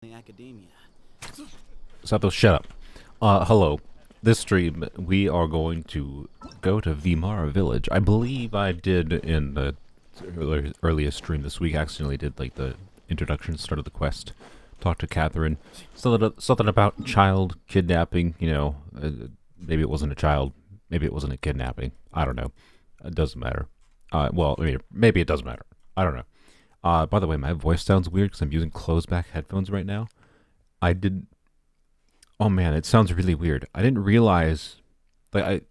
Academia. Sato, shut up. Hello. This stream, we are going to go to Vimara Village. I believe I did in the earliest stream this week, accidentally did like the introduction, start of the quest. Talked to Catherine. Something about child kidnapping, you know. Maybe it wasn't a child. Maybe it wasn't a kidnapping. I don't know. It doesn't matter. Well, I mean, maybe it does matter. I don't know. By the way, my voice sounds weird because I'm using closed-back headphones right now. Oh man, it sounds really weird. I didn't realize, like,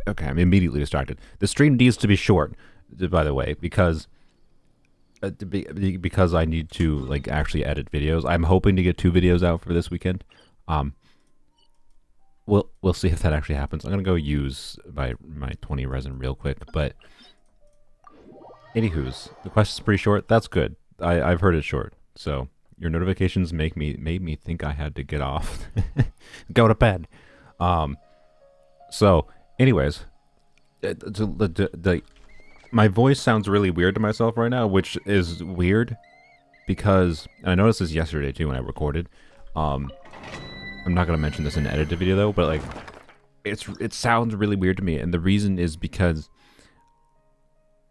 okay, I'm immediately distracted. The stream needs to be short, by the way, because I need to like actually edit videos. I'm hoping to get 2 videos out for this weekend. We'll see if that actually happens. I'm gonna go use my 20 resin real quick, but anywho's, the quest is pretty short. That's good. I've heard it's short, so your notifications made me think I had to get off, go to bed. So, anyways, my voice sounds really weird to myself right now, which is weird because, and I noticed this yesterday too when I recorded. I'm not gonna mention this in the edited video though, but like, it sounds really weird to me, and the reason is because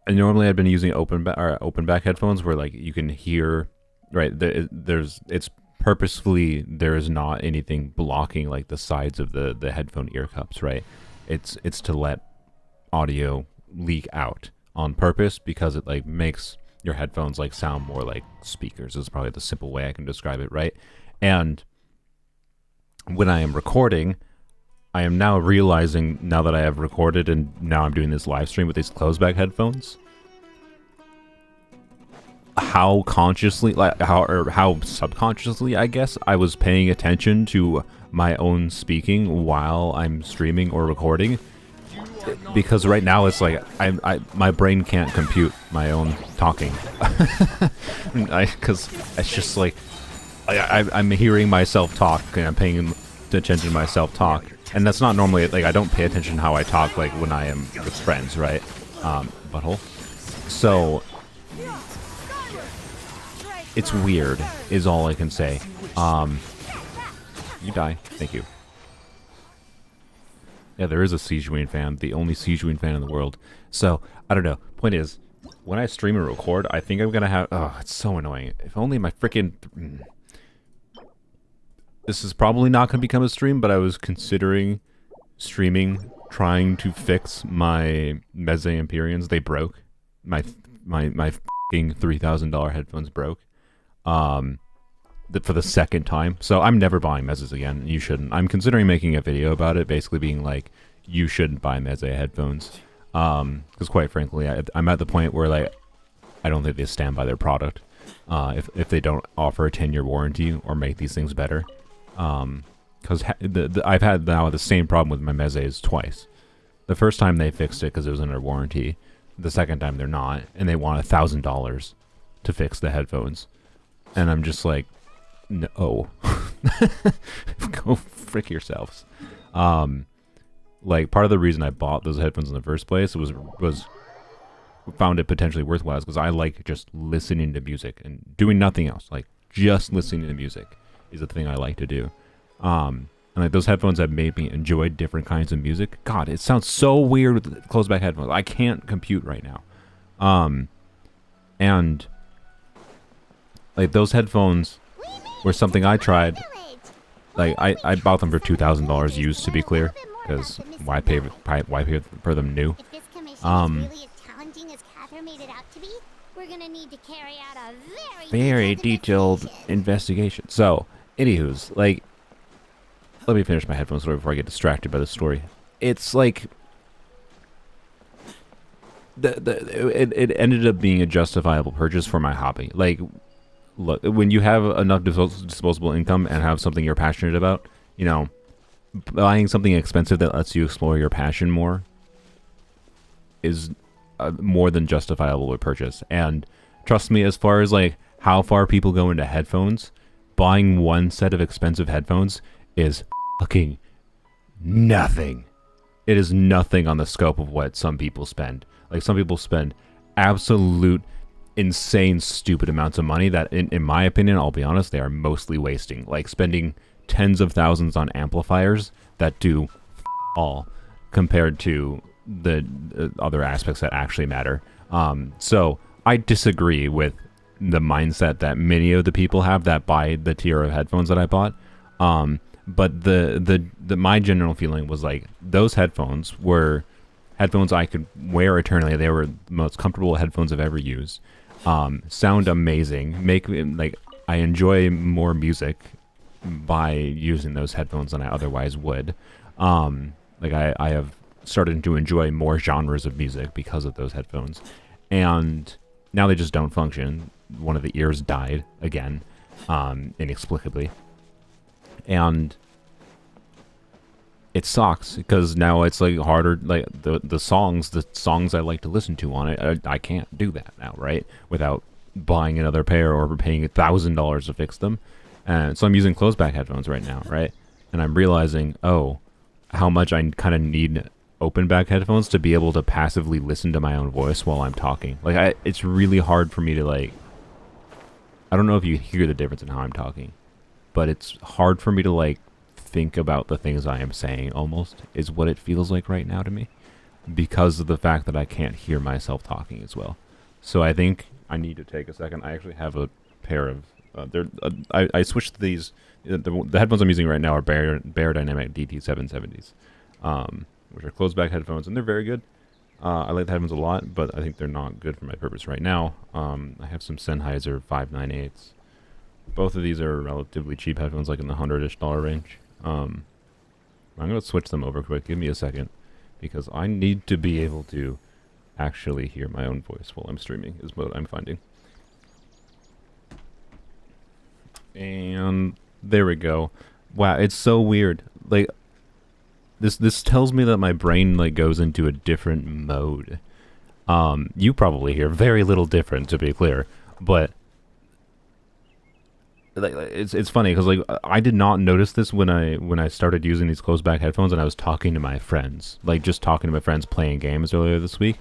normally I've been using open back headphones where like you can hear, right? It's purposefully, there is not anything blocking like the sides of the headphone ear cups, right? It's to let audio leak out on purpose because it like makes your headphones like sound more like speakers is probably the simple way I can describe it, right? And when I am recording, I am now realizing, now that I have recorded and now I'm doing this live stream with these closed-back headphones, how consciously, like how subconsciously, I guess, I was paying attention to my own speaking while I'm streaming or recording. Because right now it's like my brain can't compute my own talking. Because it's just like I'm hearing myself talk and I'm paying attention to myself talk. And that's not normally, like, I don't pay attention to how I talk, like, when I am with friends, right? Butthole. So, it's weird, is all I can say. You die. Thank you. Yeah, there is a Sijuin fan, the only Sijuin fan in the world. So, I don't know. Point is, when I stream and record, I think I'm gonna have... Oh, it's so annoying. If only my freaking... This is probably not going to become a stream, but I was considering streaming, trying to fix my Meze Empyreans. They broke. My f***ing $3,000 headphones broke. For the second time. So I'm never buying Mezes again. You shouldn't. I'm considering making a video about it, basically being like, you shouldn't buy Meze headphones. Because quite frankly, I'm at the point where like, I don't think they stand by their product. If they don't offer a 10-year warranty or make these things better. Because I've had now the same problem with my Mezes twice. The first time they fixed it because it was under warranty. The second time they're not, and they want $1,000 to fix the headphones. And I'm just like, no. Go frick yourselves. Like, part of the reason I bought those headphones in the first place was found it potentially worthwhile because I like just listening to music and doing nothing else. Like, just listening to music is the thing I like to do. And like those headphones have made me enjoy different kinds of music. God, it sounds so weird with closed back headphones. I can't compute right now. And like those headphones were something I tried. Like I bought them for $2,000 used, to be clear, because why pay for them new? Very detailed investigation. So, anywho's, like, let me finish my headphones story before I get distracted by the story. It's like, it ended up being a justifiable purchase for my hobby. Like, look, when you have enough disposable income and have something you're passionate about, you know, buying something expensive that lets you explore your passion more is more than justifiable a purchase. And trust me, as far as like how far people go into headphones, buying one set of expensive headphones is fucking nothing. It is nothing on the scope of what some people spend. Like, some people spend absolute insane, stupid amounts of money that, in my opinion, I'll be honest, they are mostly wasting. Like spending tens of thousands on amplifiers that do all compared to the other aspects that actually matter. So I disagree with the mindset that many of the people have that buy the tier of headphones that I bought. But the my general feeling was like those headphones were headphones I could wear eternally. They were the most comfortable headphones I've ever used. Sound amazing. Make like I enjoy more music by using those headphones than I otherwise would. Like I have started to enjoy more genres of music because of those headphones, and now they just don't function. One of the ears died again, inexplicably, and it sucks because now it's like harder. Like the songs I like to listen to on it, I can't do that now, right? Without buying another pair or paying $1,000 to fix them. And so I'm using closed back headphones right now, right? And I'm realizing, how much I kind of need open back headphones to be able to passively listen to my own voice while I'm talking. Like it's really hard for me to like. I don't know if you hear the difference in how I'm talking, but it's hard for me to like think about the things I am saying, almost, is what it feels like right now to me, because of the fact that I can't hear myself talking as well. So I think I need to take a second. I actually have a pair of I switched these. The headphones I'm using right now are Bear Dynamic DT770s, which are closed back headphones, and they're very good. I like the headphones a lot, but I think they're not good for my purpose right now. I have some Sennheiser 598s. Both of these are relatively cheap headphones, like in the $100-ish range. I'm going to switch them over quick. Give me a second, because I need to be able to actually hear my own voice while I'm streaming, is what I'm finding. And there we go. Wow, it's so weird. Like, this tells me that my brain like goes into a different mode. You probably hear very little different, to be clear, but like it's funny because like I did not notice this when I started using these closed back headphones and I was talking to my friends, like just talking to my friends playing games earlier this week.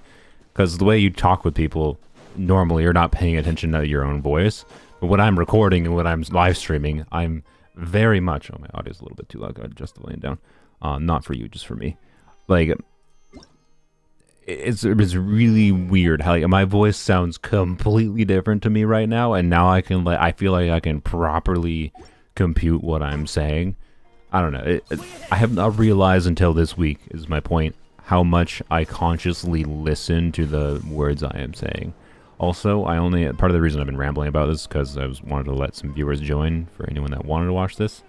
Because the way you talk with people normally, you're not paying attention to your own voice. But when I'm recording and when I'm live streaming, I'm very much. Oh, my audio's a little bit too loud. I adjust the volume down. Not for you, just for me. Like, it's really weird how like, my voice sounds completely different to me right now, and now I feel like I can properly compute what I'm saying. I don't know. I have not realized until this week, is my point, how much I consciously listen to the words I am saying. Also, part of the reason I've been rambling about this is because I wanted to let some viewers join for anyone that wanted to watch this.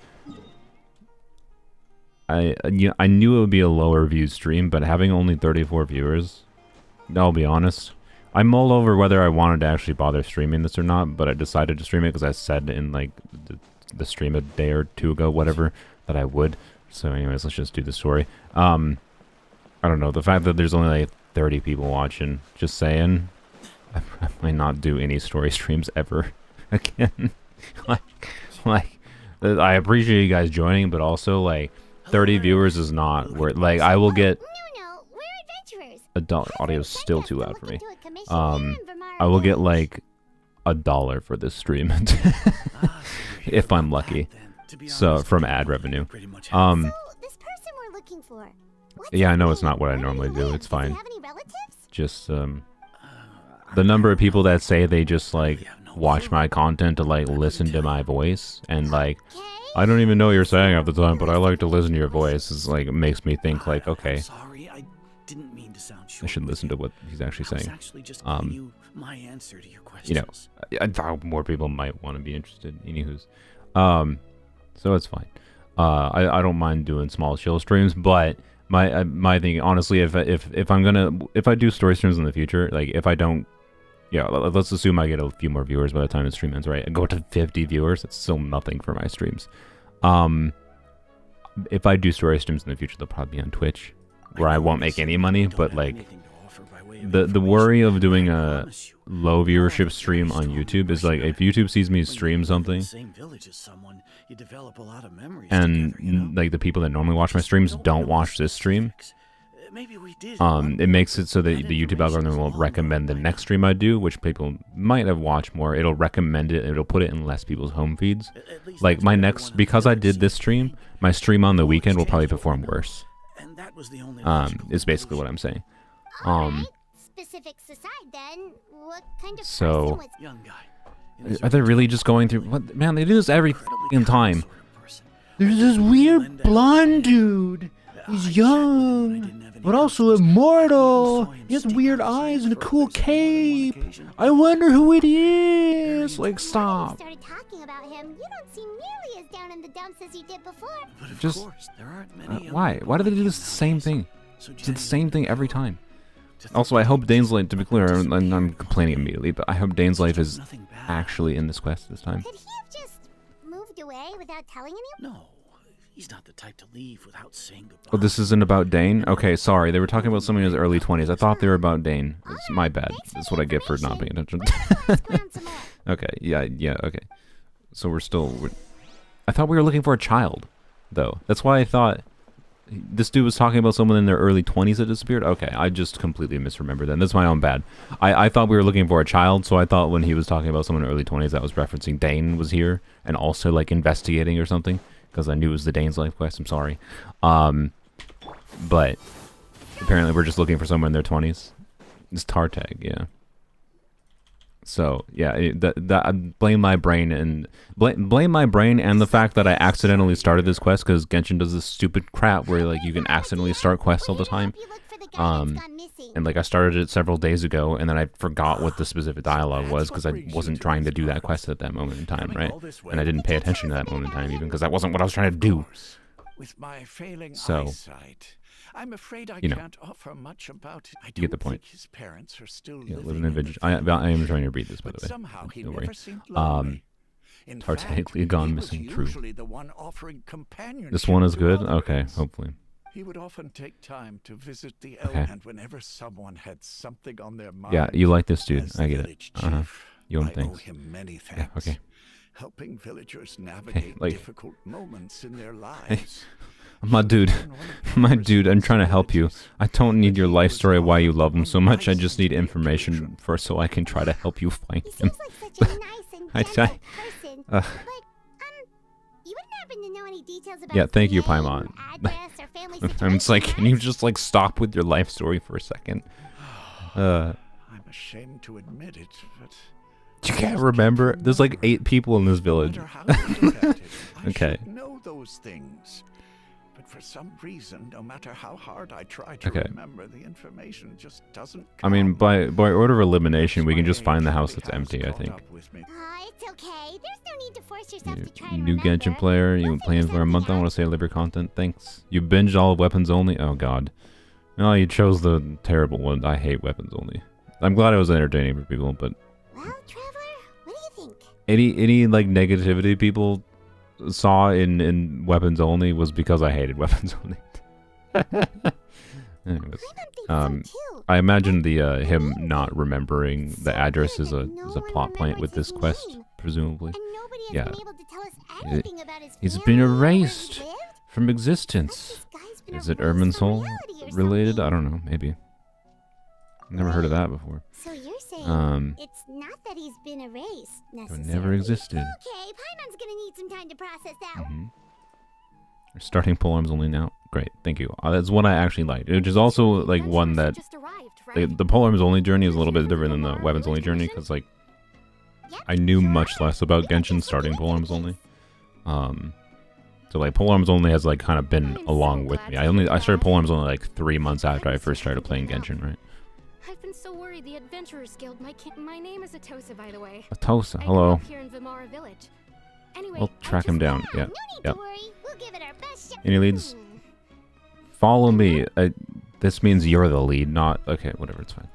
I knew it would be a lower viewed stream, but having only 34 viewers, I'll be honest, I mulled over whether I wanted to actually bother streaming this or not, but I decided to stream it because I said in like the stream a day or two ago, whatever, that I would. So anyways, let's just do the story. I don't know, the fact that there's only like 30 people watching, just saying, I might not do any story streams ever again. like I appreciate you guys joining, but also like 30 viewers is not worth. Like I will get $1. Audio's still too loud for me. I will get like $1 for this stream if I'm lucky. So from ad revenue. Yeah, I know it's not what I normally do. It's fine. Just the number of people that say they just like watch my content to like listen to my voice and like I don't even know what you're saying half the time, but I like to listen to your voice. It's like, it makes me think like, okay, sorry, I didn't mean to sound I should listen to what he's actually saying. Actually just you my answer to your questions. You know, I thought more people might want to be interested. Anywho's, so it's fine. I don't mind doing small chill streams, but my thing, honestly, if I do story streams in the future, like if I don't. Yeah, let's assume I get a few more viewers by the time the stream ends, right? I go to 50 viewers, it's still nothing for my streams. If I do story streams in the future, they'll probably be on Twitch, where I won't make any money, but like, the worry of doing a low viewership stream on YouTube is like, if YouTube sees me stream something, and like the people that normally watch my streams don't watch this stream, Maybe we did. It makes it so that the YouTube algorithm will recommend the next stream I do, which people might have watched more. It'll recommend it. It'll put it in less people's home feeds. Like my next, because I did this stream, my stream on the weekend will probably perform worse. And that was the only Is basically what I'm saying. Alright, specifics aside then, what kind of So- person was young guy. Are they really just going through? What, man, they do this every f***ing time. There's this weird blonde dude. He's young, but also immortal. He has weird eyes and a cool cape. I wonder who it is. Like, stop. started talking about him, you don't seem nearly as down in the dumps as you did before. But of Just- course, there aren't many young Why? people Why do they do like this him same nowadays. thing? So It's the same thing every time. Also, I hope Dainsleif, to be clear, and I'm complaining immediately, but I hope Dainsleif is nothing bad. actually in this quest this time. Could he have just moved away without telling anyone? No, he's not the type to leave without saying goodbye. Oh, this isn't about Dane? Okay, sorry. They were talking about something in his early 20s. I thought they were about Dane. It's my bad. That's what I get for not paying attention. Let's go down some more. Okay, yeah, okay. So I thought we were looking for a child, though. That's why I thought this dude was talking about someone in their early 20s that disappeared. Okay, I just completely misremembered then. That's my own bad. I thought we were looking for a child, so I thought when he was talking about someone in their early 20s that was referencing Dane was here and also like investigating or something, because I knew it was the Dainsleif quest. I'm sorry. But apparently we're just looking for someone in their 20s. It's Tartag, yeah. So yeah, I blame my brain and blame my brain and the fact that I accidentally started this quest, because Genshin does this stupid crap where like you can accidentally start quests all the time. And like I started it several days ago, and then I forgot what the specific dialogue was because I wasn't trying to do that quest at that moment in time, right? And I didn't pay attention to that moment in time even because that wasn't what I was trying to do. With my failing So, eyesight, I'm afraid I you know, can't offer much about it. I you get the don't point. think his parents are still Yeah, living living in the Vintage. I am trying to read this, by but the way. somehow he Don't never worry. seemed lonely. In Tartaglia fact, gone he missing. was True. usually the one offering companionship This one is to good. others. Okay, hopefully. He would often take time to visit the Okay. elk, and whenever someone had something on their mind, Yeah, you like this dude. as I get it. village Uh-huh. chief, You own I owe things. him many Yeah, thanks. okay. Helping villagers navigate like- difficult moments in their lives. My dude, my dude, I'm trying to help you. I don't need your life story of why you love him so much. I just need information first so I can try to help you find He him. seems like such a nice and I- gentle person. uh, You wouldn't happen to know any details about Yeah, his thank you, name, Paimon. address, or family I'm just like, situation, can you right? just like stop with your life story for a second? I'm ashamed to admit it, but You can't remember? There's like 8 people in this no village. matter how you look at it, I Okay. should know those things. But for some reason, no matter how hard I try to Okay. remember, the information just doesn't I mean, come. by order of elimination, we My can just find the age house really that's has empty, I caught think. up with me. It's okay. There's no need to force yourself to try and New remember. Genshin player, you've We'll been playing figure for a month. I something want to say I live your content. Thanks. You binged all weapons only? Oh, God. No, you chose the terrible one. I hate weapons only. I'm glad it was entertaining for people, but out. Well, Traveler, what do you think? any like negativity people saw in weapons only was because I hated weapons only. Anyways, Paimon thinks so too. I imagine the him not remembering the address is a plot point with this quest, presumably. And nobody has yeah. been able to tell us anything about his It's family been or where he erased lived. from existence. This guy's been Is it erased Ermin's from Soul reality or related? something. I don't know. Maybe. Never heard of that before. So you're saying it's not that he's been erased It necessarily. never existed. Okay, Paimon's gonna need some time to process that. Hmm. We're starting polearms only now. Great, thank you. That's one I actually liked, which is also like one that the polearms only journey is a little bit different than the weapons only journey because like I knew much less about Genshin starting polearms only. So like polearms only has like kind of been along with me. I started polearms only like 3 months after I first started playing Genshin, right? I've been so worried the Adventurers Guild. My name is Atosa, by the way. Atosa, I grew hello. up here in Vimara Village. Anyway, We'll track him down. Yeah. No need Yep. to worry. We'll give it our best shot. Any leads? Follow me. This means you're the lead, not... Okay, whatever, it's fine.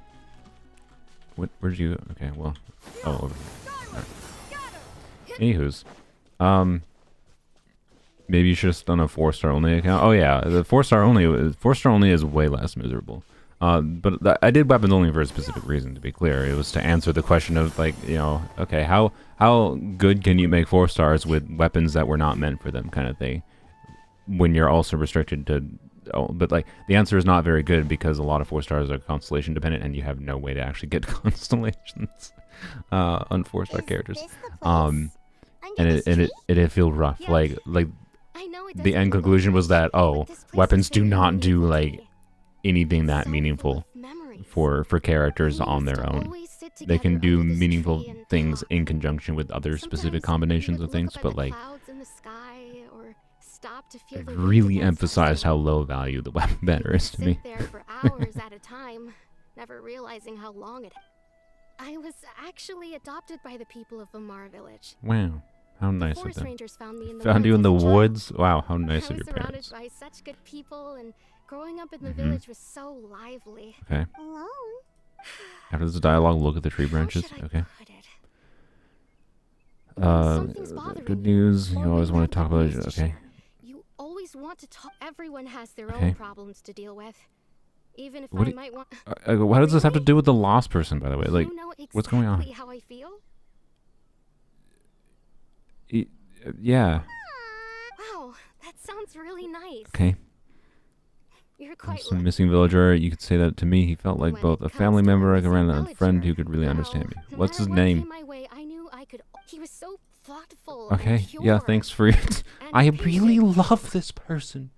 Where'd you... Okay, well... Oh, over here. Right. Anywho's. Maybe you should have done a 4-star only account. Oh yeah, the 4-star only is way less miserable. But I did weapons only for a specific reason, to be clear. It was to answer the question of, like, you know, okay, how good can you make 4 stars with weapons that were not meant for them, kind of thing, when you're also restricted to but like the answer is not very good because a lot of 4 stars are constellation dependent, and you have no way to actually get constellations on 4-star characters. And it feels rough. Yeah. Like I know it the doesn't end look conclusion like was that but oh, this place weapons is do very not do meaningful like to me. anything that So full meaningful of memories. for characters We on used their to own. always sit They can together do under this meaningful tree and things talk. in conjunction with other specific Sometimes we combinations would of things, look up but at the like clouds in the sky or stop to feel it the wind really against our emphasized how skin. low value the weapon banner We'd is to me. sit there for hours at a time, never realizing how long it. I was actually adopted by the people of Vamar village. Wow, how The nice of forest them. rangers found me in the Found woods you in as the a child. woods? Wow, how nice I of was your surrounded parents. by such good people, and growing up in the Mhm. village was so lively. Okay. Alone? After this dialogue, look at the tree How branches. should I Okay. put it? Something's Good bothering news. you, You or always when want to you talk have about good it. news to Okay. share. You always want to talk. Everyone has their Okay. own problems to deal with. Even if What I do you- might want. What does this have to Really? do with the lost person, by the way? Like, You know exactly what's going on? how I feel? Yeah. Wow, that sounds really nice. Okay. You're quite Some lucky. missing villager. You could say that to me. He felt like When both it a comes family to a member, a missing friend, a friend who villager, could really well, understand me. no What's his matter what name? came my way, I knew I could. He was so thoughtful. Okay. And Yeah. pure Thanks for it. and I really patient. love this person.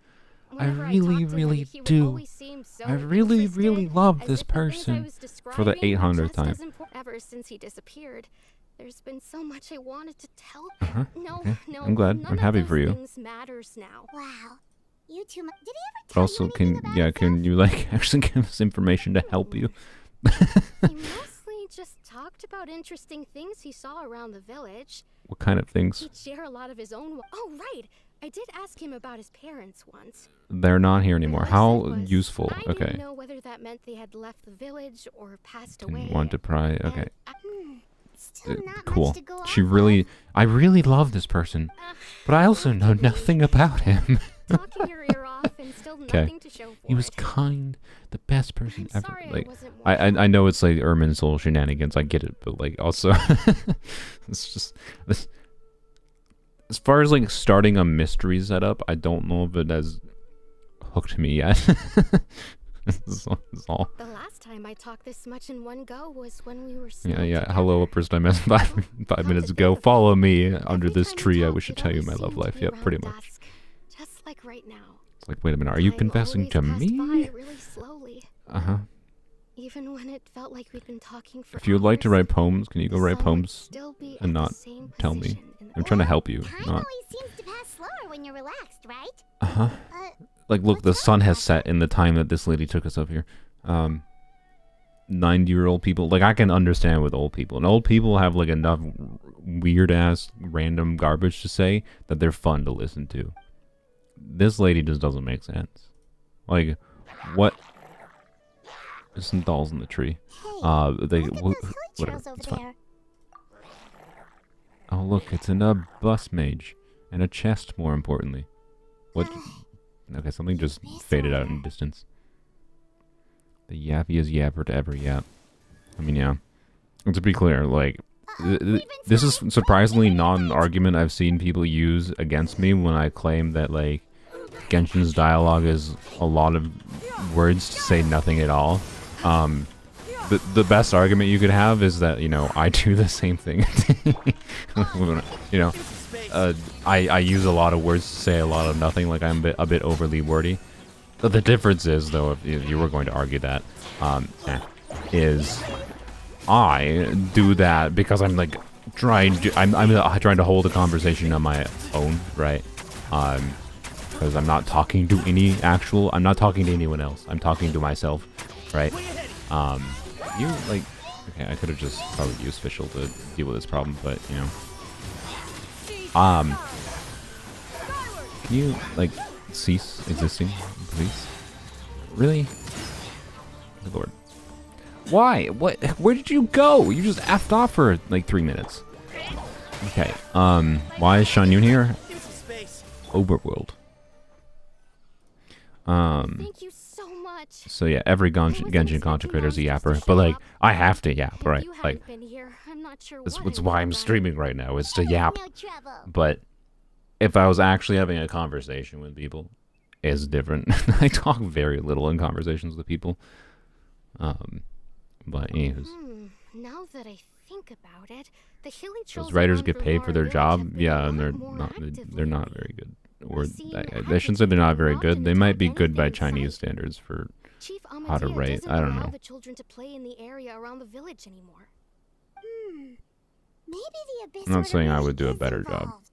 Whenever really, talked to him, really he would do. always seem so I really, interested, really love as this if the things I person was for the describing were 800th just time. as important. Ever since he disappeared, there's been so much I wanted to tell. Uh-huh. No, Okay. no, I'm glad. none I'm of happy those for you. things matters now. Wow. You two. Did he ever But tell also, you anything about himself? can you like actually give us information to help you? He mostly just talked about interesting things he saw around the village. What kind of things? He'd share a lot of his own. Oh, right. I did ask him about his parents once. They're not here anymore. All I How said was, useful? I Okay. didn't know whether that meant they had left the village or passed away. Didn't want to pry. And Okay. Still not Cool. much to go She off really, of. I really love this person, but I also know nothing about him. Talking your ear off and still 'Kay. nothing to show for He was it. kind, the best person I'm ever. sorry Like, I wasn't more I know it's like Ermin's little shenanigans. I get it, but like also, it's just this. As far as like starting a mystery setup, I don't know if it has hooked me yet. That's all. The last time I talked this much in one go was when we were Yeah, snowed yeah. together. Hello, a person I met five minutes ago. Follow me under this tree. I wish to tell you my love life. Yep, pretty much. Dusk, just like right now. It's like, wait a minute. Are you Time confessing always to passed me? by really slowly, Uh huh. even when it felt like we'd been talking for If you would like to hours. write poems, can you go The write sun would poems still be and at the not same tell me? position in the- I'm trying to help you, Time not. always seems to pass slower when you're relaxed, right? Uh huh. Uh, Like, look, the what's sun wrong, has Gacha? set in the time that this lady took us up here. 90-year-old people, like I can understand with old people, and old people have like enough weird ass random garbage to say that they're fun to listen to. This lady just doesn't make sense. Like, what? There's some dolls in the tree. Hey, They look at whatever. those hood churls over It's fine. there. Oh look, it's in a bus mage and a chest. More importantly, what? Okay, something just faded out in distance. The yappiest yapper to ever yap. I mean, yeah. And to be clear, like, this is surprisingly not an argument I've seen people use against me when I claim that, like, Genshin's dialogue is a lot of words to say nothing at all. The best argument you could have is that, you know, I do the same thing. You know, I use a lot of words to say a lot of nothing, like I'm a bit overly wordy. But the difference is, though, if you were going to argue that, is I do that because I'm like trying to hold a conversation on my own, right? Because I'm not talking to I'm not talking to anyone else. I'm talking to myself, right? You like, okay, I could have just probably used Fischl to deal with this problem, but you know, can you like cease existing, please? Really? Good lord. Why? What? Where did you go? You just effed off for like 3 minutes. Okay. Why is Sean Yoon here? Overworld. Thank you so much. So yeah, every Genshin content creator is a yapper, but like I have to yap, right? You Like haven't been here. I'm not sure that's what why I'm about. streaming right now. Is to yap. No trouble. But if I was actually having a conversation with people, is different. I talk very little in conversations with people. But anyways, Now that I think about it, the hilly trails those writers around get paid for Vimara their Village job, have been yeah, a and lot more active they're not lately. very good. Or I've seen I shouldn't say they're not very good. often They might attack be good by anything in Chinese sight. standards for Chief how to Amatia write. doesn't I don't allow know. the children to play in the area around the village anymore. Maybe the Abyss I'm not Order saying I really would do a is better job. involved.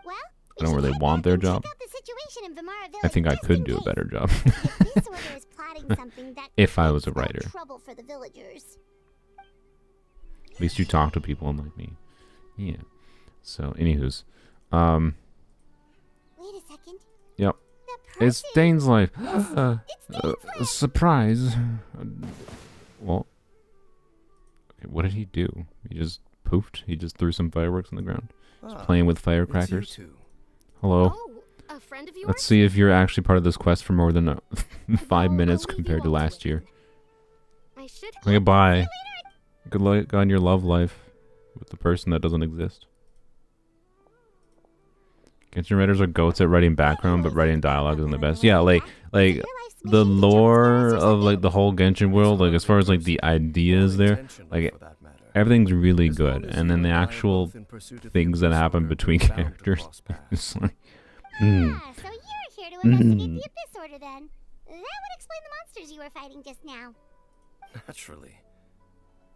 Well, I don't we really should head want back their and job. check out the situation in Vimara I Village think I just could in do a case. better job The Abyss Order is plotting something that if I could was a spell writer. trouble for the villagers. At least you talk to people unlike me. Yeah. So, anywho's, Wait a second. yep. That It's person. Dainsleif. It's Dainsleif. Surprise. Well, okay, what did he do? He just poofed. He just threw some fireworks on the ground. He's playing with firecrackers. Hello. Oh, a friend of yours? Let's see if you're actually part of this quest for more than 5 Well, minutes I'll leave compared you to all last it year. then. I should Okay, bye. Good luck on your love life with the person that doesn't exist. Genshin writers are goats at writing background, but writing dialogue isn't the best. Yeah, like the lore of like the whole Genshin world, like as far as like the ideas there, like everything's really good, and then the actual things that happen between characters, it's like, So you're here to investigate the Abyss Order then. That would explain the monsters you were fighting just now. Naturally.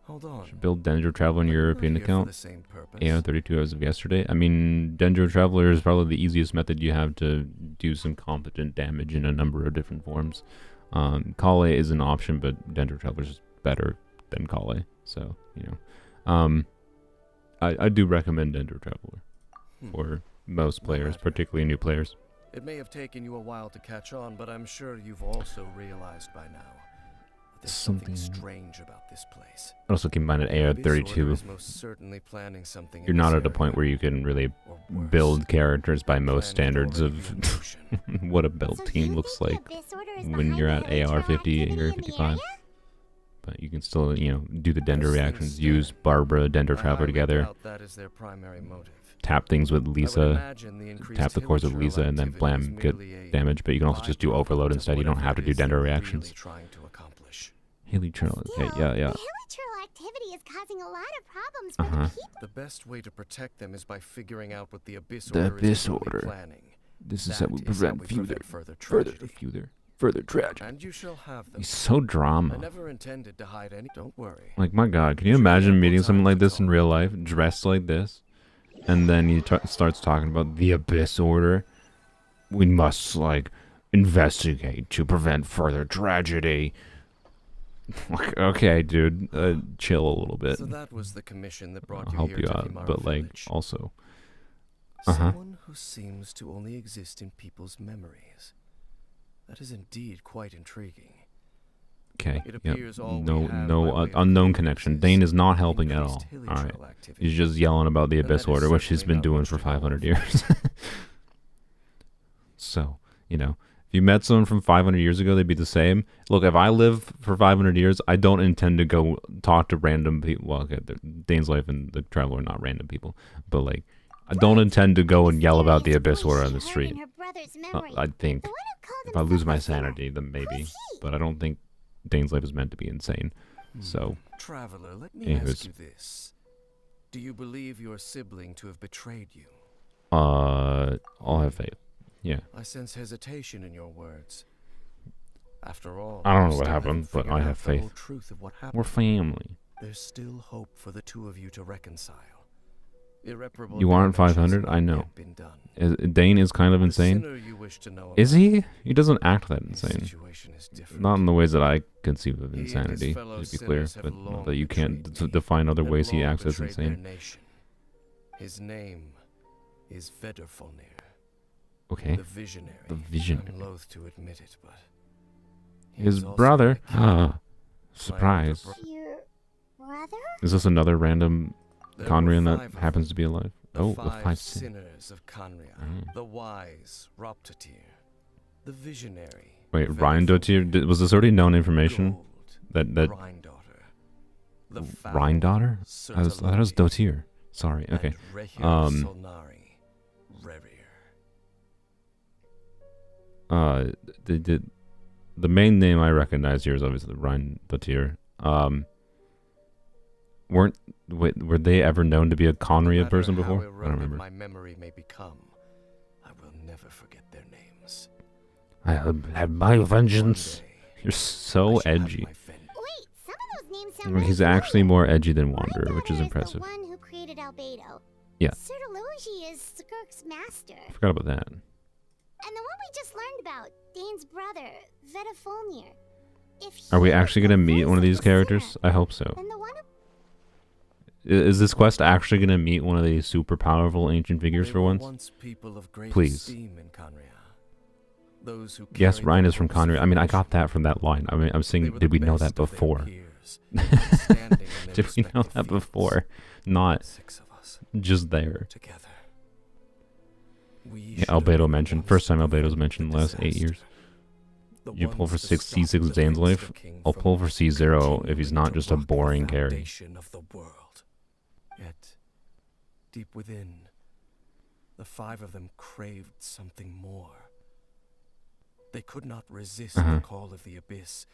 Hold on. should build Dendro Traveler on your European Here for account. the same purpose. Yeah, 32 hours of yesterday. I mean, Dendro Traveler is probably the easiest method you have to do some competent damage in a number of different forms. Kale is an option, but Dendro Traveler is better than Kale. So, you know. I do recommend Dendro Traveler for most players, particularly new players. It may have taken you a while to catch on, but I'm sure you've also realized by now that there's something strange about this place. Also, keep in mind at The Abyss Order AR32, is most certainly planning something in you're not this at a point area, where you can really or worse, build characters by most planning standards already of in motion. what a build So team you looks think like the Abyss Order is when behind you're the at hilly trail AR50, activity in the AR55. area? But you can still, you know, do the Dendro Those reactions, things use there. Barbara, Dendro I Traveler highly together, doubt that is their primary motive. tap things with I would Lisa, imagine the increased tap the cores with hilly Lisa, trail and then activity blam, is get merely a damage. But you can also just do byproduct Overload of instead. You don't whatever have to it do is they're Dendro really reactions. trying to accomplish. Haley Trail, okay, Still, yeah. The hilly trail activity is causing a lot of problems for Uh-huh. the people. The best way to protect them is by figuring out what the Abyss The Order Abyss is really Order. planning. This That further tragedy. further tragedy. And you shall have them. He's so I drama. never intended to hide any. Don't worry. Like, my god, can you imagine meeting someone like this in real life, dressed like this, and then he starts talking about the Abyss Order? We must, like, investigate to prevent further tragedy. Like, okay, dude, chill a little bit. So that was the commission that brought I'll you help here you to out, Vimara but, like, Village. also... Someone who seems to only exist in people's memories. That is indeed quite intriguing. Okay, It yep. appears all we No, have no, by way of unknown clues connection. is Dane is not helping at all. increased hilly Alright. trail activity. He's just yelling about the And Abyss that is Order, which he's certainly been not doing much for to go 500 off years. So, you know, if you met someone from 500 years ago, they'd be the same. Look, if I live for 500 years, I don't intend to go talk to random people. Well, okay, Dainsleif and the Traveler are not random people, but, like, I don't intend to go and yell about the Abyss Order on the street. I think if I lose my sanity, then maybe. But I don't think Dainsleif is meant to be insane. So, Traveler, let me Anyways. ask you this. Do you believe your sibling to have betrayed you? I'll have faith. Yeah. I sense hesitation in your words. After all, I don't know you what still happened, haven't but figured I out have the whole faith. truth of what We're happened. family. There's still hope for the two of you to reconcile. Irreparable You aren't damage has 500? not I know. yet been done. Dane is kind of The insane. sinner you wish to know Is about, he? He doesn't act that his insane. situation is different. Not in the ways that I conceive of He and his insanity, fellow to be clear. sinners have But long that you can't betrayed me. define other They've ways he long acts as betrayed their insane. nation. His name is Vedderfolnir, Okay. the visionary. The visionary. I'm loath to admit it, but he His is also brother. my kin. Surprise. My older Your brother? Is this another random There Conrian were that 5 of happens them. to be alive? The Oh, five the 5 sin. sinners of Conria, Mm. the wise Roptatir, the visionary. Wait, Vedderfolnir, Rheindotir? Was this already known information? Gold, That Rhindaughter, the foul Rhindaughter? I thought it was Surtalogi, Dotir. Sorry. Okay. and Rehir Um, Solnari, Rerir. The main name I recognize here is obviously Ryan the Tier. Were they ever known to be a Conria person before? I don't remember. My memory may become, I will never forget their names. I'll have my vengeance. You're so edgy. Wait, some of those names sound He's really actually familiar. more edgy than My Wanderer, which is brother impressive. The one who created Albedo. Yeah. Sertology is Skirk's master. Forgot about that. And the one we just learned about, Dane's brother, Vedafolnir. If Are we he actually was gonna the meet voice one of these the characters? sinner, I hope so. then the one who Is this quest actually gonna meet one of these super powerful ancient figures for once? People of great Please. esteem in Conria. Those who Yes, carried Ryan the is from books of Conria. I mean, I got fortune. that from that line. I mean, I'm They saying, were did we the know that best of their before? peers, standing in their Did we know respective that fields. before? Not 6 of us just there. together. We Yeah, should have Albedo been mentioned. ones First time to Albedo's prevent mentioned in the the last 8 years. disaster. The You pull ones for to 6C6 stop the Dainsleif. Finster King I'll from pull for C0 if he's not continuing just to a rock the boring carry. foundation of the world. Yet, deep within, the 5 of them craved something more. They could not resist the call of the abyss,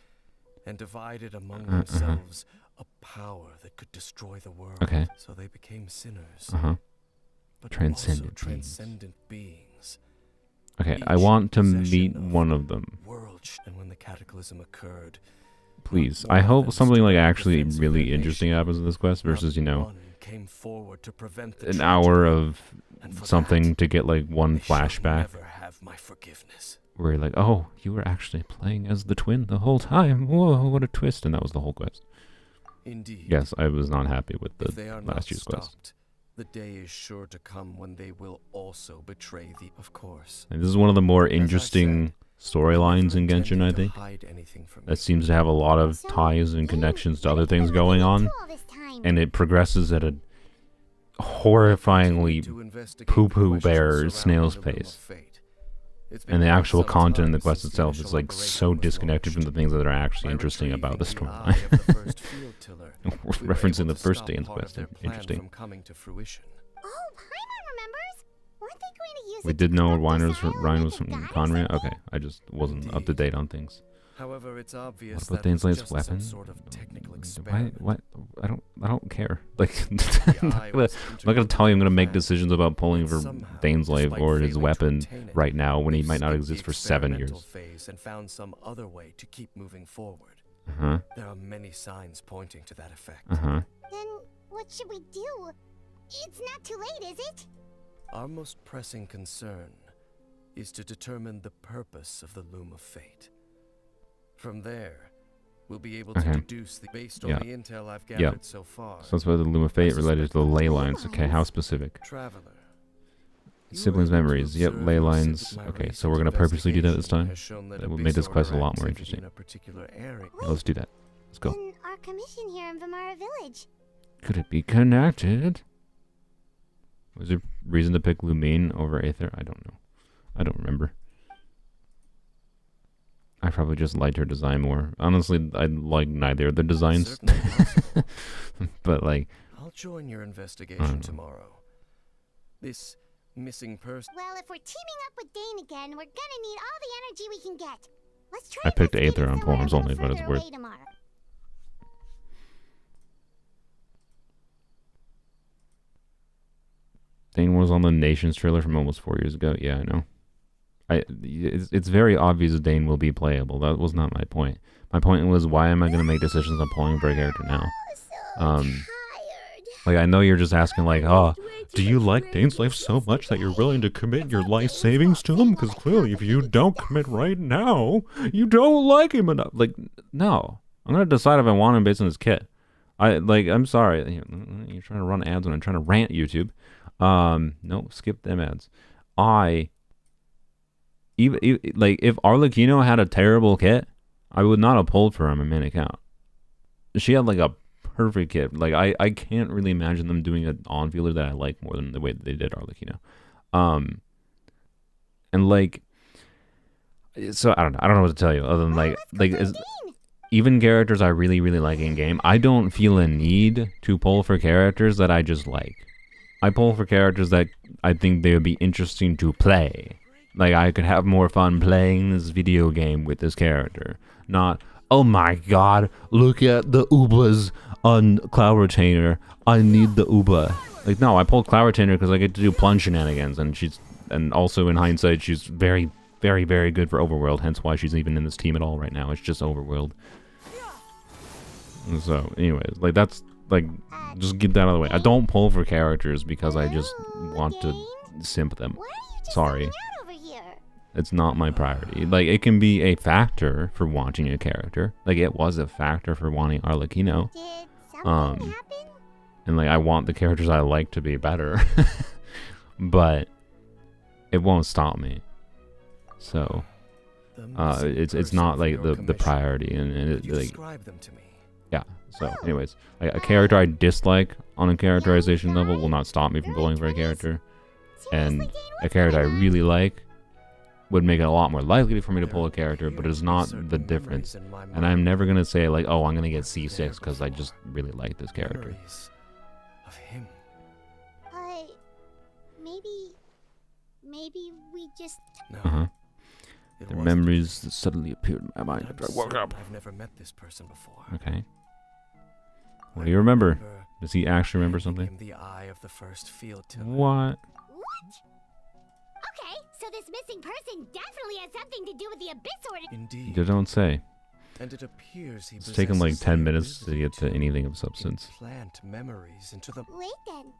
and divided among themselves a power that could destroy the world. Okay. So they became sinners, but Transcendent also transcendent beings. Okay, I Each want to possession meet of one of them. And when the cataclysm occurred, Please. not I one of hope them something stood like in actually defense of their really interesting nation. happens in this quest versus, you Not know, one came forward to prevent the an tragedy. hour of And for something that, to get like one they shall flashback never have my forgiveness. where you're like, oh, you were actually playing as the twin the whole time. Whoa, what a twist. And that was the whole quest. Indeed. Yes, I was not happy with If they the are not last year's quest. stopped, the day is sure to come when they will also betray the. Of course. And this is one of the more As I interesting storylines in never Genshin, I intended to think. hide anything from That you. seems to have a lot of So, ties and Dane, connections to what other have you things been going looking on. into all this time? And it progresses at a horrifyingly To investigate poo-poo the bear questions snail's surrounding the Loom pace. of Fate. It's been and the quite actual some content in the time quest since itself is initial like so operation was disconnected from the launched. things that are actually By interesting about the retrieving storyline. eye of the first field tiller, We're we were referencing able the to first stop Dane's part of quest. their plan Interesting. from coming to fruition. Oh, Paimon remembers. Weren't they going to use We it did to know corrupt Ryan this was from, isle and Ryan make was a from god or Conria. something? Okay, I just wasn't up to date on things. However, it's obvious What about that was Dainsleif's just some weapon? sort of technical Why? experiment. What? I don't care. Like, I'm The not eye gonna, was I'm not gonna tell you I'm gonna make plan, decisions about pulling but for somehow, Dainsleif despite or his failing to weapon obtain it, right now when he they might not skipped exist the for 7 experimental years. phase and found some other way to keep moving forward. Uh-huh. There are many signs pointing to that effect. Uh-huh. Then what should we do? It's not too late, is it? Our most pressing concern is to determine the purpose of the Loom of Fate. From there, we'll be able to Okay. deduce based on Yeah. the intel I've Yeah. gathered so far. So that's about the Loom of Fate related to the ley lines. Okay, how specific? Traveler. you Siblings' were able to memories. Yep, observe ley and lines. exhibit my Okay, so recent we're gonna purposely do that this investigation time. has shown That would abyss make this quest a order lot more activity interesting. in a particular area. Yeah, let's do that. Let's go. Then our commission here in Vamara Village. Could it be connected? Was there reason to pick Lumine over Aether? I don't know. I don't remember. I probably just liked her design more. Honestly, I like neither of the designs. Certainly possible. But like, I'll join your I investigation don't know. tomorrow. This missing person. Well, if we're teaming up with Dane again, we're gonna need all the energy we can get. Let's try I picked investigating Aether on somewhere a forums little only, but it's further worth. away tomorrow. Dane was on the Nations trailer from almost 4 years ago. Yeah, I know. It's very obvious Dane will be playable. That was not my point. My point was, why am I going to make decisions on pulling for a character now? Tired. Like, I know you're just asking, like, oh, do you like Dainsleif so much that you're willing to commit your life savings to him? Because clearly, if you don't commit right now, you don't like him enough. Like, no. I'm going to decide if I want him based on his kit. I'm sorry. You're trying to run ads when I'm trying to rant, YouTube. No, skip them ads. Even if Arlecchino had a terrible kit, I would not have pulled for him in main account. She had like a perfect kit. Like I can't really imagine them doing an on-fielder that I like more than the way that they did Arlecchino. And like, so I don't know what to tell you other than even characters I really like in game, I don't feel a need to pull for characters that I just like. I pull for characters that I think they would be interesting to play. Like, I could have more fun playing this video game with this character. Not, oh my god, look at the Ubas on Cloud Retainer. I need the Uba. Like, no, I pulled Cloud Retainer because I get to do plunge shenanigans, and also in hindsight, she's very, very, very good for Overworld, hence why she's even in this team at all right now. It's just Overworld. So, anyways, like, that's, like, just get that out of the way. I don't pull for characters because I just want to simp them. Sorry. It's not my priority. Like, it can be a factor for wanting a character. Like, it was a factor for wanting Arlecchino. And, like, I want the characters I like to be better. But it won't stop me. So, it's not, like, the priority. And it, like, yeah. So, anyways, like, a character I dislike on a characterization level will not stop me from pulling for a character. And a character I really like would make it a lot more likely for me to pull a character, but it's not the difference. And I'm never going to say, like, oh, I'm going to get C6 because I just really like this character. Of him. Maybe we just... No. The memories that suddenly appeared in my mind after I woke up. I've never met this person before. Okay. What do you remember? Does he actually remember something? The eye of the first field tiller. What? Okay, so this missing person definitely has something to do with the Abyss Order. Indeed. You don't say. And it appears he It's taken like possesses 10 the minutes to get to ability anything of substance. Plant memories into the... Wait then.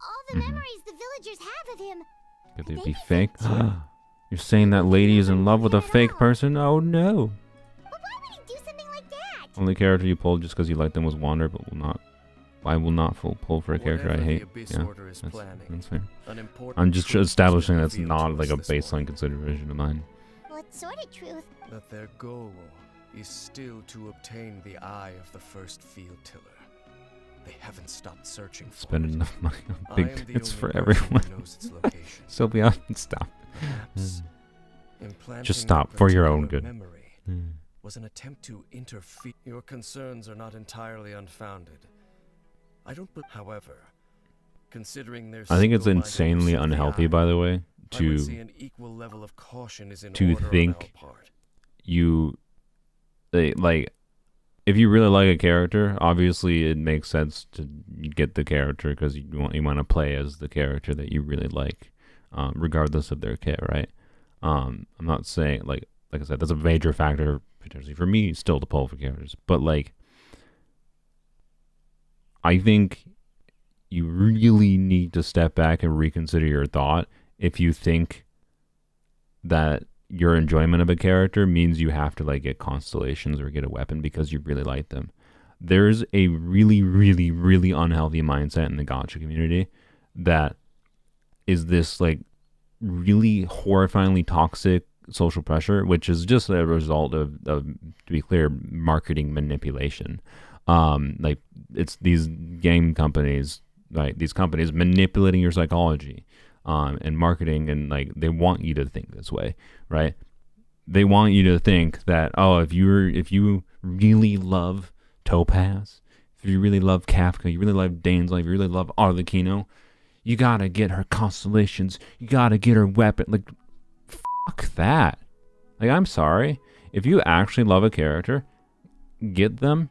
All the memories the villagers have of him. Could they be fake? You're saying that lady is in love with a fake person? Oh no. But why would he do something like that? Only character you pulled just because you like them was Wander, but will not. I will not pull for a character I hate. Yeah, that's fair. I'm just establishing that's not like a baseline consideration of mine. What sort of truth? That their goal is still to obtain the eye of the first field tiller. They haven't stopped searching for Spend it. enough money on big tits for everyone. Sylvia, stop. Just stop for your own good. Was an attempt to interfere. Your concerns are not entirely unfounded. I don't, but however, considering their I think it's insanely unhealthy, by the way, to think you like if you really like a character, obviously it makes sense to get the character because you want to play as the character that you really like, regardless of their kit, right? I'm not saying like I said, that's a major factor potentially for me still to pull for characters, but like I think you really need to step back and reconsider your thought if you think that your enjoyment of a character means you have to like get constellations or get a weapon because you really like them. There's a really, really, really unhealthy mindset in the Gacha community that is this like really horrifyingly toxic social pressure, which is just a result of to be clear, marketing manipulation. Like it's these game companies, like these companies manipulating your psychology, and marketing, and like they want you to think this way, right? They want you to think that, oh, if you really love Topaz, if you really love Kafka, you really love Dainsleif, you really love Arlecchino, you gotta get her constellations, you gotta get her weapon. Like, fuck that. Like, I'm sorry. If you actually love a character, get them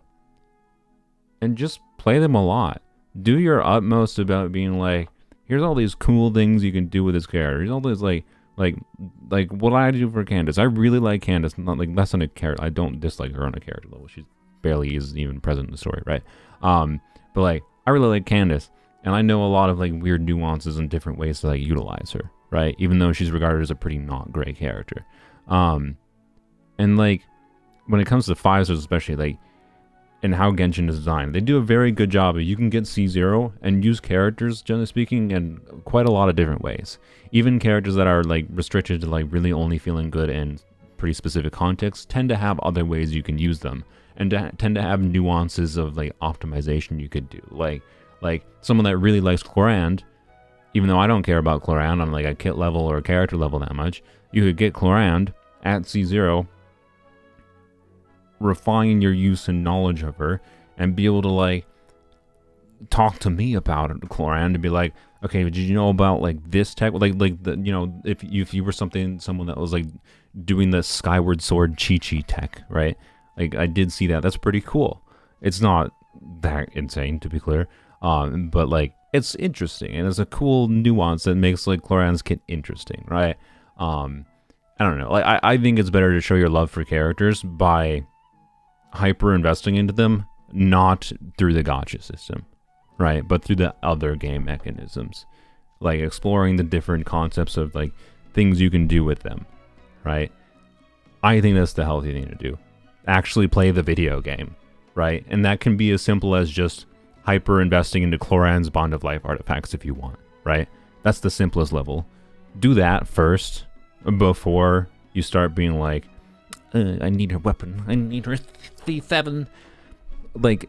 and just play them a lot. Do your utmost about being like, here's all these cool things you can do with this character. Here's all these like what I do for Candace. I really like Candace. Not like less than a character. I don't dislike her on a character level. She's barely isn't even present in the story, right? But like I really like Candace, and I know a lot of like weird nuances and different ways to like utilize her, right? Even though she's regarded as a pretty not great character. And like when it comes to 5 stars especially, like, and how Genshin is designed, they do a very good job of you can get C0 and use characters, generally speaking, in quite a lot of different ways. Even characters that are like restricted to like really only feeling good in pretty specific contexts tend to have other ways you can use them, and tend to have nuances of like optimization you could do. Like someone that really likes Chlorand, even though I don't care about Chlorand on like a kit level or a character level that much, you could get Chlorand at C0, refine your use and knowledge of her, and be able to like talk to me about it, Cloran, to be like, okay, did you know about like this tech, like the, you know, if you were someone that was like doing the Skyward Sword Chi-Chi tech, right? Like I did see that. That's pretty cool. It's not that insane, to be clear, but like it's interesting and it's a cool nuance that makes like Cloran's kit interesting, right? I don't know. Like I think it's better to show your love for characters by hyper investing into them, not through the gacha system, right? But through the other game mechanisms, like exploring the different concepts of like things you can do with them, right? I think that's the healthy thing to do. Actually play the video game, right? And that can be as simple as just hyper investing into Cloran's Bond of Life artifacts if you want, right? That's the simplest level. Do that first before you start being like, I need her weapon. I need her C7. Like,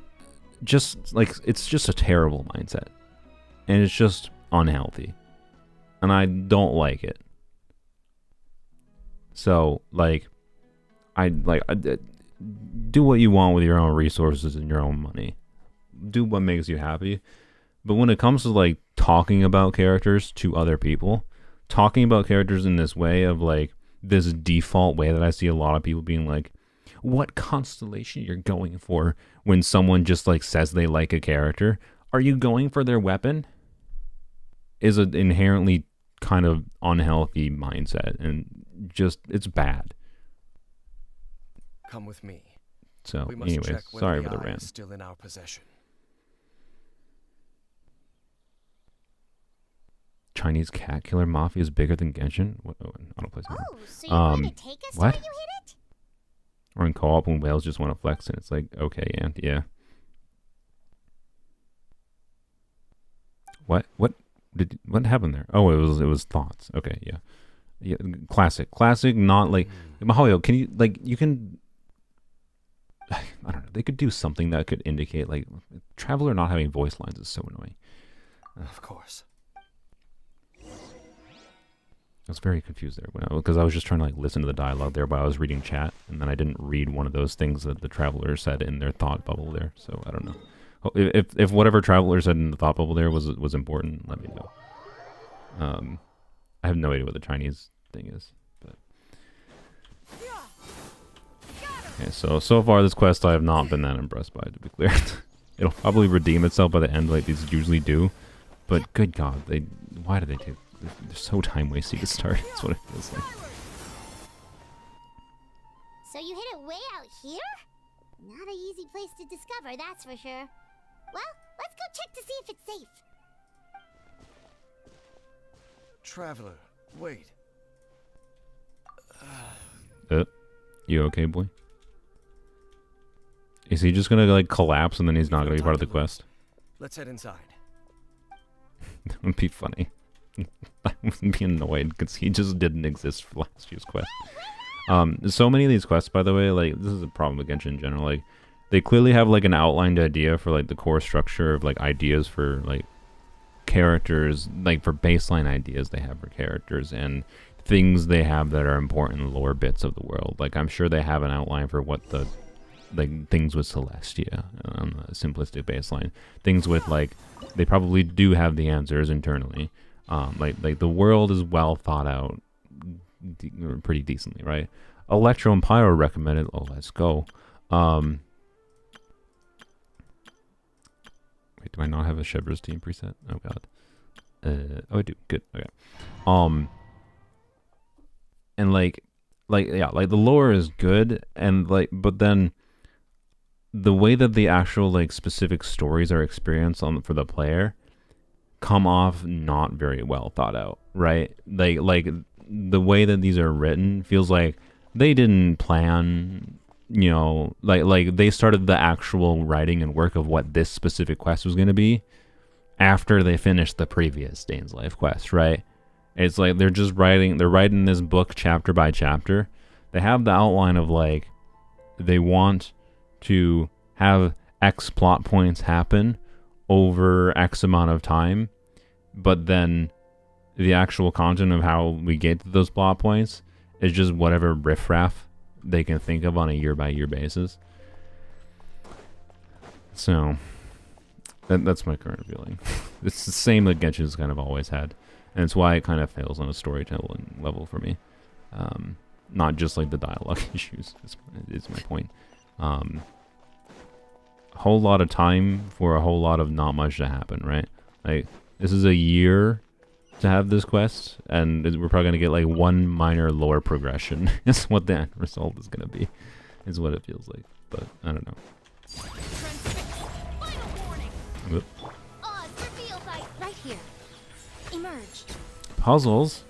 just like it's just a terrible mindset, and it's just unhealthy, and I don't like it. So like, I do what you want with your own resources and your own money. Do what makes you happy. But when it comes to like talking about characters to other people, talking about characters in this way of like this default way that I see a lot of people being like, what constellation you're going for when someone just like says they like a character? Are you going for their weapon? Is an inherently kind of unhealthy mindset, and just it's bad. Come with me. So, We must anyways, check whether sorry for the eye rant. is still in our possession. Chinese cat killer mafia is bigger than Genshin? What? Oh, I don't play Genshin. Oh, so you're going to take us what? to where you hit it? Or in co-op when whales just want to flex, and it's like, okay, and yeah. What happened there? Oh, it was thoughts. Okay, yeah. Yeah, classic. Not like Mahoyo, can you like you can I don't know. They could do something that could indicate like Traveler not having voice lines is so annoying. Of course. I was very confused there because I was just trying to like listen to the dialogue there while I was reading chat, and then I didn't read one of those things that the Traveler said in their thought bubble there. So I don't know. If whatever Traveler said in the thought bubble there was important, let me know. I have no idea what the Chinese thing is. But okay, so far this quest I have not been that impressed by, to be clear. It'll probably redeem itself by the end, like these usually do. But good God, why do they do? They're so time wasting to start. That's what it feels like. So you hit it way out here? Not an easy place to discover, that's for sure. Well, let's go check to see if it's safe. Traveler, wait. You okay, boy? Is he just gonna like collapse and then he's not gonna be part of the quest? Let's head inside. That would be funny. I would be annoyed because he just didn't exist for last year's quest. So many of these quests, by the way, like this is a problem with Genshin in general. Like they clearly have like an outlined idea for like the core structure of like ideas for like characters, like for baseline ideas they have for characters and things they have that are important lore bits of the world. Like I'm sure they have an outline for what the like things with Celestia on the simplistic baseline. Things with like they probably do have the answers internally. Like the world is well thought out, pretty decently, right? Electro and Pyro recommended. Oh, let's go. Wait, do I not have a Shivers team preset? Oh God. Oh, I do. Good. Okay. And like the lore is good, and like, but then the way that the actual like specific stories are experienced for the player come off not very well thought out, right? Like the way that these are written feels like they didn't plan, you know, like they started the actual writing and work of what this specific quest was going to be after they finished the previous Dainsleif quest, right? It's like they're writing this book chapter by chapter. They have the outline of like they want to have X plot points happen over X amount of time, but then the actual content of how we get to those plot points is just whatever riffraff they can think of on a year by year basis. So That's my current feeling. It's the same that Genshin's kind of always had, and it's why it kind of fails on a storytelling level for me. Not just like the dialogue issues is my point. A whole lot of time for a whole lot of not much to happen, right? Like, this is a year to have this quest, and we're probably going to get like one minor lore progression. Is what the end result is going to be, is what it feels like. But I don't know. Whoop. Right here. Emerge. Puzzles?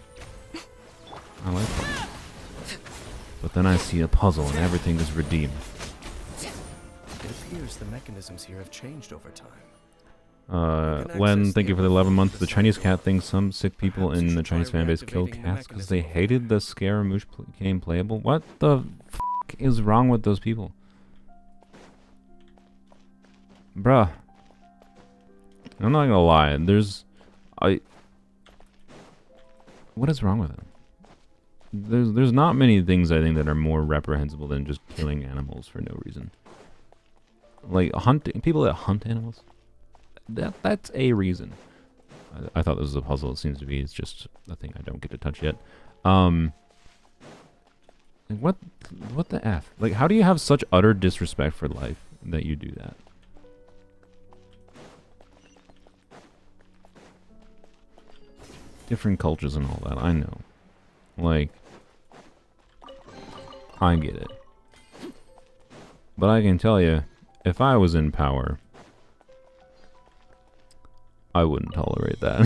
I like puzzles. But then I see a puzzle and everything is redeemed. It appears the mechanisms here have changed over time. Len, thank you for the 11 months. The Chinese cat thinks some sick people in the Chinese fanbase kill cats because they hated the Scaramouche game playable. What the f*** is wrong with those people? Bruh. I'm not gonna lie. What is wrong with it? There's not many things I think that are more reprehensible than just killing animals for no reason. Like hunting people that hunt animals. That's a reason. I thought this was a puzzle. It seems to be. It's just a thing I don't get to touch yet. Like what the F? Like, how do you have such utter disrespect for life that you do that? Different cultures and all that, I know. Like, I get it. But I can tell you, if I was in power, I wouldn't tolerate that.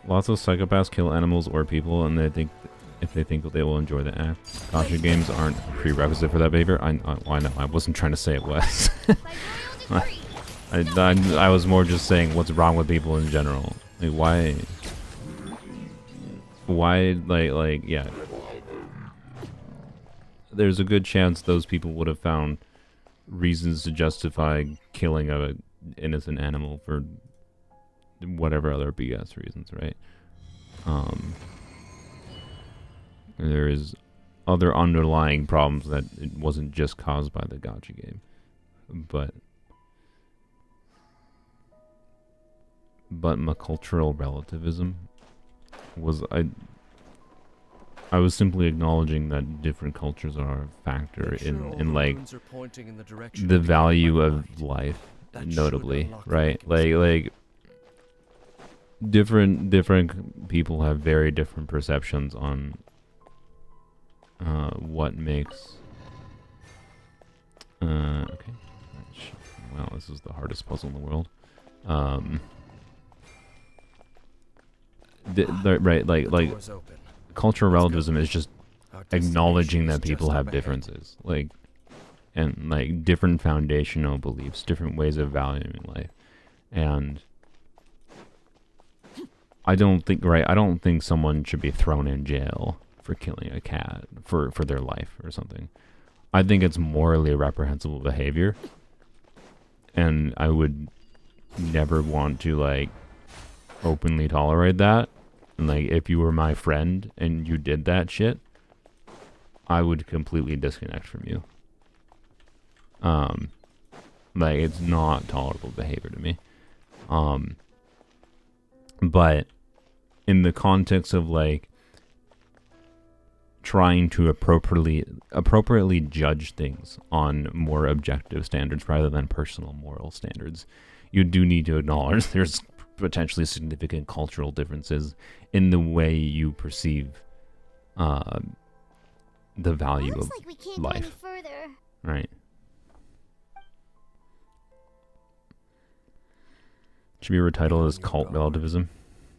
Lots of psychopaths kill animals or people, and they think if they think they will enjoy the act. Gacha games aren't a prerequisite for that behavior. I know. I wasn't trying to say it was. I was more just saying what's wrong with people in general. Like why like yeah. There's a good chance those people would have found reasons to justify killing an innocent animal for whatever other BS reasons, right? There is other underlying problems that it wasn't just caused by the Gacha game, but my cultural relativism was I was simply acknowledging that different cultures are a factor in like the value of life, notably, right? Like different people have very different perceptions on what makes okay. Wow, this is the hardest puzzle in the world. Right, like cultural relativism is just acknowledging that people have differences, like, and like different foundational beliefs, different ways of valuing life, and I don't think someone should be thrown in jail for killing a cat for their life or something. I think it's morally reprehensible behavior, and I would never want to like openly tolerate that. And like, if you were my friend and you did that shit, I would completely disconnect from you. Like, it's not tolerable behavior to me. But in the context of like trying to appropriately judge things on more objective standards rather than personal moral standards, you do need to acknowledge there's potentially significant cultural differences in the way you perceive the value of Looks like we can't life. go any further. Right. Should be retitled as cult relativism.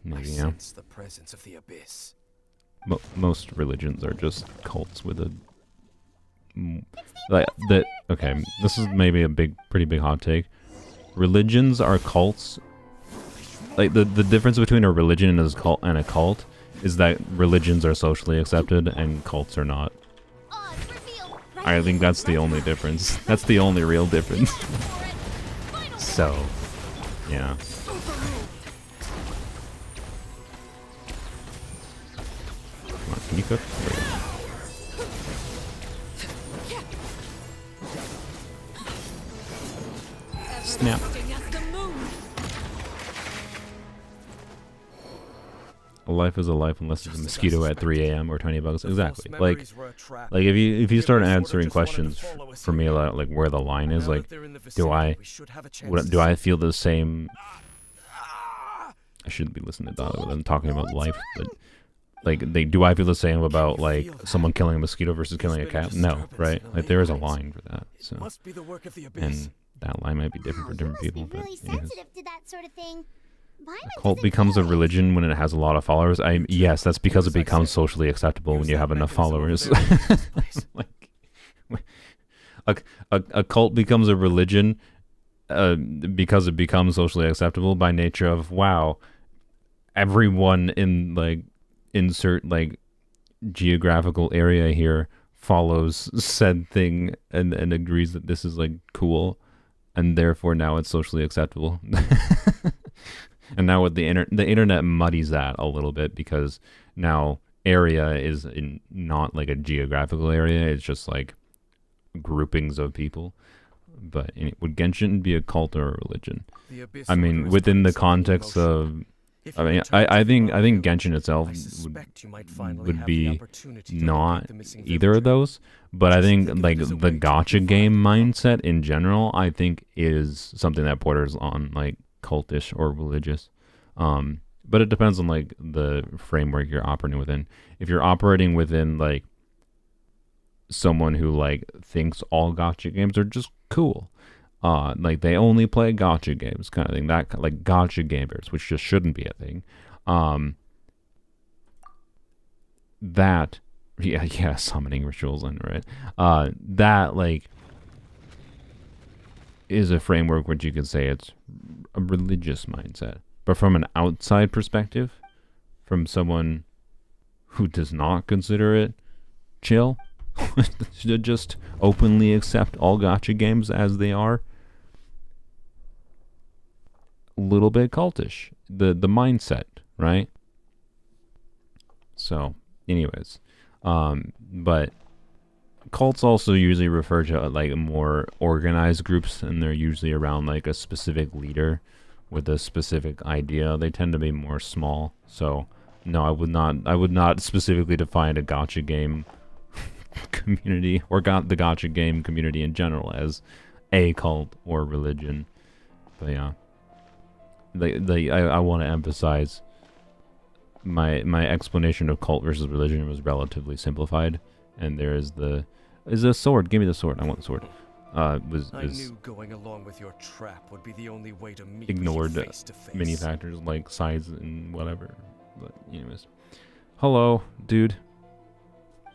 Maybe, yeah. The presence of the abyss. Most religions are just cults with a like that. Okay, this is maybe a pretty big hot take. Religions are cults. Like the difference between a religion and a cult is that religions are socially accepted and cults are not. I think that's the only difference. That's the only real difference. So, yeah. Can you cook? Snap. A life is a life unless it's a mosquito at 3 a.m. or 20 bucks. Exactly. Like if you start answering questions for me like where the line is, like do I feel the same? I shouldn't be listening to Dada when I'm talking about life, but like do I feel the same about like someone killing a mosquito versus killing a cat? No, right? Like there is a line for that. So and that line might be different for different people. But really sensitive to that sort of thing. A cult becomes a religion when it has a lot of followers. Yes, that's because it becomes socially acceptable when you have enough followers. Like, a cult becomes a religion because it becomes socially acceptable by nature of, wow, everyone in like insert like geographical area here follows said thing and agrees that this is like cool, and therefore now it's socially acceptable. And now with the internet muddies that a little bit, because now area is not like a geographical area, it's just like groupings of people. But would Genshin be a cult or a religion? I mean, within the context of, I think Genshin itself would be not either of those. But I think like the gacha game mindset in general, I think is something that borders on like cultish or religious. But it depends on like the framework you're operating within. If you're operating within like someone who like thinks all gacha games are just cool, like they only play gacha games kind of thing, that like gacha gamers, which just shouldn't be a thing, that yeah summoning rituals and right, that like is a framework which you could say it's a religious mindset. But from an outside perspective, from someone who does not consider it chill, to just openly accept all gacha games as they are, a little bit cultish, the mindset, right? So anyways, but cults also usually refer to like more organized groups, and they're usually around like a specific leader with a specific idea. They tend to be more small. So no, I would not specifically define a gacha game community or the gacha game community in general as a cult or religion. But yeah, I want to emphasize my explanation of cult versus religion was relatively simplified, and there is a sword. Give me the sword. I want the sword. I knew going along with your trap would be the only way to meet ignored face to face. Many factors like size and whatever. But anyways, hello, dude.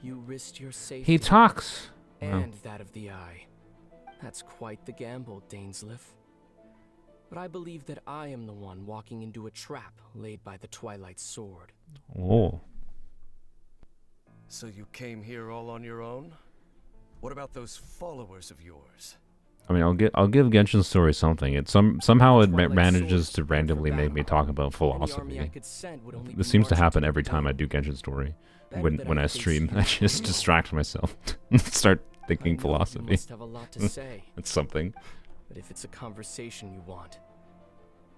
You risked your safety. He talks. And that of the eye. That's quite the gamble, Dainsleif. But I believe that I am the one walking into a trap laid by the Twilight Sword. Oh. So you came here all on your own? What about those followers of yours? I mean, I'll give Genshin Story something. It somehow it manages to randomly make me talk about philosophy. This seems to happen every time I do Genshin Story. When I stream, I just distract myself and start thinking philosophy. It's something. But if it's a conversation you want,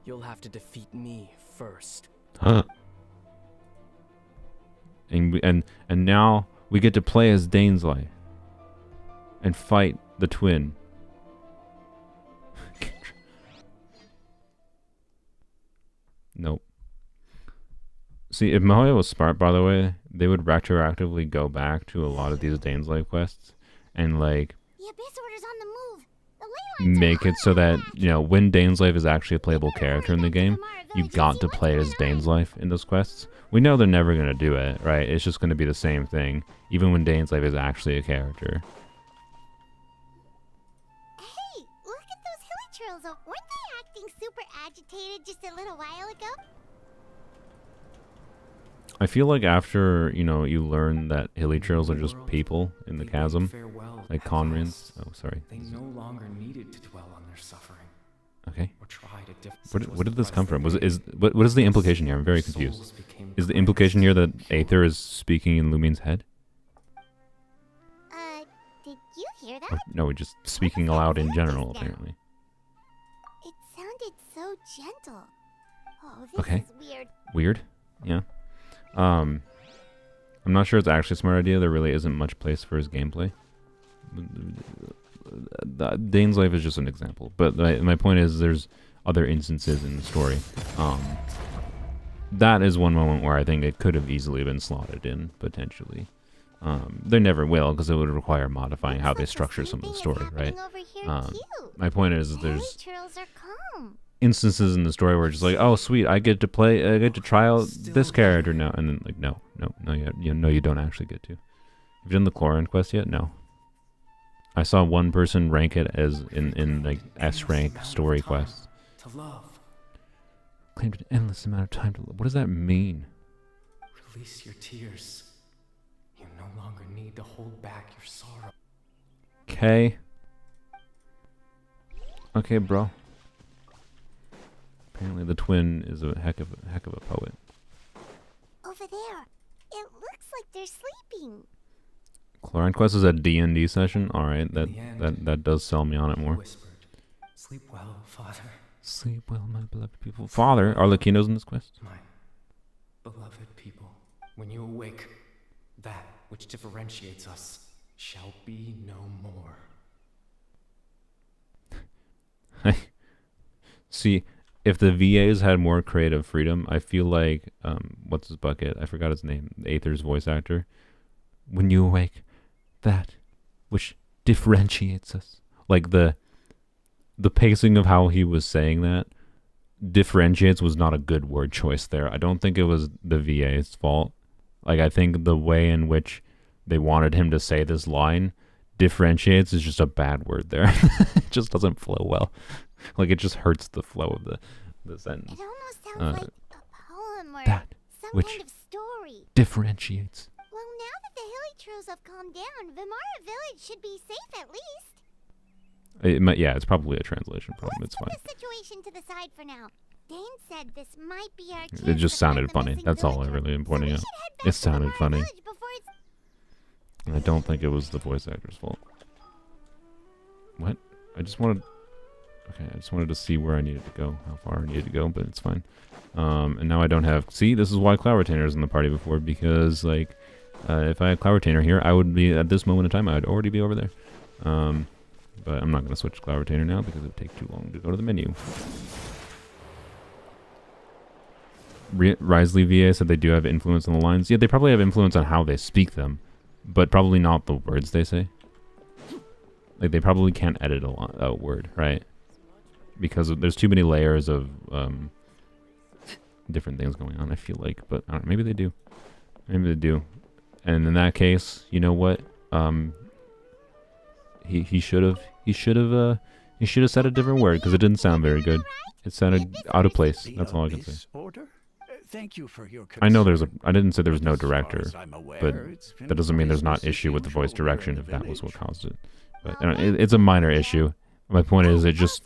you'll have to defeat me first. Huh. And now we get to play as Dainsleif and fight the twin. Nope. See, if Mahoya was smart, by the way, they would retroactively go back to a lot of these Dainsleif quests and like the Abyss Order's on the move. The ley lines make it so that, you know, when Dainsleif is actually a playable character in the game, you've got to play as Dainsleif in those quests. We know they're never going to do it, right? It's just going to be the same thing, even when Dainsleif is actually a character. Hey, look at those hilly trails. Weren't they acting super agitated just a little while ago? I feel like after, you know, you learn that hilly trails are just people in the chasm, like Conrans. Oh, sorry. They no longer needed to dwell on their suffering. Okay. or tried a different. What did this come from? What is the implication here? I'm very confused. Is the implication here that Aether is speaking in Lumine's head? Did you hear that? Or, no, just speaking aloud in general, apparently. It sounded so gentle. Oh, this Okay. is weird. Weird? Yeah. I'm not sure it's actually a smart idea. There really isn't much place for his gameplay. Dainsleif is just an example. But my point is there's other instances in the story. That is one moment where I think it could have easily been slotted in, potentially. They never will, because it would require modifying how they structure some of the story, right? My point is that there's instances in the story where it's just like, oh sweet, I get to try out this character now, and then like, no, you don't actually get to. Have you done the Chlorine quest yet? No. I saw one person rank it as in like S rank story quests. To love. Claimed an endless amount of time to love. What does that mean? Release your tears. You no longer need to hold back your sorrow. Okay. Okay, bro. Apparently the twin is a heck of a poet. Over there. It looks like they're sleeping. Chlorine quest is a D&D session. All right, that does sell me on it more. Whispered, "Sleep well, Father. Sleep well, my beloved people. Father, Arlecchino's in this quest. My beloved people, when you awake, that which differentiates us shall be no more." See, if the VAs had more creative freedom, I feel like what's his bucket? I forgot his name. Aether's voice actor. When you awake, that which differentiates us. Like the pacing of how he was saying that, differentiates was not a good word choice there. I don't think it was the VA's fault. Like, I think the way in which they wanted him to say this line, differentiates, is just a bad word there. It just doesn't flow well. Like, it just hurts the flow of the sentence. It almost sounds like a poem or that some which kind of story. differentiates. Well, now that the hilly trolls have calmed down, Vimara Village should be safe at least. Yeah, it's probably a translation problem. Let's It's put fine. the situation to the side for now. Dane said this might be our chance It just to find sounded the funny. missing That's all I villager. really am So pointing we out. should head back It to sounded Vimara funny. Village before it's... And I don't think it was the voice actor's fault. What? I just wanted to see where I needed to go, how far I needed to go, but it's fine. And now I don't have... See, this is why Cloud Retainer is in the party before, because, like, if I had Cloud Retainer here, I would be, at this moment in time, I would already be over there. But I'm not going to switch to Cloud Retainer now, because it would take too long to go to the menu. Risley VA said they do have influence on the lines. Yeah, they probably have influence on how they speak them, but probably not the words they say. Like, they probably can't edit a word, right? Because there's too many layers of different things going on, I feel like. But I don't know, maybe they do. Maybe they do. And in that case, you know what? He should have said a different word, because it didn't sound very good. It sounded out of place. That's all I can say. Order? Thank you for your I know concern. I didn't say there was no As far director, as I'm aware, but it's been that doesn't mean there's not business as issue with the voice usual here direction in if the that was what village. caused it. But it's a minor issue. My point is, it just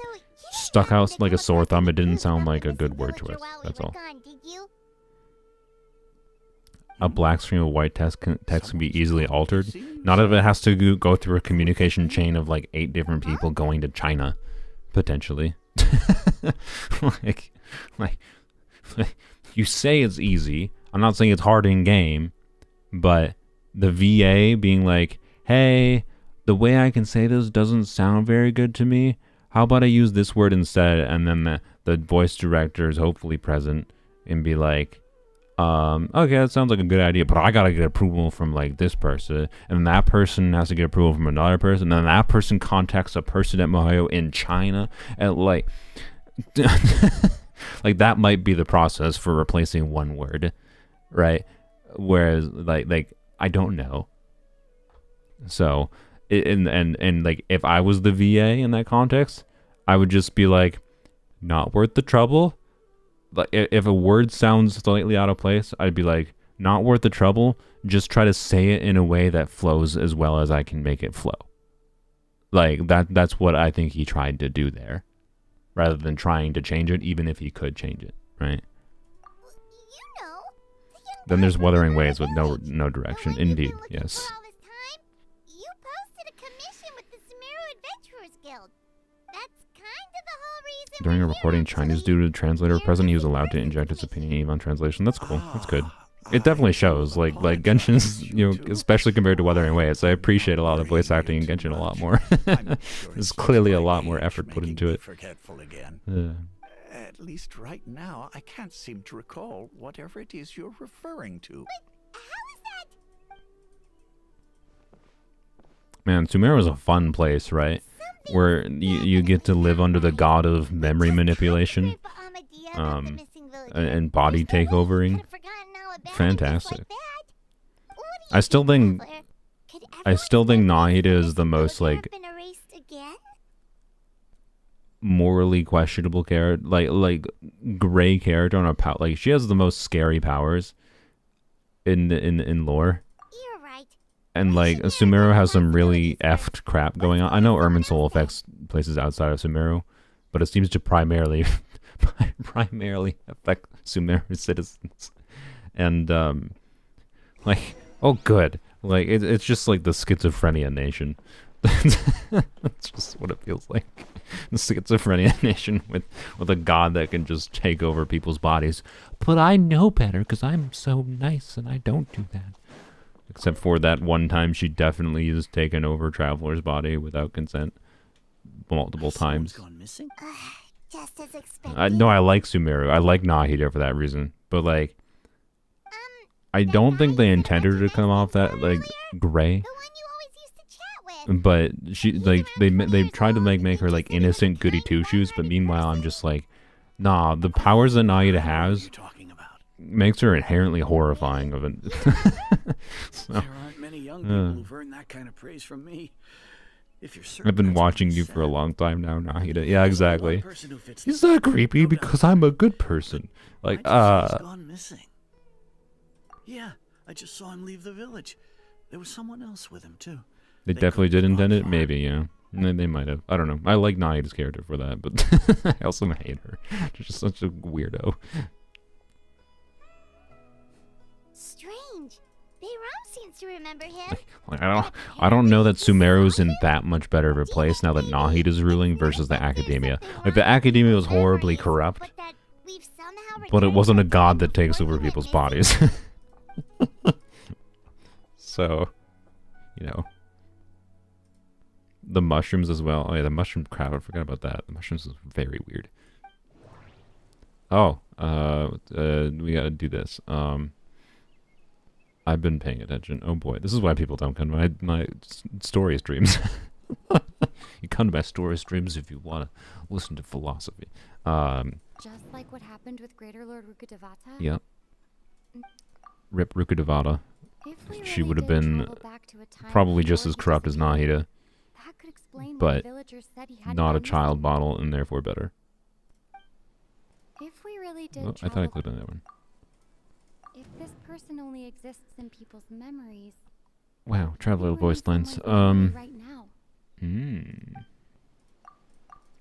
stuck out like a sore thumb. It didn't sound like a good word choice. That's all. A black screen with white text can be easily altered. Not if it has to go through a communication chain of like 8 different people going to China, potentially. like, you say it's easy. I'm not saying it's hard in game, but the VA being like, hey, the way I can say this doesn't sound very good to me. How about I use this word instead? And then the voice director is hopefully present and be like, okay, that sounds like a good idea, but I gotta get approval from like this person, and that person has to get approval from another person, and then that person contacts a person at Mohio in China, and like, like that might be the process for replacing one word, right? Whereas like I don't know. So, and like if I was the VA in that context, I would just be like, not worth the trouble. Like if a word sounds slightly out of place, I'd be like, not worth the trouble. Just try to say it in a way that flows as well as I can make it flow. Like that's what I think he tried to do there, rather than trying to change it, even if he could change it, right? You know, the young Then guy there's from Wuthering our Waves with no village. direction. The one you've been Indeed, looking yes. for all this time? You posted a commission with the Sumeru Adventurers Guild. That's kind of the whole reason During a we're here, recording, Chinese actually. due to the translator You're present, he was missing allowed to persons inject his commission. opinion even on translation. That's cool. That's good. Ah, It definitely I shows, do like apologize, Genshin's, you two. especially compared to Wuthering Waves. I appreciate a lot of the voice acting in Worrying you Genshin a too lot much. more. I'm sure There's it's clearly a just lot my more age effort put making into me it. forgetful again. At least right now, I can't seem to recall whatever it is you're referring to. How is that? Man, Sumeru is a fun place, right? Where you get to live under the god of memory manipulation and body takeovering. Fantastic. I still think Nahida is the most like morally questionable character, like gray character on a like she has the most scary powers in lore. You're right. And like Sumeru has some really effed crap going on. I know Irminsul affects places outside of Sumeru, but it seems to primarily affect Sumeru citizens. And like, oh good, like it's just like the schizophrenia nation. That's just what it feels like. The schizophrenia nation with a god that can just take over people's bodies. But I know better because I'm so nice and I don't do that. Except for that one time she definitely has taken over Traveler's body without consent multiple times. Gone missing? Just as expected. No, I like Sumeru. I like Nahida for that reason. But like, I don't think they intended her to come off that like gray. The one you always used to chat with. But she like they tried to make her like innocent goody two shoes. But meanwhile, I'm just like, nah. The powers that Nahida What are has you talking about? makes her inherently horrifying of it. So, There aren't many young people who've earned that kind of praise from me. If you're certain I've been that's what watching he you for a said. long time now, Nahida. There's Yeah, only exactly. one person who fits Is the that bill. creepy? No doubt Because about I'm a it. good person. Like, Why'd you say he's gone missing? Yeah, I just saw him leave the village. There was someone else with him too. they They definitely couldn't did have intend gone it. far. Maybe, yeah. They might have. I don't know. I like Nahida's character for that, but I also hate her. She's just such a weirdo. Strange. Bayram seems to remember him. Like, I don't know that Sumeru's in that much better of a place now that Nahida's ruling versus the academia. Like the academia was horribly corrupt, But that we've somehow but it returned wasn't a to god them that takes before over he went people's missing. bodies. So, you know. The mushrooms as well. Oh yeah, the mushroom crap. I forgot about that. The mushrooms is very weird. Oh, we gotta do this. I've been paying attention. Oh boy, this is why people don't come to my story streams. You come to my story streams if you want to listen to philosophy. Just like what happened with Greater Lord Rukadevata? Yep. Rip Rukadevata. If we She really would have did been travel back to a time probably just before as he corrupt as disappeared, Nahida, that could explain why but the villagers said he had not a gone child missing. model and therefore better. If we really did Oh, I travel, thought I clicked on that one. if this person only exists in people's memories, Wow, traveler maybe we're in voice lines. someone's memory right now.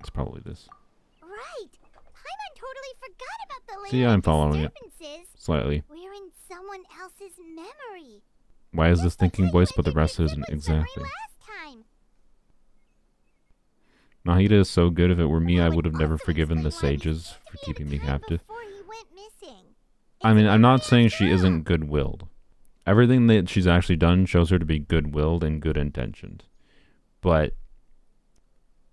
It's probably this. Right. Paimon totally forgot about the See, I'm following it. disturbances. Slightly. We're in someone else's memory. Why is this Just like thinking you voice but the mentioned rest your isn't sibling summary exactly? last time. Nahida is so good. If it were me, That I would would have never also forgiven the explain why we sages seem to for be keeping at me a time captive. before he went missing. I It's mean, a I'm not memory saying as she well. isn't good-willed. Everything that she's actually done shows her to be good-willed and good-intentioned. But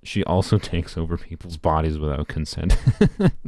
she also takes over people's bodies without consent.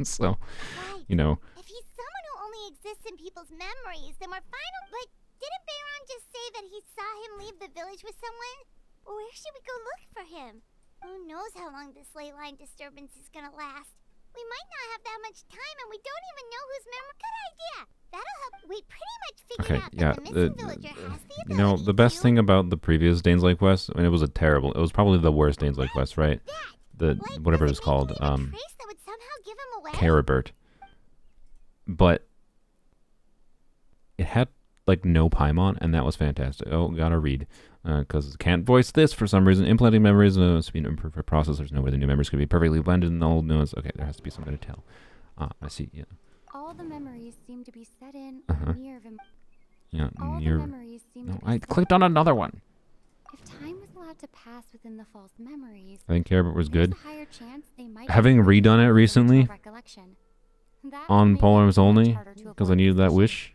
So, Right. you know, If he's someone who only exists in people's memories, then we're final. But didn't Bayram just say that he saw him leave the village with someone? Where should we go look for him? Who knows how long this ley line disturbance is gonna last? We might not have that much time, and we don't even know whose memory. Good idea. That'll help. We pretty much figured okay, out yeah. that the missing villager has the You know, ability the best to- thing about the previous Dainsleif quest, I mean, it was probably the worst Dainsleif quest, right? that. The, Like, whatever it does was maybe called, leave a trace that would somehow give him away? Caribert. But it had like no Paimon, and that was fantastic. Oh, gotta read. because it can't voice this for some reason. Implanting memories must be an imperfect process. There's no way the new memories could be perfectly blended in the old new ones. Okay, there has to be some kind of tell. I see. Yeah. All the memories seem to be set in Uh-huh. or near them. Yeah. All Near. the memories seem No, to be I set clicked on another one. If time was allowed to pass within the false memories, I think Carrot was there's good. a higher chance they might Having conflict redone it with recently original recollection. That would on make it Polearms much only harder to because I avoid needed that suspicion. wish.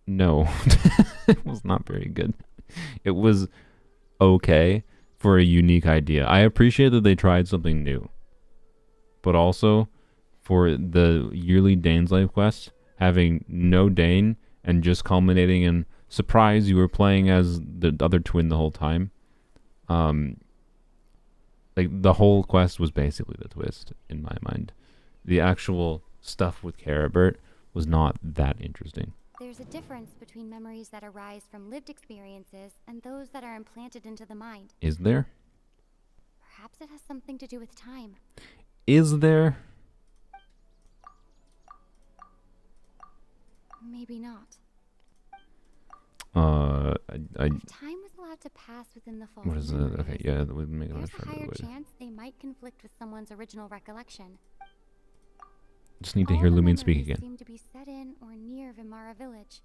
No, it was not very good. It was okay for a unique idea. I appreciate that they tried something new, but also for the yearly Dainsleif quest, having no Dane and just culminating in surprise you were playing as the other twin the whole time. Like the whole quest was basically the twist in my mind. The actual stuff with Carabert was not that interesting. There's a difference between memories that arise from lived experiences and those that are implanted into the mind. Is there? Perhaps it has something to do with time. Is there? Maybe not. If time was allowed to pass within the false what is it? memories, Okay, yeah, we make there's it a higher way. chance they might conflict with someone's original recollection. Just need to All hear the Lumion speak memories again. seem to be set in or near Vimara village.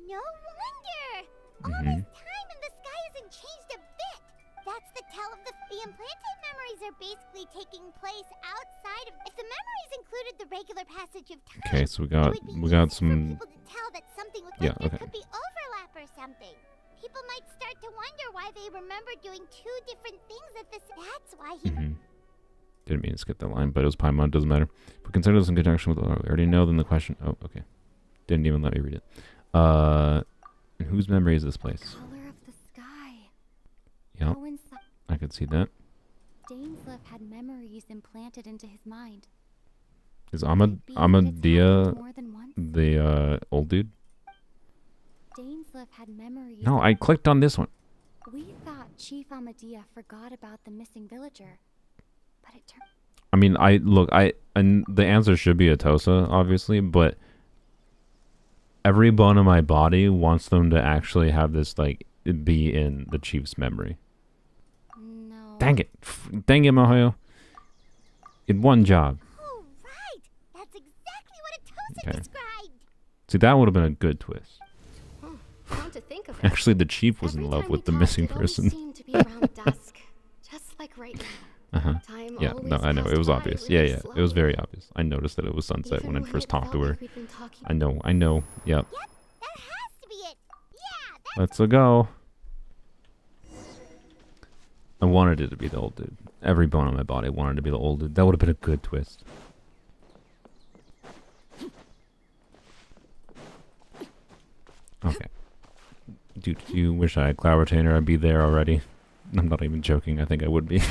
No wonder! All Mhm. this time and the sky hasn't changed a bit. That's the tell of the implanted memories are basically taking place outside of. If the memories included the regular passage of time, Okay, so it would be easy for some. people to tell that something with Yeah, there okay. could be overlap or something. People might start to wonder why they remember doing two different things at this. That's why he. Didn't mean to skip that line, but it was Paimon. Doesn't matter. But consider this in conjunction with what we already know. Then the question. Oh, okay. Didn't even let me read it. And whose memory is this place? Color of the sky. Yep, Coincide. I could see that. Dainsleif had memories implanted into his mind. Is Could it be that it's Amadia happened more than once? the old dude? Dainsleif had memories. No, I clicked on this one. We thought Chief Amadia forgot about the missing villager, but it turned. I mean, and the answer should be Atosa, obviously, but every bone in my body wants them to actually have this, like, be in the chief's memory. No. Dang it. Dang it, Mahoyo. In one job. Oh, right! That's exactly what Atosa Okay. described! See, that would have been a good twist. Come to think of it, Actually, the chief was in every love time with we the talked, missing it always person. seemed to be around dusk, just like right now. Uh-huh. Time Yeah, always no, I know. It passed was by obvious. really Yeah, it was slowly. very obvious. I noticed that it was sunset Even when I when first it talked to felt her. like we'd been talking I know. Yep. That has to be it! Yeah, that's Let's go. I wanted it to be the old dude. Every bone in my body wanted to be the old dude. That would have been a good twist. Okay. Dude, do you wish I had Cloud Retainer? I'd be there already. I'm not even joking. I think I would be.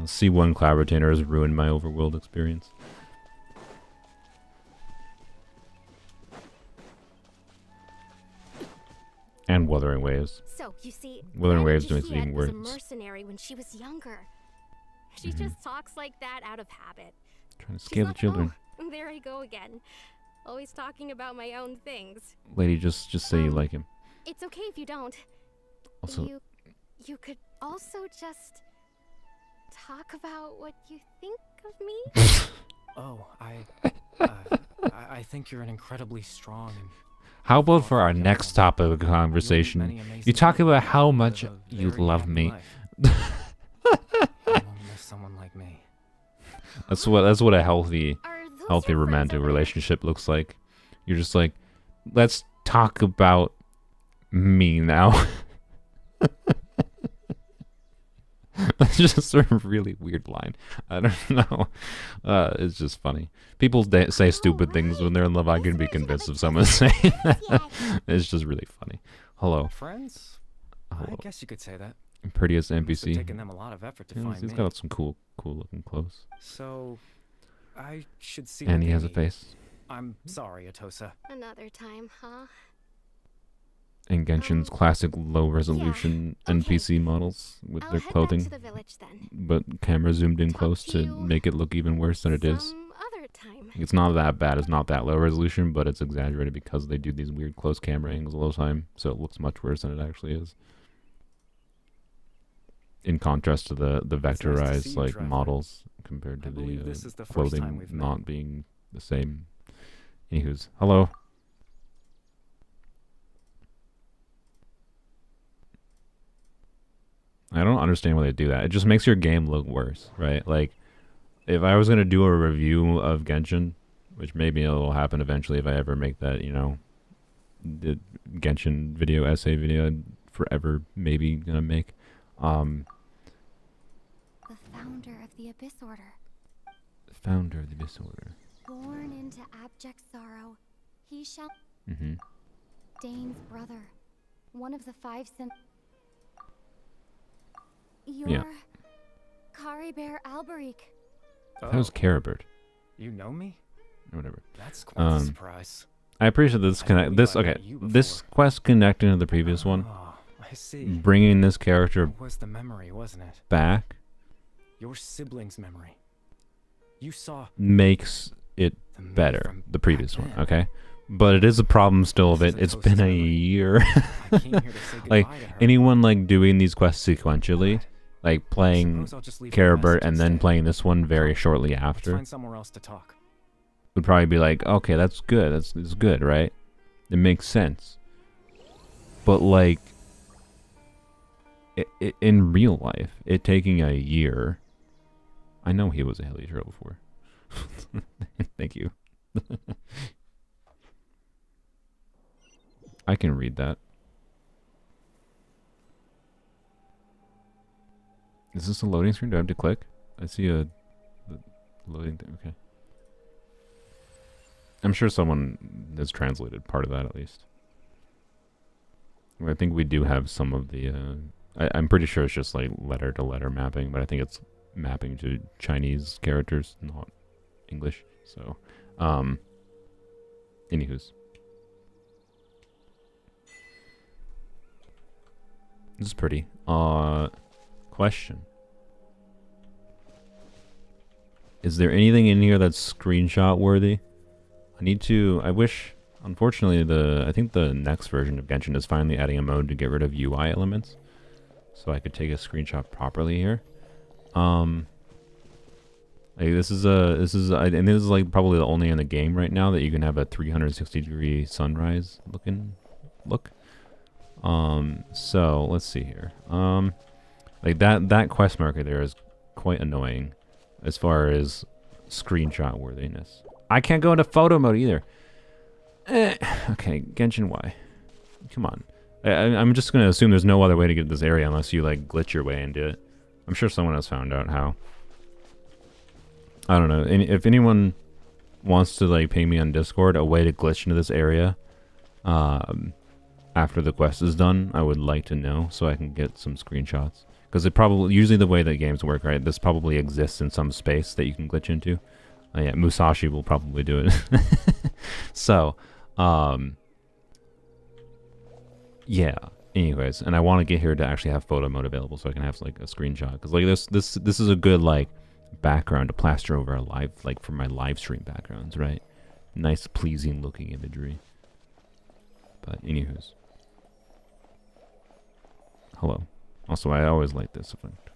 C1 Cloud Retainer has ruined my Overworld experience. And Wuthering Waves. So, you see, Wuthering Granny Waves makes it Jahia even was a worse. mercenary when she was younger. She Mhm. just talks like that out of habit. Trying to She's scare the like, children. "Oh, there I go again. Always talking about my own things. Lady, just say you like him. It's okay if you don't. Also, You could also just talk about what you think of me. Oh, I think you're an incredibly strong and how about for our next topic of conversation, many amazing you talk people about how live much a you very love happy me. life. I won't miss someone like me. That's what a healthy Are those healthy your friends romantic over there? relationship looks like. You're just like, let's talk about me now. That's just a really weird line. I don't know. It's just funny. People say stupid things when they're in love. I can be convinced of someone saying that. It's just really funny. Hello. Friends? Hello. I guess you could say that. Prettiest Must have NPC. taken them a lot of effort to Yeah, find he's me. got some cool looking clothes. So, I should see. And what he they has a need. face. I'm sorry, Atosa. Another time, huh? And Genshin's classic low resolution okay. NPC models with I'll their head clothing. back to the village then. But camera zoomed in Talk close to to you make it look even worse than it is. Some other time. It's not that bad. It's not that low resolution, but it's exaggerated because they do these weird close camera angles all the time, so it looks much worse than it actually is. In contrast to the It's nice to see vectorized you, like Traveler. models compared to I believe the this is the first time clothing we've met. not being the same. Anywho's, hello. I don't understand why they do that. It just makes your game look worse, right? Like, if I was gonna do a review of Genshin, which maybe it'll happen eventually if I ever make that, you know, the Genshin video essay video I'd forever maybe gonna make. The founder of the Abyss Order. Founder of the disorder. Born into abject sorrow, he shall... Mm-hmm. Dane's brother. One of the 5 sim... You're... Yeah. Kari Bear Alberic. That was Caribert, You know me? or whatever. That's quite a surprise. I appreciate this I connect. believe This I okay. met you This before. quest connecting to the previous one, Oh, I see. bringing this character It was the memory, wasn't it? back Your sibling's memory. You saw makes it the me better. from The previous back one, then. okay. But it is a problem still of This it. is a It's host's been a memory. year. I came here to say Like goodbye to her. anyone like doing these quests sequentially, Right. like playing Suppose I'll just leave her a Caribert message and then instead. playing this one very shortly Let's after, find somewhere else to talk. would probably be like, okay, that's good. That's good, right? It makes sense. But like, in real life, it taking a year. I know he was a Haley Turtle before. Thank you. I can read that. Is this a loading screen? Do I have to click? I see the loading thing. Okay. I'm sure someone has translated part of that at least. I think we do have some of the... I'm pretty sure it's just like letter-to-letter mapping, but I think it's mapping to Chinese characters, not English. So, anywho's. This is pretty. Question. Is there anything in here that's screenshot worthy? I wish, unfortunately, I think the next version of Genshin is finally adding a mode to get rid of UI elements. So I could take a screenshot properly here. Like this is like probably the only in the game right now that you can have a 360-degree sunrise look. So let's see here. Like that quest marker there is quite annoying as far as screenshot worthiness. I can't go into photo mode either. Okay, Genshin, why? Come on. I'm just gonna assume there's no other way to get this area unless you like glitch your way into it. I'm sure someone has found out how. I don't know. If anyone wants to like ping me on Discord a way to glitch into this area, after the quest is done, I would like to know so I can get some screenshots. Because it probably, usually the way that games work, right? This probably exists in some space that you can glitch into. Yeah, Musashi will probably do it. So, yeah. Anyways, and I want to get here to actually have photo mode available so I can have like a screenshot. Because like this is a good like background to plaster over a live, like for my live stream backgrounds, right? Nice, pleasing looking imagery. But anywho's. Hello. Also, I always like this effect.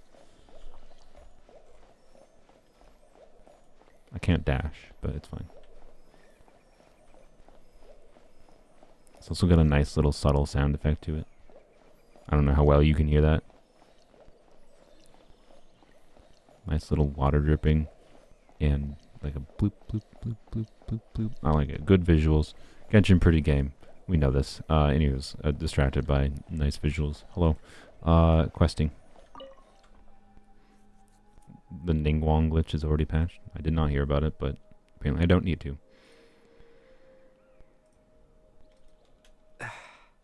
I can't dash, but it's fine. It's also got a nice little subtle sound effect to it. I don't know how well you can hear that. Nice little water dripping. And like a bloop, bloop, bloop, bloop, bloop, bloop. I like it. Good visuals. Genshin pretty game. We know this. Anyways, distracted by nice visuals. Hello. Questing. The Ningguang glitch is already patched. I did not hear about it, but apparently I don't need to.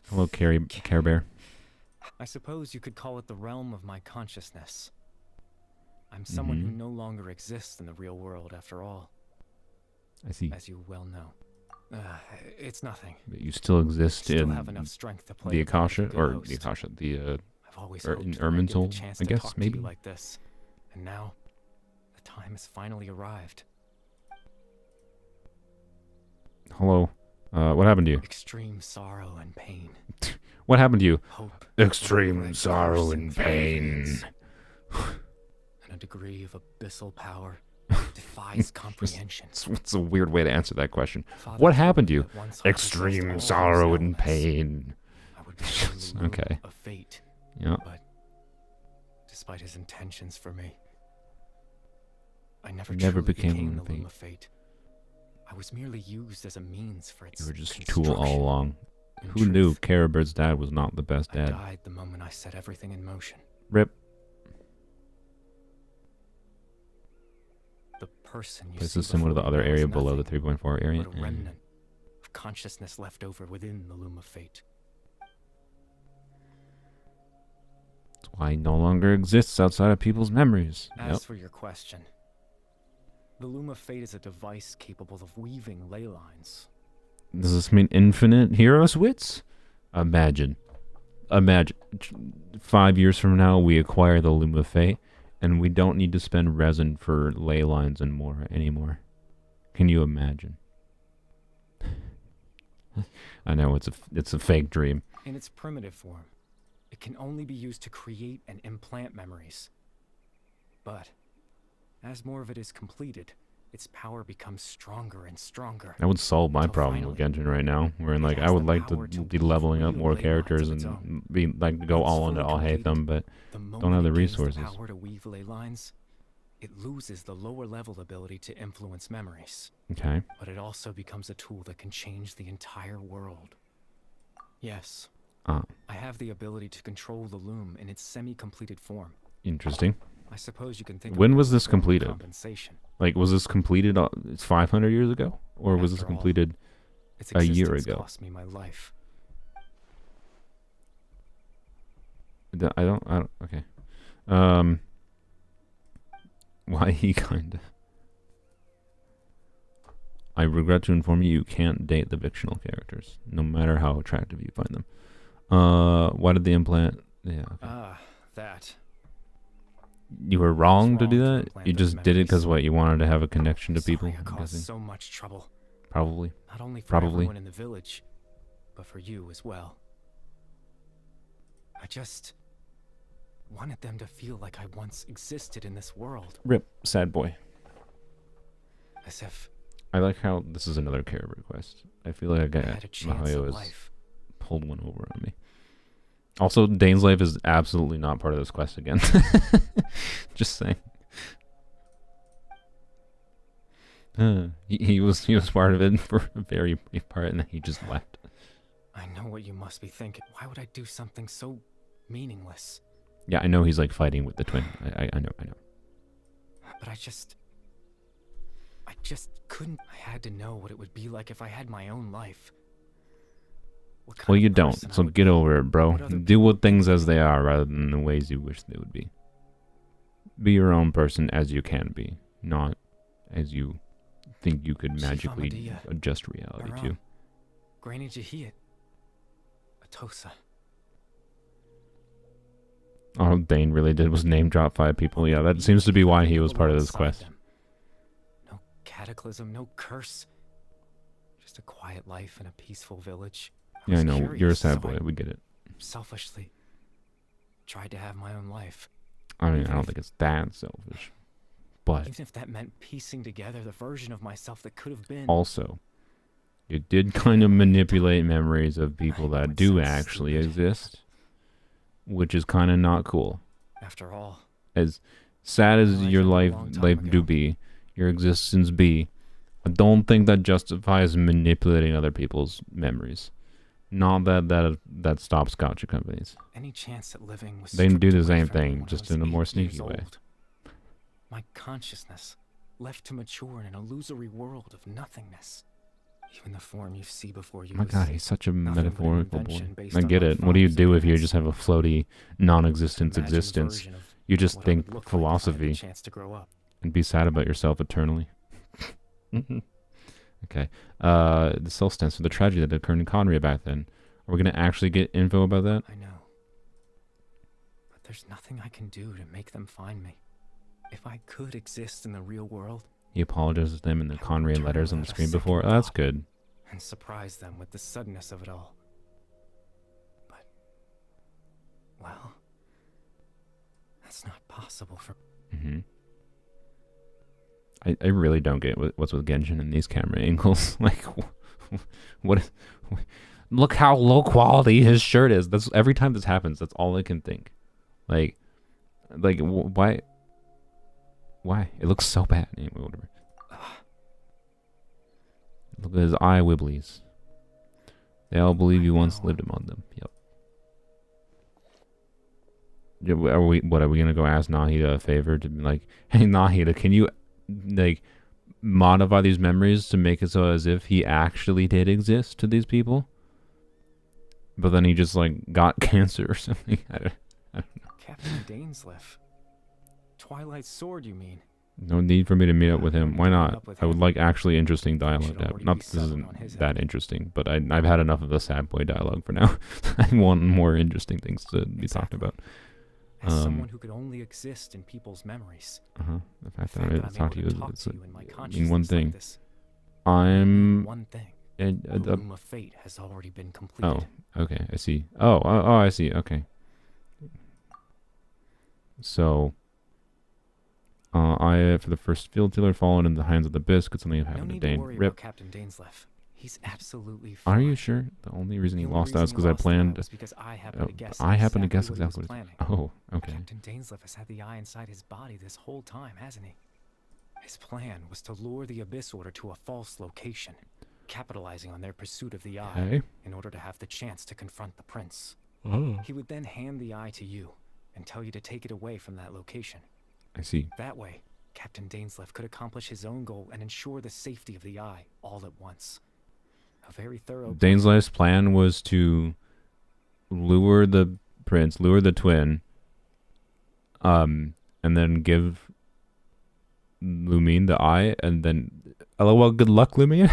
Hello, Care Bear. I suppose you could call it the realm of my consciousness. I'm someone who no longer exists in the real world after all. I see. As you well know. It's nothing. But you still exist Still in have enough strength to play the the part of a Akasha, good or host. the Akasha, the I've always or hoped in that I'd get the Ermintel, chance I to guess, talk maybe? to you like this. And now, the time has finally arrived. Hello. What happened to you? Extreme sorrow and pain. What happened to you? Hope. Extreme regret sorrow coursing and through my pain. veins, and a degree of abyssal power that defies comprehension. It's a weird way to answer that question. Father What told happened to me you? that once I possessed all Extreme things sorrow and known as, pain. I would become the loom Okay. of fate. Yeah. But despite his intentions for me, I never Never truly became became Loom the loom of of fate. I was merely used as a means for its You were just a tool all construction. along. In Who knew truth, Cara Bird's dad was not the best I dad? died the moment I set everything in motion. Rip. The person you This see is similar to the before you other now is area below the nothing 3.4 area. but a remnant of consciousness left over within the loom of fate. That's why he no longer exists outside of people's memories. As for your question, the loom of fate is a device capable of weaving ley lines. Does this mean infinite hero's wits? Imagine. 5 years from now, we acquire the Loom of Fate, and we don't need to spend resin for ley lines and more anymore. Can you imagine? I know it's a fake dream. In its primitive form, it can only be used to create and implant memories. But as more of it is completed, its power becomes stronger and stronger. That would solve my Until problem with finally, Genshin right now. Wherein it like I has would the like to power to be weave leveling up real more ley lines characters of its and own. be like go Once all into fully I'll hate them, but The don't moment have the it gains resources. The power to weave ley lines, it loses the lower level ability to influence memories. okay. But it also becomes a tool that can change the entire world. Yes, Ah, I have the ability to control the loom in its semi-completed form. interesting. I suppose you can think When of it was as a this form of completed? compensation. Like, was this completed 500 years ago, or was this After all, completed Its a year existence ago? cost me my life. I don't. Okay. Why he kinda. I regret to inform you, you can't date the fictional characters, no matter how attractive you find them. Why did the implant? Yeah. Okay. Ah, that. You were wrong to do wrong to that. implant You those just did it because memories. what you wanted to have a connection to people. Sorry I I'm caused guessing. so much trouble. Probably. Not only for Probably. everyone in the village, but for you as well. I just wanted them to feel like I once existed in this world. Rip. Sad boy. As if I like how this is another care request. I feel like I had a chance Mahayo at has life. pulled one over on me. Also, Dainsleif is absolutely not part of this quest again. Just saying. He was part of it for a very brief part, and then he just left. I know what you must be thinking. Why would I do something so meaningless? Yeah, I know he's like fighting with the twin. I know. But I just couldn't. I had to know what it would be like if I had my own life. What kind Well, of you don't. person I So would get be, over it, bro. what other Deal people with things think as of they me. are rather than the ways you wish they would be. Be your own person as you can be, not as you think you could Chief magically Amadea, adjust reality to. Aram, Granny Jahiyat, Atosa. All Dane really did was name drop 5 people. Yeah, that seems to be why he was part of this Alongside quest. them. No cataclysm, no curse. Just a quiet life in a peaceful village. Yeah, I was know. You're a curious, sad so boy. I We get it. selfishly tried to have my own life. I mean, I Even don't if- think it's that selfish. But Even if that meant piecing together the version of myself that could have been. also, you did kind of manipulate memories of people I know that it do sounds actually stupid, exist, which is kind of not cool. After all, As sad as My life your ended a life long time do ago. be, your existence be, I don't think that justifies manipulating other people's memories. Not that stops Gacha companies. any chance at living was They do stripped the away same from me thing, when I just was in a more 8 years sneaky way. old. My consciousness left to mature in an illusory world of nothingness. Even the form you see before you Oh my is god, he's such a nothing but an metaphorical boy. invention based I on get my it. What do you father's do if you advance. just have a floaty, non-existent Imagined existence? version of You just what I would think look like if I had the philosophy chance to grow up. and be sad about yourself eternally. Okay. The cell stands for the tragedy that occurred in Conria back then. Are we going to actually get info about that? I know. But there's nothing I can do to make them find me. If I could exist in the real world, He apologizes to them in the I would Conria return letters on the without a screen second before. Oh, that's thought. good. and surprise them with the suddenness of it all. But, well, that's not possible for... Mm-hmm. I really don't get what's with Genshin and these camera angles. Like, what? Look how low quality his shirt is. That's every time this happens. That's all I can think. Like why? Why? It looks so bad. Anyway, whatever. Look at his eye wibblies. They all believe you once lived among them. Yep. Yeah, are we gonna go ask Nahida a favor to be like, hey Nahida, can you like modify these memories to make it so as if he actually did exist to these people? But then he just like got cancer or something. I don't know. Captain Dainsleif. Twilight's sword, you mean? No need for me to meet up with him. Why not? I would like actually interesting dialogue. Not that this isn't that interesting, but I've had enough of the sad boy dialogue for now. I want more interesting things to be talked about. As someone who could only exist in people's memories. The fact that I'm able to talk to you is in one thing. One thing. The Loom of Fate has already been completed. Oh, okay, I see. Oh, I see. Okay. So, I for the first field dealer fallen in the hands of the Abyss could something have happened to Dane. Rip. Captain Dainsleif. He's absolutely fine. Are you sure? The only reason he lost out is because I planned. Because I happened to guess exactly what he was. Oh, okay. Captain Dainsleif has had the eye inside his body this whole time, hasn't he? His plan was to lure the Abyss Order to a false location, capitalizing on their pursuit of the eye in order to have the chance to confront the prince. He would then hand the eye to you and tell you to take it away from that location. I see. That way, Captain Dainsleif could accomplish his own goal and ensure the safety of the eye all at once. A very thorough... Dainsleif's plan was to lure the prince, lure the twin, and then give Lumine the eye, and then... LOL, good luck, Lumine?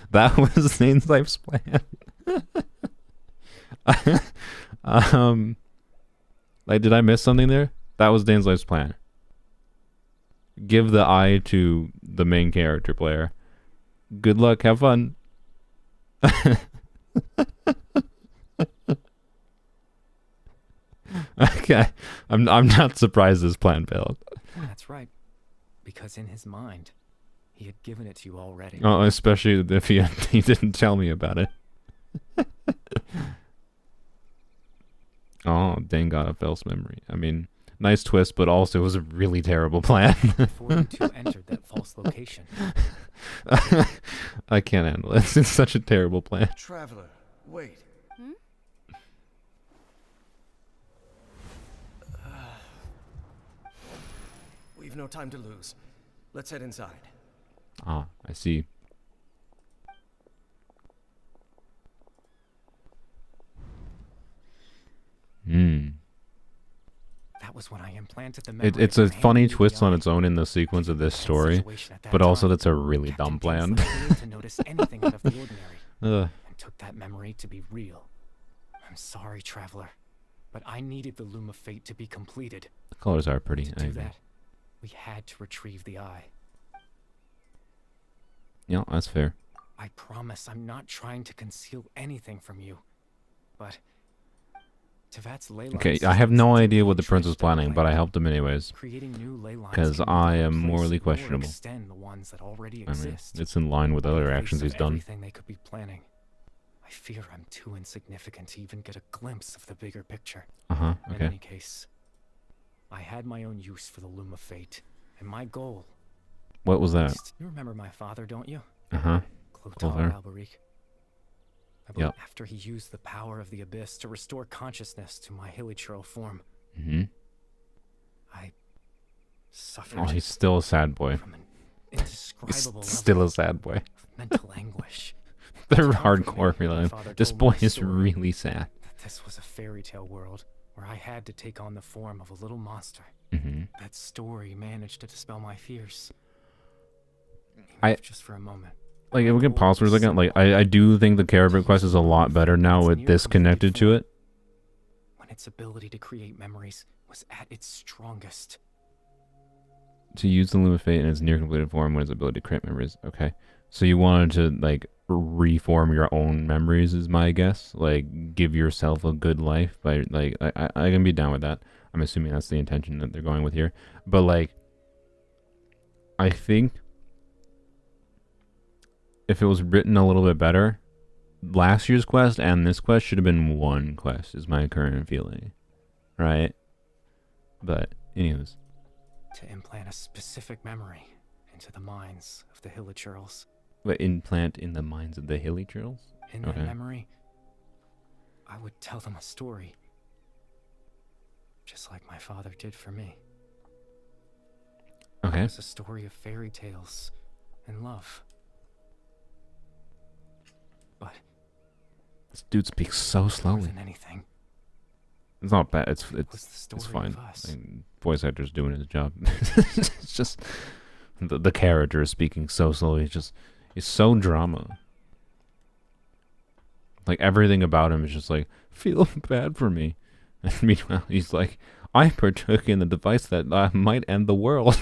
that was Dainsleif's plan. Like, did I miss something there? That was Dainsleif's plan. Give the eye to the main character player. Good luck, have fun. Okay, I'm not surprised this plan failed. That's right, because in his mind, he had given it to you already. Oh, especially if he didn't tell me about it. Oh, Dane got a false memory. I mean, nice twist, but also it was a really terrible plan. Before you two entered that false location. I can't handle it. It's such a terrible plan. Traveler, wait. We've no time to lose. Let's head inside. Ah, I see. That was when I implanted the memory. It's a funny twist on its own in the sequence of this story, but also that's a really dumb plan. To notice anything out of the ordinary, and took that memory to be real. I'm sorry, Traveler, but I needed the Loom of Fate to be completed. The colors are pretty. To do that, we had to retrieve the eye. Yeah, that's fair. I promise I'm not trying to conceal anything from you, but okay, I have no idea what the prince was planning, but I helped him anyways. Because I am morally questionable. I mean, it's in line with other actions he's done. They could be planning. I fear I'm too insignificant to even get a glimpse of the bigger picture. Okay. In any case, I had my own use for the Loom of Fate, and my goal... What was that? You remember my father, don't you? Clothar. Alberic. I believe after he used the power of the Abyss to restore consciousness to my hilichurl form, I suffered. Oh, he's still a sad boy. From an indescribable still a sad boy. Mental anguish. They're hardcore feeling. This boy is really sad. This was a fairy tale world where I had to take on the form of a little monster. That story managed to dispel my fears. Just for a moment. Like, if we can pause for a second, like, I do think the character quest is a lot better now with this connected to it. When its ability to create memories was at its strongest. to use the Loom of Fate in its near completed form when its ability to create memories. Okay. So you wanted to, like, reform your own memories is my guess. Like, give yourself a good life by, like, I can be down with that. I'm assuming that's the intention that they're going with here. But, like, I think if it was written a little bit better, last year's quest and this quest should have been one quest, is my current feeling. Right? But, anyways. To implant a specific memory into the minds of the Hilichurls. But implant in the minds of the Hilichurls? In that memory, I would tell them a story. Just like my father did for me. Okay. It was a story of fairy tales and love. But this dude speaks so slowly. More than anything, it's not bad. It's it's fine. Voice actor's doing his job. It's just the character is speaking so slowly. It's so drama. Like everything about him is just like, feel bad for me. And meanwhile, he's like, I partook in the device that might end the world.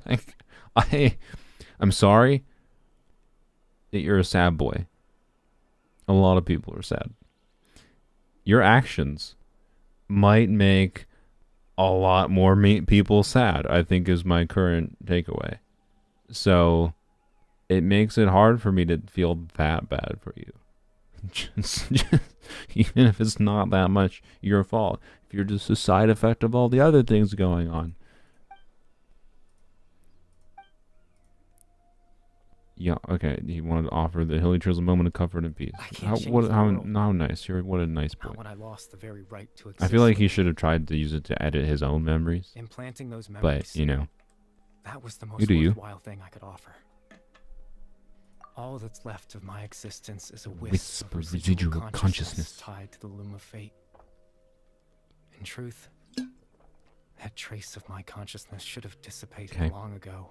Like, I'm sorry that you're a sad boy. A lot of people are sad. Your actions might make a lot more people sad, I think, is my current takeaway. So it makes it hard for me to feel that bad for you. Just, even if it's not that much your fault. If you're just a side effect of all the other things going on. Yeah, okay. He wanted to offer the Hilichurls a moment of comfort and peace. How nice. What a nice boy. not when I lost the very right to exist. I feel like he should have tried to use it to edit his own memories. Implanting those memories. But, you know. That was the most worthwhile thing I could offer. All that's left of my existence is a wisp of residual consciousness tied to the loom of fate. In truth, that trace of my consciousness should have dissipated long ago.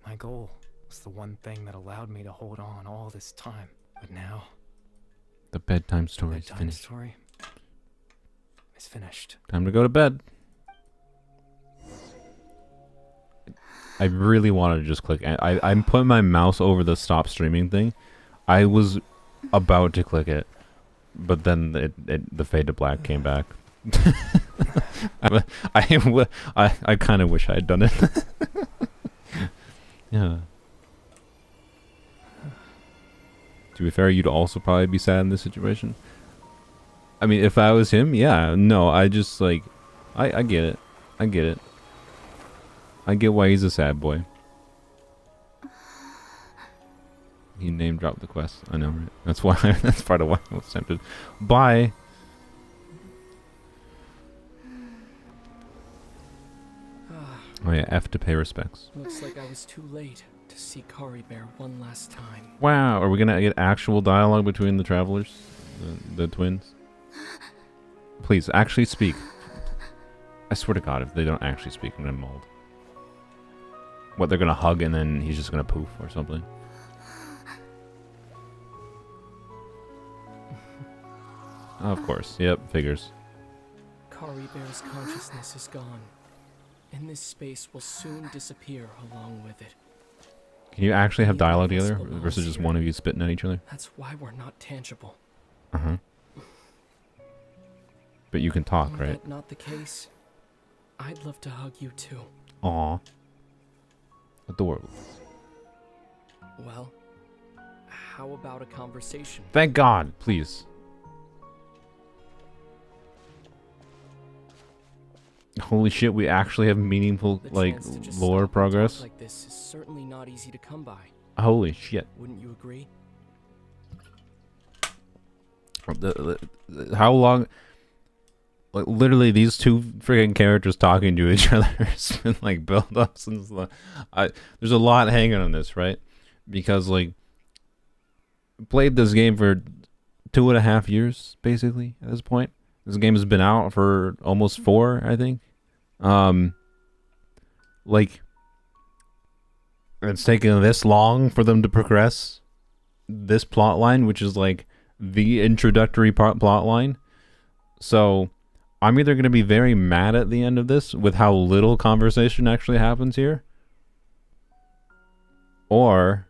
My goal was the one thing that allowed me to hold on all this time. But now, the bedtime story is finished. Story is finished. Time to go to bed. I really wanted to just click. I'm putting my mouse over the stop streaming thing. I was about to click it, but then the fade to black came back. I kind of wish I had done it. Yeah. To be fair, you'd also probably be sad in this situation. I mean, if I was him, yeah. No, I just like, I get it. I get it. I get why he's a sad boy. He name dropped the quest. I know, right? That's why. That's part of why I was tempted. Bye. Oh yeah, F to pay respects. Looks like I was too late to see Kari Bear one last time. Wow, are we gonna get actual dialogue between the travelers, the twins? Please, actually speak. I swear to God, if they don't actually speak, I'm gonna mold. What, they're gonna hug and then he's just gonna poof or something? Oh, of course. Yep, figures. Kari Bear's consciousness is gone, and this space will soon disappear along with it. Can you actually have dialogue together versus just one of you spitting at each other? That's why we're not tangible. Uh-huh. But you can talk, right? If that's not the case, I'd love to hug you too. Aw. Adorable. Well, how about a conversation? Thank God, please. Holy shit, we actually have meaningful, like, lore progress. Like this is certainly not easy to come by. Holy shit. Wouldn't you agree? How long? Like, literally, these two freaking characters talking to each other has been, like, build-ups and stuff. There's a lot hanging on this, right? Because, like, played this game for 2.5 years, basically, at this point. This game has been out for almost 4, I think. Like, it's taken this long for them to progress this plot line, which is, like, the introductory plot line. So, I'm either going to be very mad at the end of this with how little conversation actually happens here, or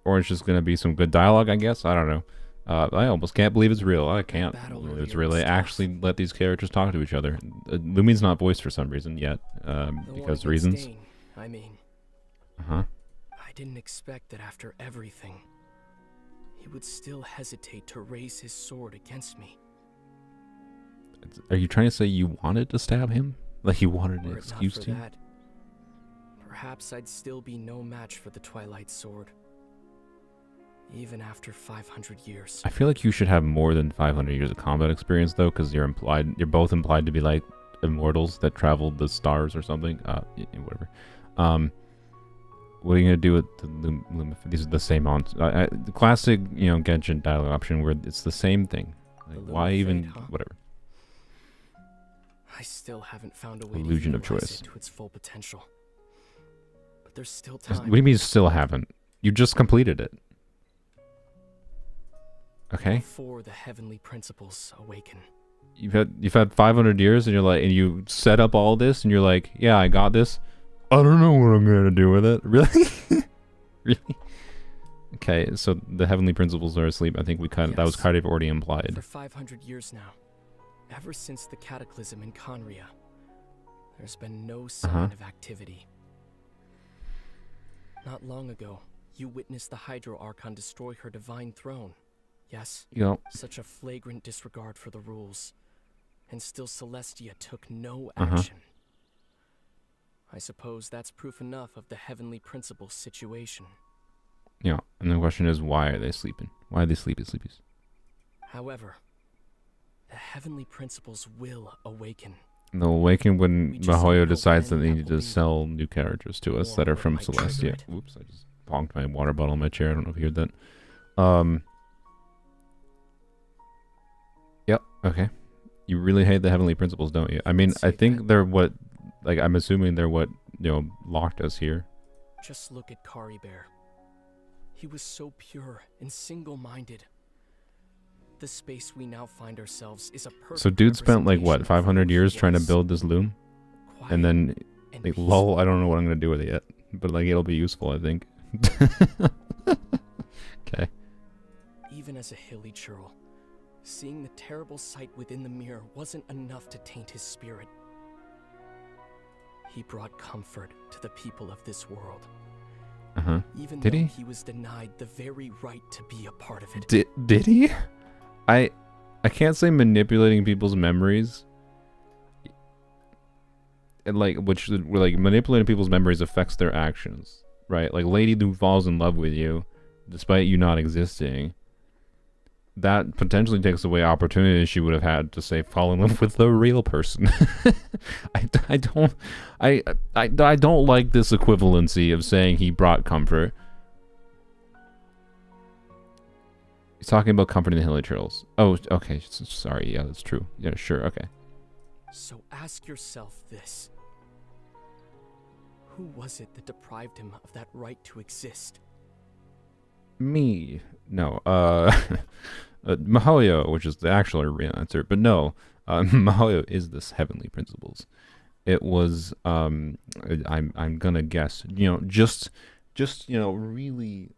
it's just going to be some good dialogue, I guess. I don't know. I almost can't believe it's real. I can't believe it's real. They actually let these characters talk to each other. Lumine's not voiced for some reason yet, because reasons. I mean, Uh-huh. I didn't expect that after everything, he would still hesitate to raise his sword against me. Are you trying to say you wanted to stab him? Like you wanted an Were it not excuse for to? that, perhaps I'd still be no match for the Twilight Sword. Even after 500 years. I feel like you should have more than 500 years of combat experience, though, because you're both implied to be like immortals that traveled the stars or something. Whatever. What are you gonna do with the these are the same on the classic, Genshin dialogue option where it's the same thing. Like, why even whatever? I still haven't found a way Illusion to of choice. it to its full potential. But there's still What time. do you mean you still haven't? You just completed it. Okay. Before the heavenly principles awaken. You've had 500 years, and you're like, and you set up all this, and you're like, yeah, I got this. I don't know what I'm gonna do with it. Really? Really? Okay, so the heavenly principles are asleep. I think that was kind of already implied. For 500 years now, ever since the cataclysm in Conria, there's been no sign of activity. Not long ago, you witnessed the Hydro Archon destroy her divine throne. Yes, such a flagrant disregard for the rules, and still Celestia took no action. I suppose that's proof enough of the heavenly principles situation. Yeah, and the question is, why are they sleeping? Why are they sleepies? However, the heavenly principles will awaken. They'll awaken when We just don't Mihoyo know decides that when they that need will to be. sell new characters to us that are Or from what might trigger Celestia. it. Oops, I just bonked my water bottle in my chair. I don't know if you heard that. Yep, okay. You really hate the heavenly principles, don't you? I mean, I think they're what, like, I'm assuming they're what, locked us here. Just look at Kari Bear. He was so pure and single-minded. The space we now find ourselves is a perfect So dude spent, like, what, representation of 500 who years he trying to is. build this loom? Quiet And then, and like, peaceful. lol, I don't know what I'm going to do with it yet. But, like, it'll be useful, I think. Okay. Even as a hilly churl, seeing the terrible sight within the mirror wasn't enough to taint his spirit. He brought comfort to the people of this world. Even Did though he? he was denied the very right to be a part of it. Did he? I can't say manipulating people's memories. And manipulating people's memories affects their actions, right? Like lady who falls in love with you, despite you not existing. That potentially takes away opportunities she would have had to say fall in love with the real person. I don't like this equivalency of saying he brought comfort. He's talking about comforting the hilly trails. Oh, okay. Sorry. Yeah, that's true. Yeah, sure. Okay. So ask yourself this. Who was it that deprived him of that right to exist? Me. No. Mihoyo, which is the actual real answer. But no. Mihoyo is this heavenly principles. It was I'm gonna guess. Just really,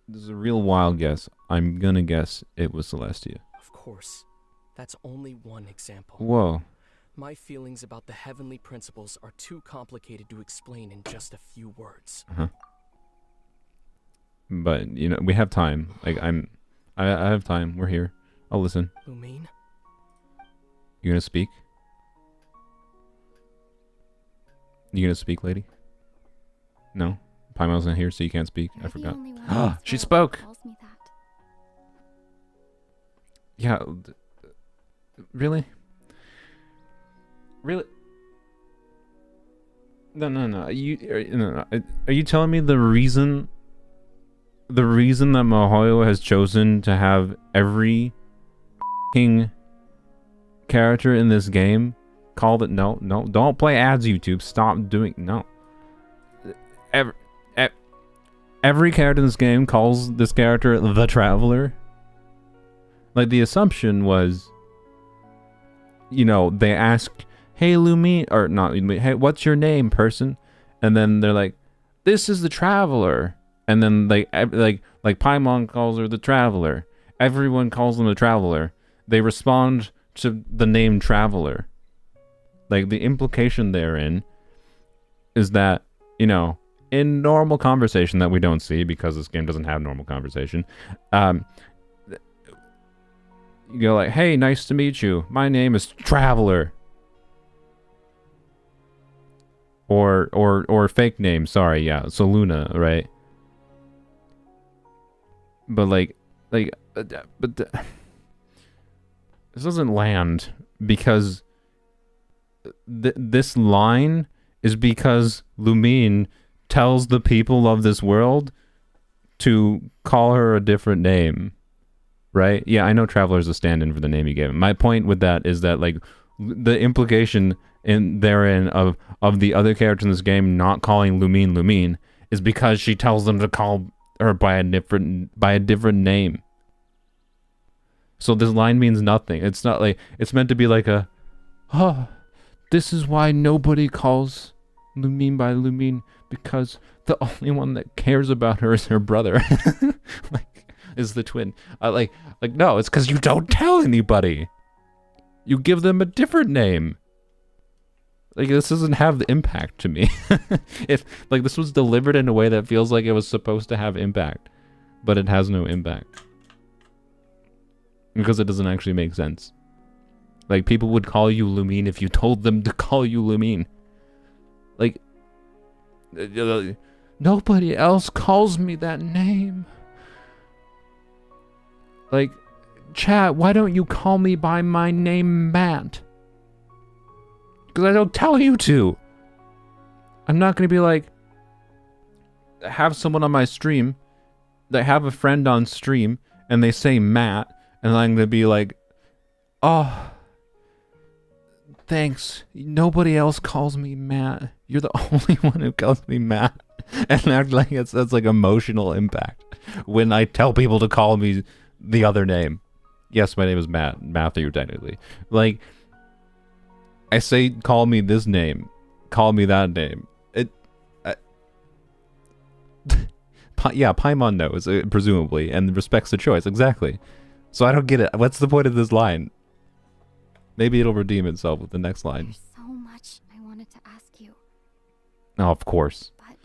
this is a real wild guess. I'm gonna guess it was Celestia. Of course. That's only one example. Whoa. My feelings about the heavenly principles are too complicated to explain in just a few words. But we have time. Like I have time. We're here. I'll listen. Lumine? You gonna speak? You gonna speak, lady? No. Paimon's not here, so you can't speak. I forgot. She spoke. Yeah. Really? Really? No. No. Are you telling me the reason that Mihoyo has chosen to have every character in this game called it? No, don't play ads, YouTube. Stop doing every character in this game calls this character the Traveler. Like, the assumption was you know, they ask, hey Lumine, or not Lumine, hey, what's your name, person? And then they're like, this is the Traveler. And then like Paimon calls her the Traveler. Everyone calls them the Traveler. They respond to the name Traveler. Like, the implication therein is that, you know, in normal conversation that we don't see because this game doesn't have normal conversation, you go like, hey, nice to meet you. My name is Traveler. Or fake name, sorry, yeah. So Luna, right? But this doesn't land because this line is because Lumine tells the people of this world to call her a different name, right? Yeah, I know Traveler is a stand-in for the name you gave him. My point with that is that, like, the implication in therein of the other characters in this game not calling Lumine is because she tells them to call her by a different name. So this line means nothing. It's not like, it's meant to be like a, oh, this is why nobody calls Lumine by Lumine, because the only one that cares about her is her brother. Like, is the twin. Like no, it's because you don't tell anybody. You give them a different name. Like, this doesn't have the impact to me. If, like, this was delivered in a way that feels like it was supposed to have impact, but it has no impact. Because it doesn't actually make sense. Like, people would call you Lumine if you told them to call you Lumine. Like, nobody else calls me that name. Like, chat, why don't you call me by my name, Matt? Because I don't tell you to. I'm not going to be like, have someone on my stream, that have a friend on stream, and they say Matt, and I'm going to be like, oh, thanks. Nobody else calls me Matt. You're the only one who calls me Matt. And act like that's like emotional impact when I tell people to call me the other name. Yes, my name is Matt. Matthew, technically. Like, I say, call me this name. Call me that name. Yeah, Paimon knows, presumably, and respects the choice. Exactly. So I don't get it. What's the point of this line? Maybe it'll redeem itself with the next line. There's so much I wanted to ask you. Oh, of course. But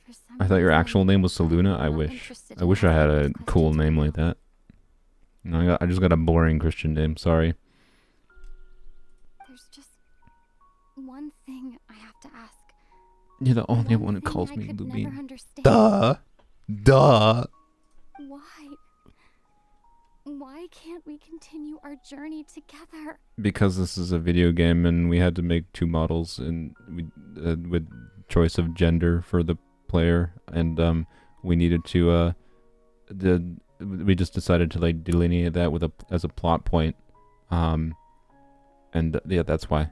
for some I thought your reason, actual name was Saluna. I I'm not wish. interested I in wish I had asking a these cool questions name right like now. that. No, I just got a boring Christian name. Sorry. There's just one thing I have to ask. You're the only One one who thing calls I me could Lumine. never understand. Duh. Why can't we continue our journey together? Because this is a video game and we had to make two models and we with choice of gender for the player, and we needed to we just decided to like delineate that with as a plot point, and yeah, that's why.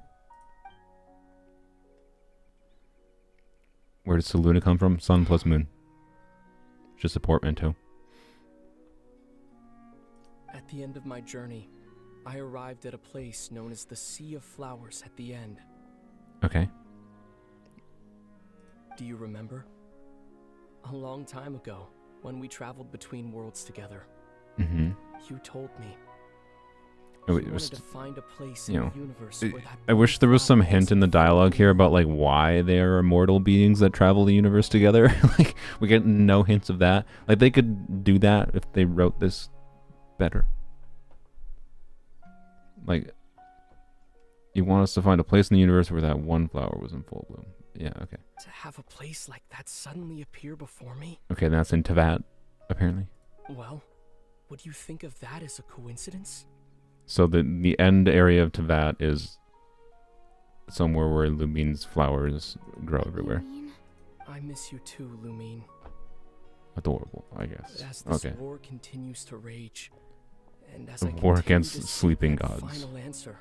Where does Saluna come from? Sun plus moon. Just a portmanteau. At the end of my journey, I arrived at a place known as the Sea of Flowers at the end. Okay. Do you remember? A long time ago, when we traveled between worlds together, Mm-hmm. you told me Oh, you it was, wanted to find a place you in know, the universe where that I wish there was some hint in the dialogue here about like why they are immortal beings that travel the universe together. Like, we get no hints of that. Like, they could do that if they wrote this better. Like, you want us to find a place in the universe where that one flower was in full bloom. Yeah, okay. To have a place like that suddenly appear before me? Okay, that's in Tevat, apparently. Well, would you think of that as a coincidence? So the end area of Tevat is somewhere where Lumine's flowers grow everywhere. Lumine? I miss you too, Lumine. Adorable, I guess. As this Okay. war continues to rage, and as The I war continue against to seek sleeping that gods. final answer,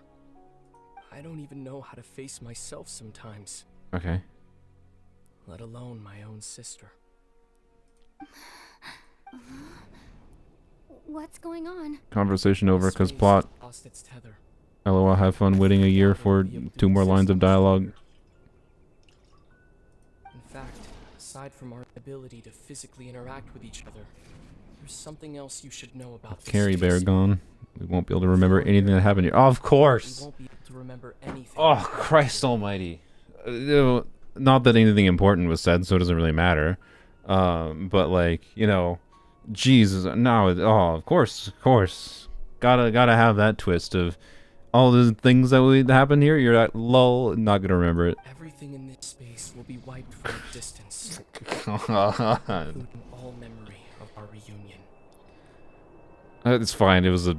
I don't even know how to face myself sometimes, Okay. let alone my own sister. What's going on? Conversation over, The because space plot. lost its tether. LOL, have fun waiting a year for 2 more lines of dialogue. In fact, aside from our ability to physically interact with each other, there's something else you should know about this Carrie Bear space. gone. We won't be able to remember anything that happened here. Oh, of We course! won't be able to remember anything. Oh, Christ almighty. Not that anything important was said, so it doesn't really matter. But like, you know, Jesus, no, oh, of course. Gotta have that twist of all the things that would happen here. You're like, lol, not gonna remember it. Everything in this space will be wiped from a distance, God. including all memory of our reunion. It's fine, it was a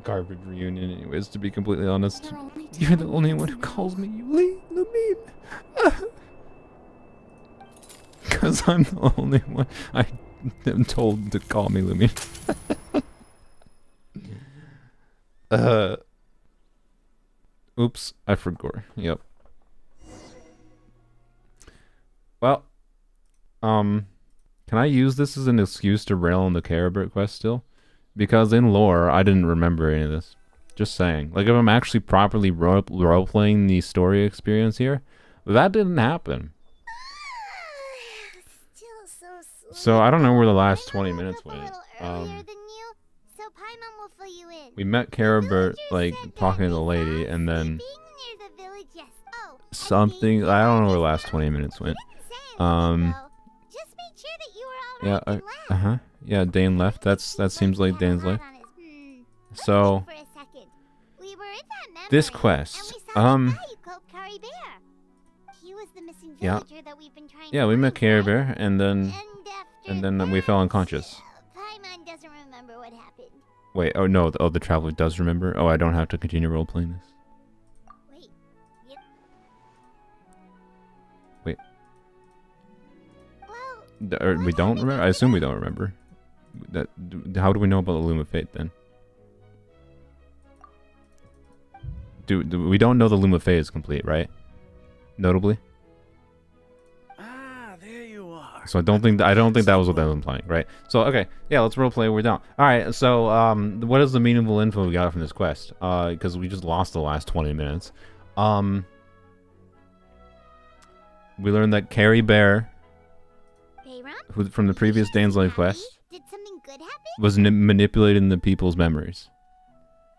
garbage reunion anyways, to be completely honest. There are only two You're the only minutes one who now. calls me Lumine. Because I'm the only one I am told to call me Lumine. Oops, I forgot. Yep. Well, can I use this as an excuse to rail on the Caribert quest still? Because in lore, I didn't remember any of this. Just saying. Like, if I'm actually properly role-playing the story experience here, that didn't happen. Still so sweet. So I don't know where the last Paimon 20 woke minutes up a went. little earlier than you, so Paimon will fill you in. We met The Caribert, villagers like, said that talking to they the lady, saw and then sleeping near the village, yes. Oh, and something, Dainsleif I don't know where the is last not- 20 minutes went. He didn't say anything, though. Just made sure that you were Yeah, alright and left. uh-huh. Yeah, Dane left. That seems like Dane's life. So, For a second. We were in that memory, this and quest, we saw a guy you called Kari Bear. He was the missing Yeah. villager that we've been trying yeah, to we met find, Carrie right? Bear, and then And we fell unconscious. Paimon doesn't remember what happened. Wait, oh no, the traveler does remember. Oh, I don't have to continue role-playing this. Wait. Yep. Wait. Well, Or we what don't happened remember? I assume we don't remember. How do we know about the Loom of Fate then? Do we don't know the Loom of Fate is complete, right? Notably. Ah, there you are. So I don't think that was what that was implying, right? So okay, yeah, let's roleplay. We're down. All right. So what is the meaningful info we got from this quest? Because we just lost the last 20 minutes. We learned that Carrie Bear, Bayram? who from the previous Dainsleif quest, Did something good happen? was manipulating the people's memories,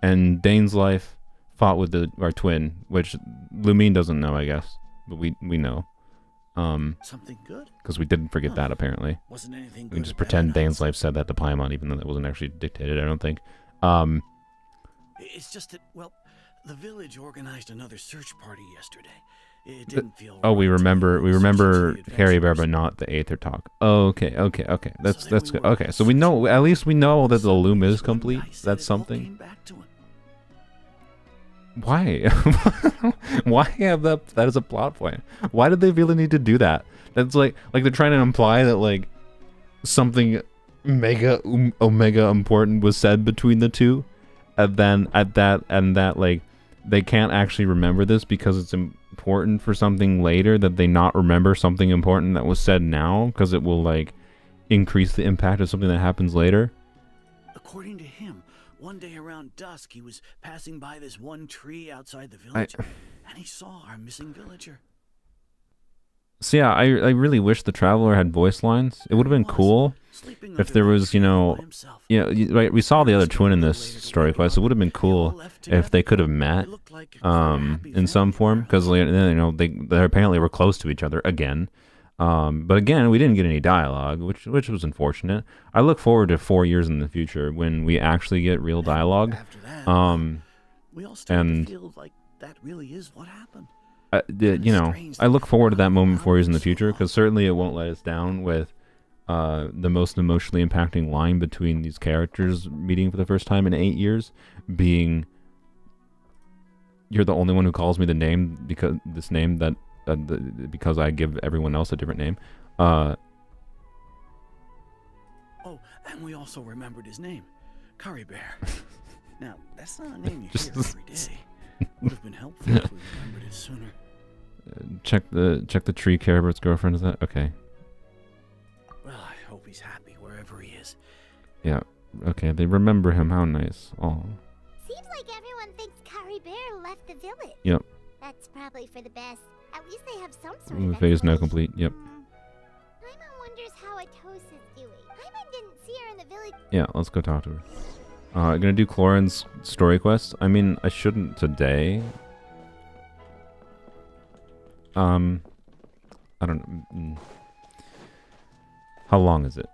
and Dainsleif fought with our twin, which Lumine doesn't know, I guess, but we know, Something good? because we didn't forget that apparently. Wasn't anything We good. can just at pretend that night. Dainsleif said that to Paimon, even though that wasn't actually dictated. I don't think. It's just that, well, the village organized another search party yesterday. It didn't feel. Oh, we right to remember lose such Carrie easy Bear, but adventures. not the Aether talk. Oh, okay. That's So then we good. were Okay, so we know, at least we know that the Some loom is weeks one complete. guy said That's it all something. came back to him. Why? Why have that as a plot point? Why did they really need to do that? That's like they're trying to imply that like something mega omega important was said between the two, and then that like they can't actually remember this because it's important for something later, that they not remember something important that was said now because it will like increase the impact of something that happens later. According to him, one day around dusk, he was passing by this one tree outside the village, and he saw our missing villager. So yeah, I really wish the Traveler had voice lines. It would have been cool Sleeping if under there that was, you tree all know, by himself. right. We saw the other twin in this story quest. It would have been cool if they could have met, It looked like quite a happy in some family form, were. because you know they apparently were close to each other again. But again, we didn't get any dialogue, which was unfortunate. I look forward to 4 years in the future when we actually get real dialogue. After that, we all and- started to feel like that really is what happened. You know, I look forward to that moment 4 years in the future, because certainly it won't let us down with the most emotionally impacting line between these characters meeting for the first time in 8 years being, "You're the only one who calls me the name because this name that because I give everyone else a different name." Oh, and we also remembered his name, Curry Bear. Now, that's not a name you hear every day. Would have been helpful if we remembered it sooner. Check the tree. Carabert's girlfriend, is that okay? Well, I hope he's happy wherever he is. Yeah. Okay, they remember him. How nice. Oh. Seems like everyone left the village. Yep. That's probably for the best. At least they have some sort of Phase now explanation. complete. Yep. Paimon wonders how Atosa's doing. Paimon didn't see her in the village. Yeah, let's go talk to her. I'm gonna do Clorin's story quest. I mean, I shouldn't today. I don't know. How long is it?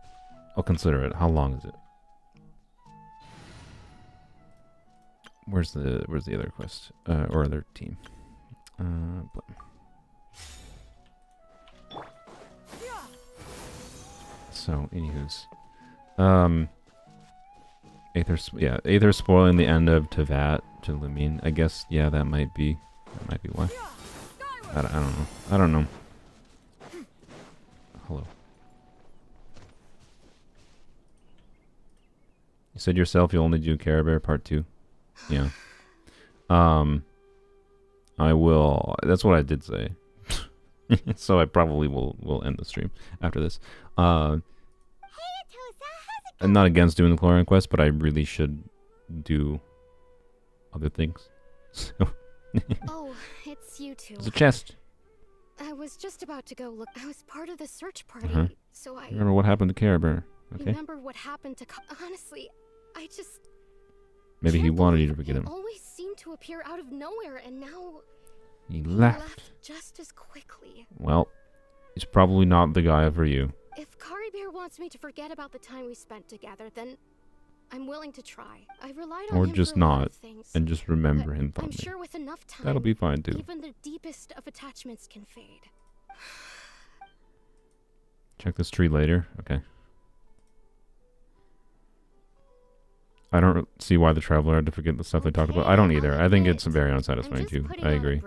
I'll consider it. How long is it? Where's the other quest? Or other team? So, anywho's. Aether spoiling the end of Tevat to Lamine. I guess, yeah, that might be why. I don't know. I don't know. Hello. You said yourself you only do Care Bear Part 2. Yeah. I will. That's what I did say. So I probably will end the stream after this. I'm not against doing the Chlorine quest, but I really should do other things. So. Oh, it's you two. There's a chest. I was just about to go look. I was part of the search party, so I remember what happened to Care Bear. Okay. Remember what happened to. Honestly, I just. Maybe he wanted you to forget him. Always seemed to appear out of nowhere, and now. He left just as quickly. Well, he's probably not the guy for you. If Kari Bear wants me to forget about the time we spent together, then I'm willing to try. I relied on him just for a lot not, of things, and just remember him I'm fondly. sure with enough time, that'll be fine too. Even the deepest of attachments can fade. Check this tree later. Okay. I don't see why the Traveler had to forget the stuff they talked about. I don't either. I think it's very unsatisfying too. I agree.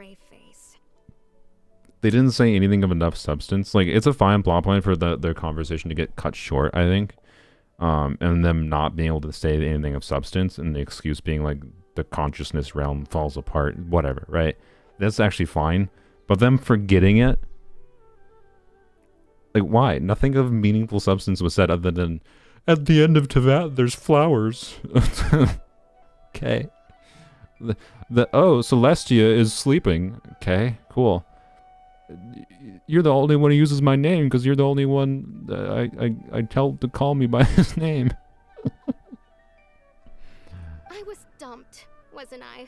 They didn't say anything of enough substance. Like, it's a fine plot point for their conversation to get cut short, I think. And them not being able to say anything of substance, and the excuse being like the consciousness realm falls apart, whatever, right? That's actually fine. But them forgetting it, like, why? Nothing of meaningful substance was said other than, at the end of Tevat, there's flowers. Okay. Celestia is sleeping. Okay, cool. You're the only one who uses my name because you're the only one I tell to call me by his name. I was dumped, wasn't I?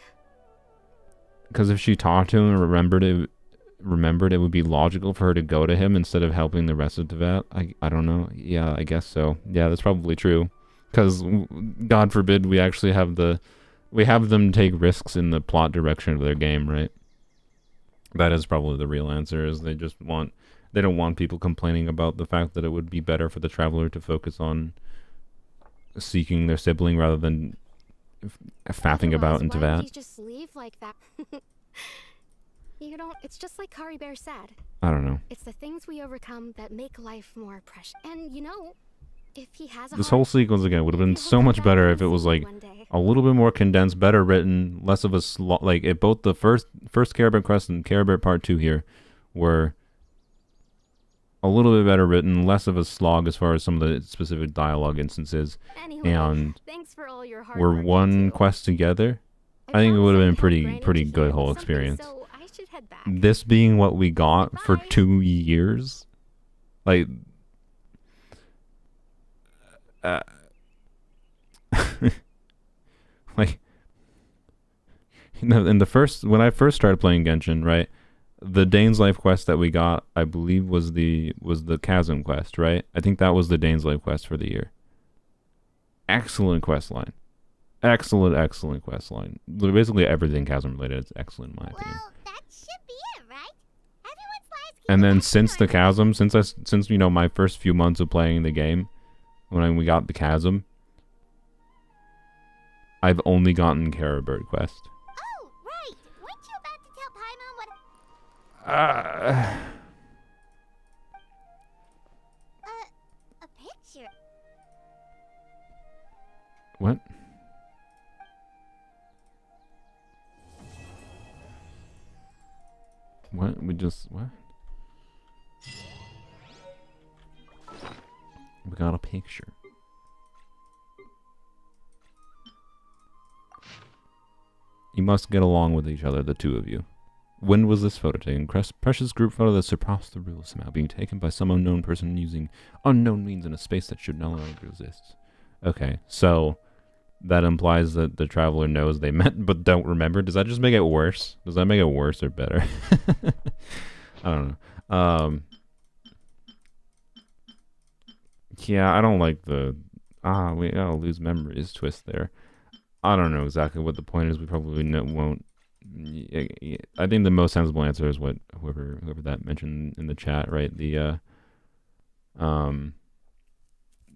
Because if she talked to him and remembered it would be logical for her to go to him instead of helping the rest of Tevat. I don't know. Yeah, I guess so. Yeah, that's probably true. Because God forbid we actually have them take risks in the plot direction of their game, right? That is probably the real answer, is they don't want people complaining about the fact that it would be better for the Traveler to focus on seeking their sibling rather than faffing about in Tevat. Why did you just leave like that? It's just like Kari Bear said. I don't know. It's the things we overcome that make life more precious. And if he has this whole sequence again would have been so much better if it was like a little bit more condensed, better written, less of a like if both the first Care Bear quest and Care Bear Part 2 here were a little bit better written, less of a slog as far as some of the specific dialogue instances, and thanks for all your hard were work, one quest together. I think it would have been pretty good whole experience. So I should head back. This being what we got for 2 years, like. Like, in the first, when I first started playing Genshin, right, the Dainsleif quest that we got, I believe was the Chasm quest, right? I think that was the Dainsleif quest for the year. Excellent quest line. Excellent quest line. Basically everything Chasm related is excellent in my opinion. Well, that should be it, right? Everyone's lives And then since the Chasm, since my first few months of playing the game, when we got the Chasm, I've only gotten Cara Bird quest. Oh, right. Weren't you about to tell Paimon what? A picture. What? What? What? We got a picture. You must get along with each other, the two of you. When was this photo taken? Precious group photo that surpassed the rules somehow, being taken by some unknown person using unknown means in a space that should no longer exist. Okay, so that implies that the traveler knows they met but don't remember. Does that just make it worse? Does that make it worse or better? I don't know. Yeah, I don't like the we gotta lose memories twist there. I don't know exactly what the point is. We probably won't. I think the most sensible answer is what whoever that mentioned in the chat, right? The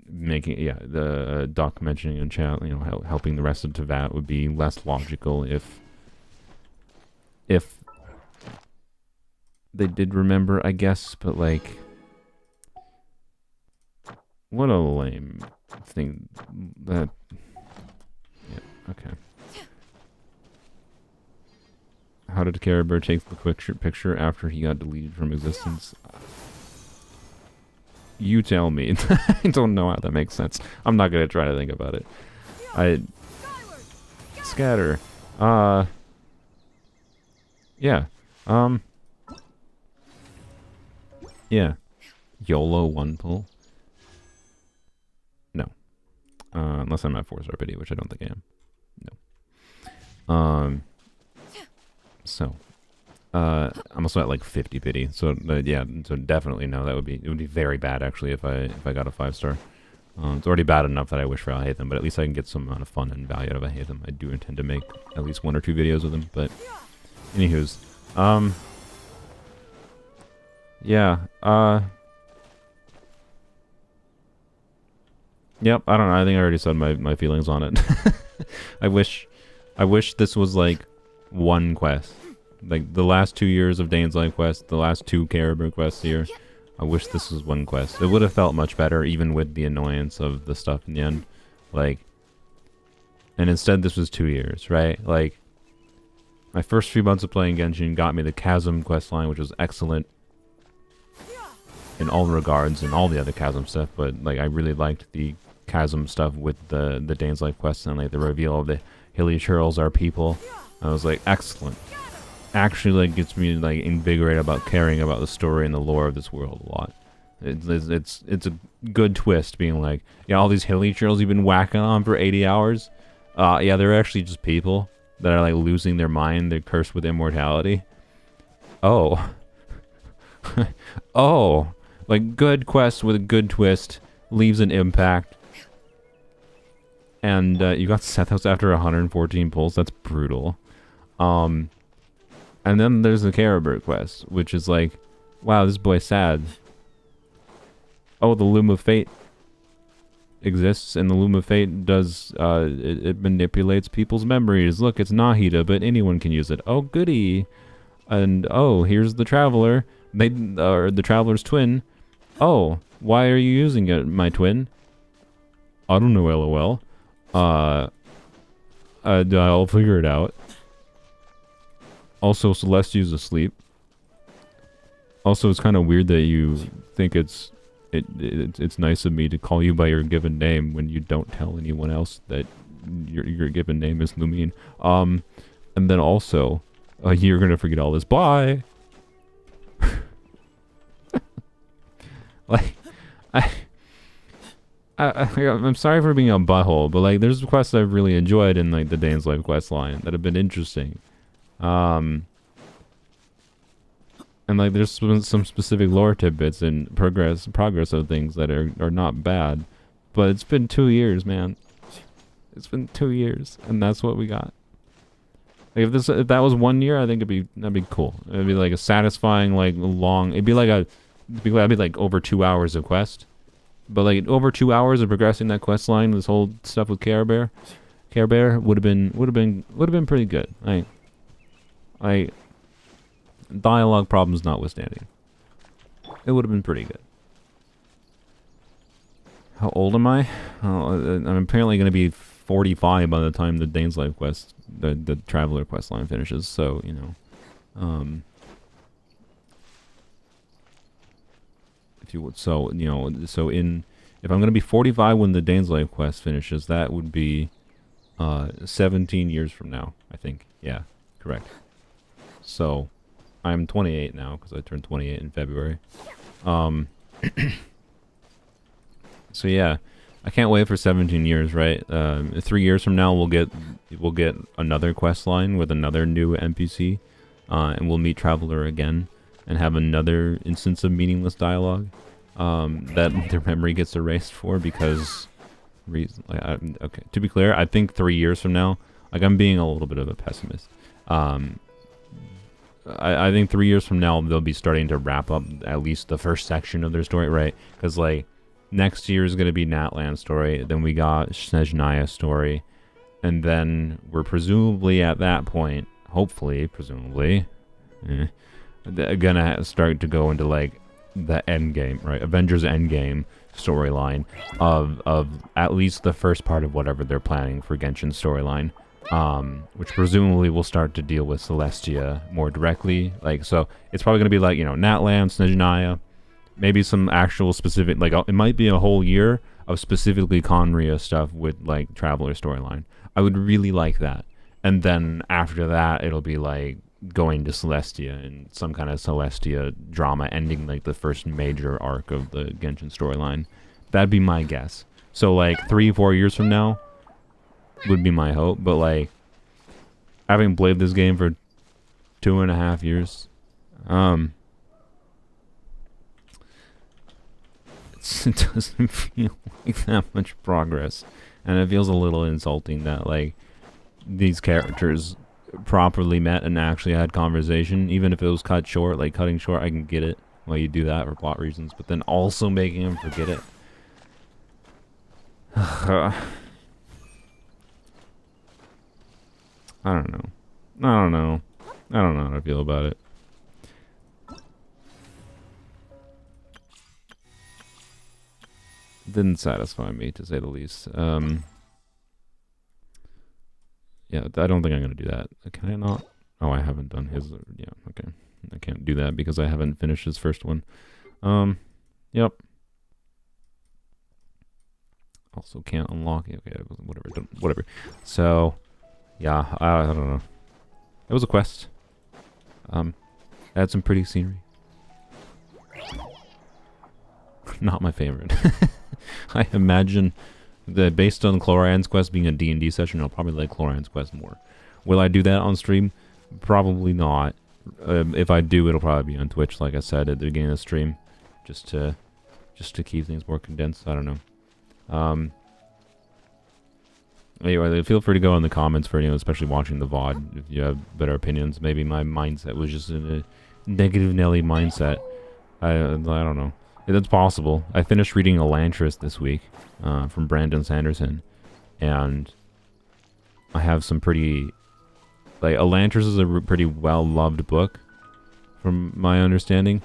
the doc mentioning in chat, you know, helping the rest of Tevat would be less logical if they did remember, I guess, but like, what a lame thing that. Yeah, okay. How did Care Bear take the picture after he got deleted from existence? You tell me. I don't know how that makes sense. I'm not gonna try to think about it. Scatter. Yeah. Yeah. YOLO one pull. No. Unless I'm at 4-star pity, which I don't think I am. No. So, I'm also at like 50 pity. So yeah, so definitely no. It would be very bad actually if I got a 5-star. It's already bad enough that I wish for I hate them, but at least I can get some amount of fun and value out of I hate them. I do intend to make at least 1 or 2 videos with them, but anywho's, yeah, yep. I don't know. I think I already said my feelings on it. I wish this was like one quest. Like the last 2 years of Dainsleif quest, the last 2 Caribou quests here. I wish this was one quest. It would have felt much better, even with the annoyance of the stuff in the end. Like, and instead this was 2 years, right? Like, my first few months of playing Genshin got me the Chasm questline, which was excellent in all regards, and all the other Chasm stuff. But like, I really liked the Chasm stuff with the Dainsleif quests and like the reveal of the Hilly Churls are people. I was like, excellent. Actually, like, gets me like invigorated about caring about the story and the lore of this world a lot. It's a good twist, being like, yeah, all these Hilly Churls you've been whacking on for 80 hours. Yeah, they're actually just people that are like losing their mind. They're cursed with immortality. Oh. Oh. Like, good quest with a good twist. Leaves an impact. And you got Sethos after 114 pulls. That's brutal. And then there's the Caribou quest, which is like, wow, this boy's sad. Oh, the Loom of Fate exists, and the Loom of Fate does, it manipulates people's memories. Look, it's Nahida, but anyone can use it. Oh, goody. And, oh, here's the Traveler. The Traveler's twin. Oh, why are you using it, my twin? I don't know, LOL. I'll figure it out. Also, Celestia's asleep. Also, it's kind of weird that you think it's nice of me to call you by your given name when you don't tell anyone else that your given name is Lumine. And then also, you're gonna forget all this. Bye. Like, I'm sorry for being a butthole, but like, there's quests I've really enjoyed in like the Dainsleif quest line that have been interesting. And like, there's some specific lore tidbits and progress of things that are not bad, but it's been 2 years, man. It's been 2 years, and that's what we got. Like, if that was 1 year, I think that'd be cool. It'd be like a satisfying, like, long. It'd be like over 2 hours of quest, but like over 2 hours of progressing that quest line, this whole stuff with Care Bear would have been pretty good. Like, dialogue problems notwithstanding, it would have been pretty good. How old am I? I'm apparently going to be 45 by the time the Dainsleif quest, the Traveler quest line finishes. So, you know, if you would, so, you know, if I'm going to be 45 when the Dainsleif quest finishes, that would be 17 years from now, I think. Yeah, correct. So, I'm 28 now because I turned 28 in February. So yeah, I can't wait for 17 years, right? 3 years from now, we'll get another quest line with another new NPC, and we'll meet Traveler again and have another instance of meaningless dialogue that their memory gets erased for because okay, to be clear, I think 3 years from now, like I'm being a little bit of a pessimist. I think 3 years from now they'll be starting to wrap up at least the first section of their story, right? Because like next year is going to be Natlan's story, then we got Snezhnaya's story, and then we're presumably at that point, hopefully, presumably, gonna start to go into like the end game, right? Avengers Endgame storyline of at least the first part of whatever they're planning for Genshin's storyline. Which presumably will start to deal with Celestia more directly. Like, so it's probably going to be like, you know, Natlan, Snezhnaya, maybe some actual specific, like, it might be a whole year of specifically Conria stuff with, like, Traveler storyline. I would really like that. And then after that, it'll be, like, going to Celestia and some kind of Celestia drama ending, like, the first major arc of the Genshin storyline. That'd be my guess. So, like, 3-4 years from now would be my hope, but like having played this game for 2.5 years, it doesn't feel like that much progress, and it feels a little insulting that like these characters properly met and actually had conversation, even if it was cut short. Like cutting short, I can get it why you do that for plot reasons, but then also making them forget it. I don't know how to feel about it. Didn't satisfy me, to say the least. Yeah, I don't think I'm gonna do that. Can I not? Oh, I haven't done his. Yeah, okay. I can't do that because I haven't finished his first one. Yep. Also can't unlock it. Okay, whatever. So. Yeah, I don't know. It was a quest. Had some pretty scenery. Not my favorite. I imagine that based on Chlorian's quest being a D&D session, I'll probably like Chlorian's quest more. Will I do that on stream? Probably not. If I do, it'll probably be on Twitch, like I said at the beginning of the stream, just to keep things more condensed. I don't know. Anyway, feel free to go in the comments for, you know, especially watching the VOD, if you have better opinions. Maybe my mindset was just in a negative Nelly mindset. I don't know. That's possible. I finished reading Elantris this week from Brandon Sanderson, and I have some pretty... Like, Elantris is a pretty well-loved book, from my understanding.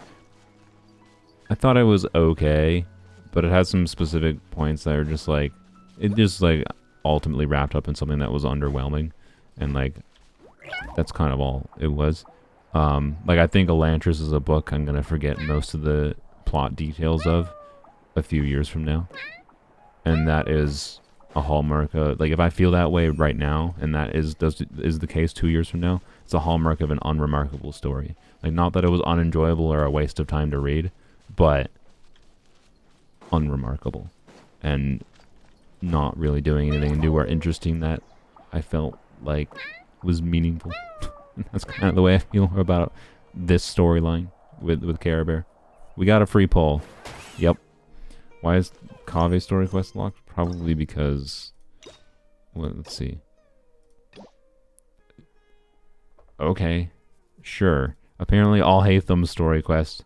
I thought it was okay, but it had some specific points that are just like... It just, like... ultimately wrapped up in something that was underwhelming, and like that's kind of all it was. Like I think Elantris is a book I'm gonna forget most of the plot details of a few years from now, and that is a hallmark of, like, if I feel that way right now, and that is the case 2 years from now, it's a hallmark of an unremarkable story. Like, not that it was unenjoyable or a waste of time to read, but unremarkable and not really doing anything new or interesting that I felt like was meaningful. That's kind of the way I feel about this storyline with Care Bear. We got a free poll. Yep. Why is Kave's story quest locked? Probably because... Well, let's see. Okay. Sure. Apparently all Headphone's story quest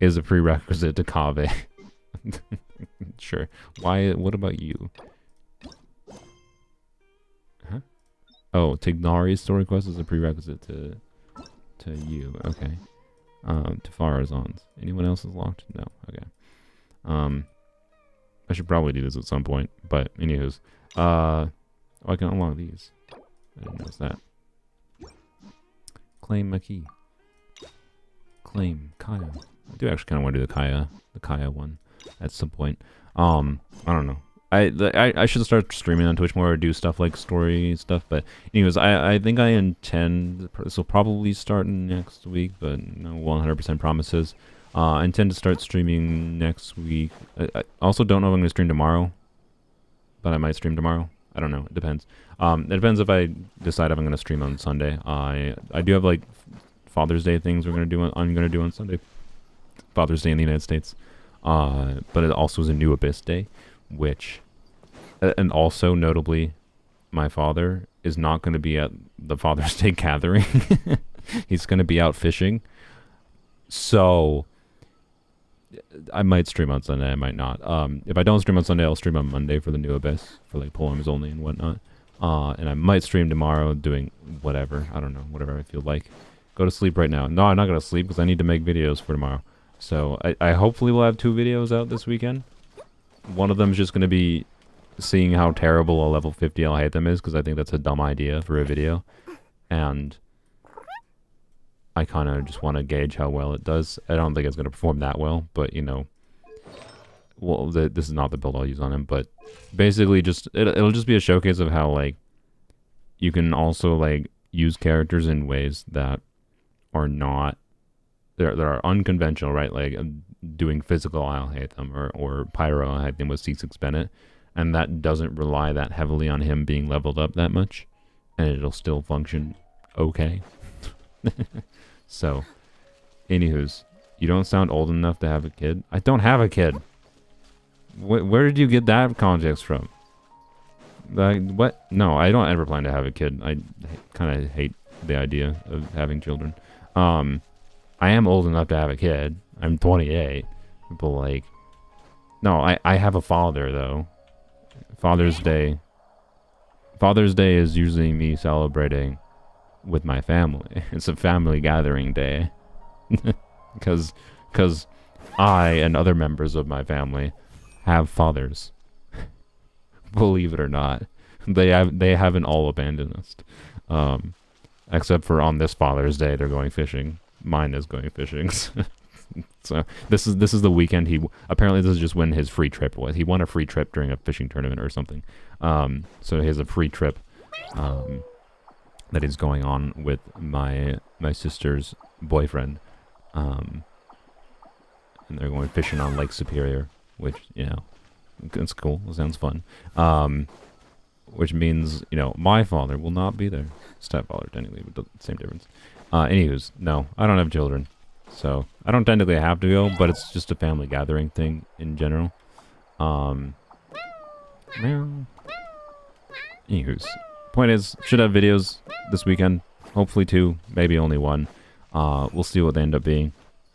is a prerequisite to Kave. Sure. Why? What about you? Huh? Oh, Tignari's story quest is a prerequisite to you. Okay. To Farazan's. Anyone else is locked? No. Okay. I should probably do this at some point, but anywho's. Oh, I can unlock these. I didn't notice that. Claim my key. Claim Kaya. I do actually kind of want to do the Kaya one at some point. I don't know. I should start streaming on Twitch more or do stuff like story stuff. But anyways, I think I intend, this will probably start next week, but no 100% promises. I intend to start streaming next week. I also don't know if I'm going to stream tomorrow, but I might stream tomorrow. I don't know. It depends. It depends if I decide if I'm going to stream on Sunday. I do have like Father's Day things I'm going to do on Sunday. Father's Day in the United States. But it also is a New Abyss Day, which, and also notably, my father is not going to be at the Father's Day gathering. He's going to be out fishing. So I might stream on Sunday, I might not. If I don't stream on Sunday, I'll stream on Monday for the New Abyss, for like poems only and whatnot. And I might stream tomorrow doing whatever. I don't know, whatever I feel like. Go to sleep right now. No, I'm not going to sleep because I need to make videos for tomorrow. So I hopefully will have 2 videos out this weekend. One of them is just going to be seeing how terrible a level 50 I'll hate them is, because I think that's a dumb idea for a video. And I kind of just want to gauge how well it does. I don't think it's going to perform that well, but you know, well, this is not the build I'll use on him, but basically just, it'll just be a showcase of how like you can also like use characters in ways that are not, that are unconventional, right? Like doing physical, I'll hate them, or pyro, I'll hate them with C6 Bennett, and that doesn't rely that heavily on him being leveled up that much, and it'll still function okay. So, anywho's, you don't sound old enough to have a kid. I don't have a kid. Where did you get that context from? Like, what? No, I don't ever plan to have a kid. I kind of hate the idea of having children. I am old enough to have a kid. I'm 28. But like, no, I have a father though. Father's Day is usually me celebrating with my family. It's a family gathering day. Because I and other members of my family have fathers. Believe it or not. They haven't all abandoned us. Except for on this Father's Day, they're going fishing. Mine is going fishing. So this is the weekend apparently this is just when his free trip was. He won a free trip during a fishing tournament or something. So he has a free trip that he's going on with my sister's boyfriend. And they're going fishing on Lake Superior, which, you know, it's cool. It sounds fun. Which means, you know, my father will not be there. Stepfather, technically, but same difference. Anywho's, no, I don't have children. So, I don't technically have to go, but it's just a family gathering thing in general. Anywho's, point is, should have videos this weekend. Hopefully 2, maybe only 1. We'll see what they end up being.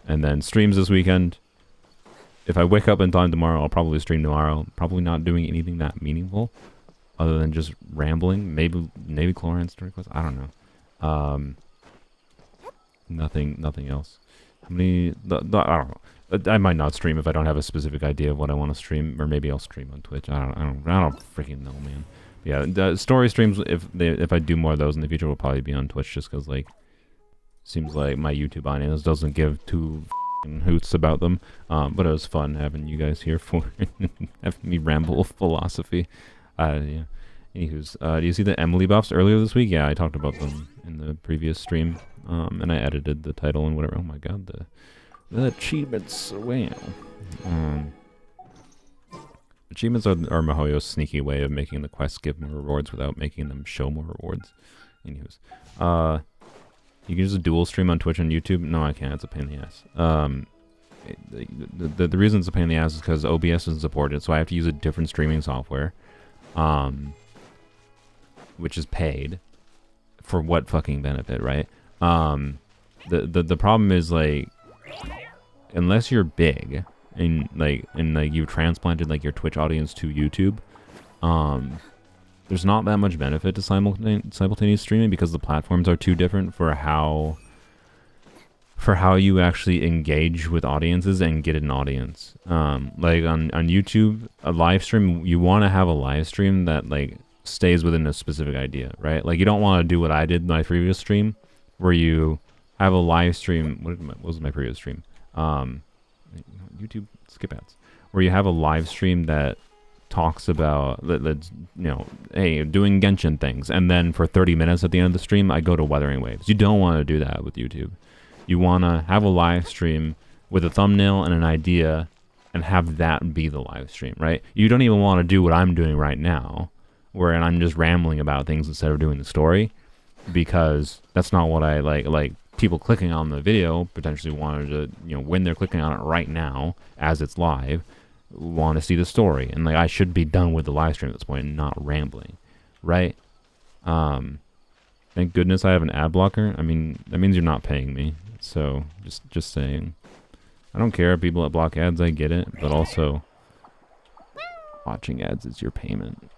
And then streams this weekend. If I wake up in time tomorrow, I'll probably stream tomorrow. Probably not doing anything that meaningful, other than just rambling. Maybe Chlorine story quest. I don't know. Nothing else. How many? I don't know. I might not stream if I don't have a specific idea of what I want to stream, or maybe I'll stream on Twitch. I don't freaking know, man. Yeah, the story streams, if I do more of those in the future, will probably be on Twitch, just because like seems like my YouTube audience doesn't give two hoots about them. But it was fun having you guys here for having me ramble philosophy. Yeah. Anywho's, do you see the Emily buffs earlier this week? Yeah, I talked about them in the previous stream. And I edited the title and whatever. Oh my god, the achievements. Wow. Achievements are MiHoYo's sneaky way of making the quests give more rewards without making them show more rewards. Anyways, you can just dual stream on Twitch and YouTube. No, I can't. It's a pain in the ass. The reason it's a pain in the ass is because OBS isn't supported, so I have to use a different streaming software, which is paid. For what fucking benefit, right? The problem is, like, unless you're big and you transplanted like your Twitch audience to YouTube, there's not that much benefit to simultaneous streaming because the platforms are too different for how you actually engage with audiences and get an audience. Like on YouTube, a live stream, you want to have a live stream that like stays within a specific idea, right? Like you don't want to do what I did in my previous stream, where you have a live stream. What was my previous stream? YouTube skip ads, where you have a live stream that talks about that's hey, doing Genshin things, and then for 30 minutes at the end of the stream I go to Wuthering Waves. You don't want to do that with YouTube. You want to have a live stream with a thumbnail and an idea and have that be the live stream, right? You don't even want to do what I'm doing right now, where I'm just rambling about things instead of doing the story, because that's not what I like. Like, people clicking on the video potentially wanted to, when they're clicking on it right now as it's live, want to see the story, and like I should be done with the live stream at this point and not rambling, right? Thank goodness I have an ad blocker. I mean, that means you're not paying me, so just saying. I don't care if people that block ads, I get it, but also watching ads is your payment.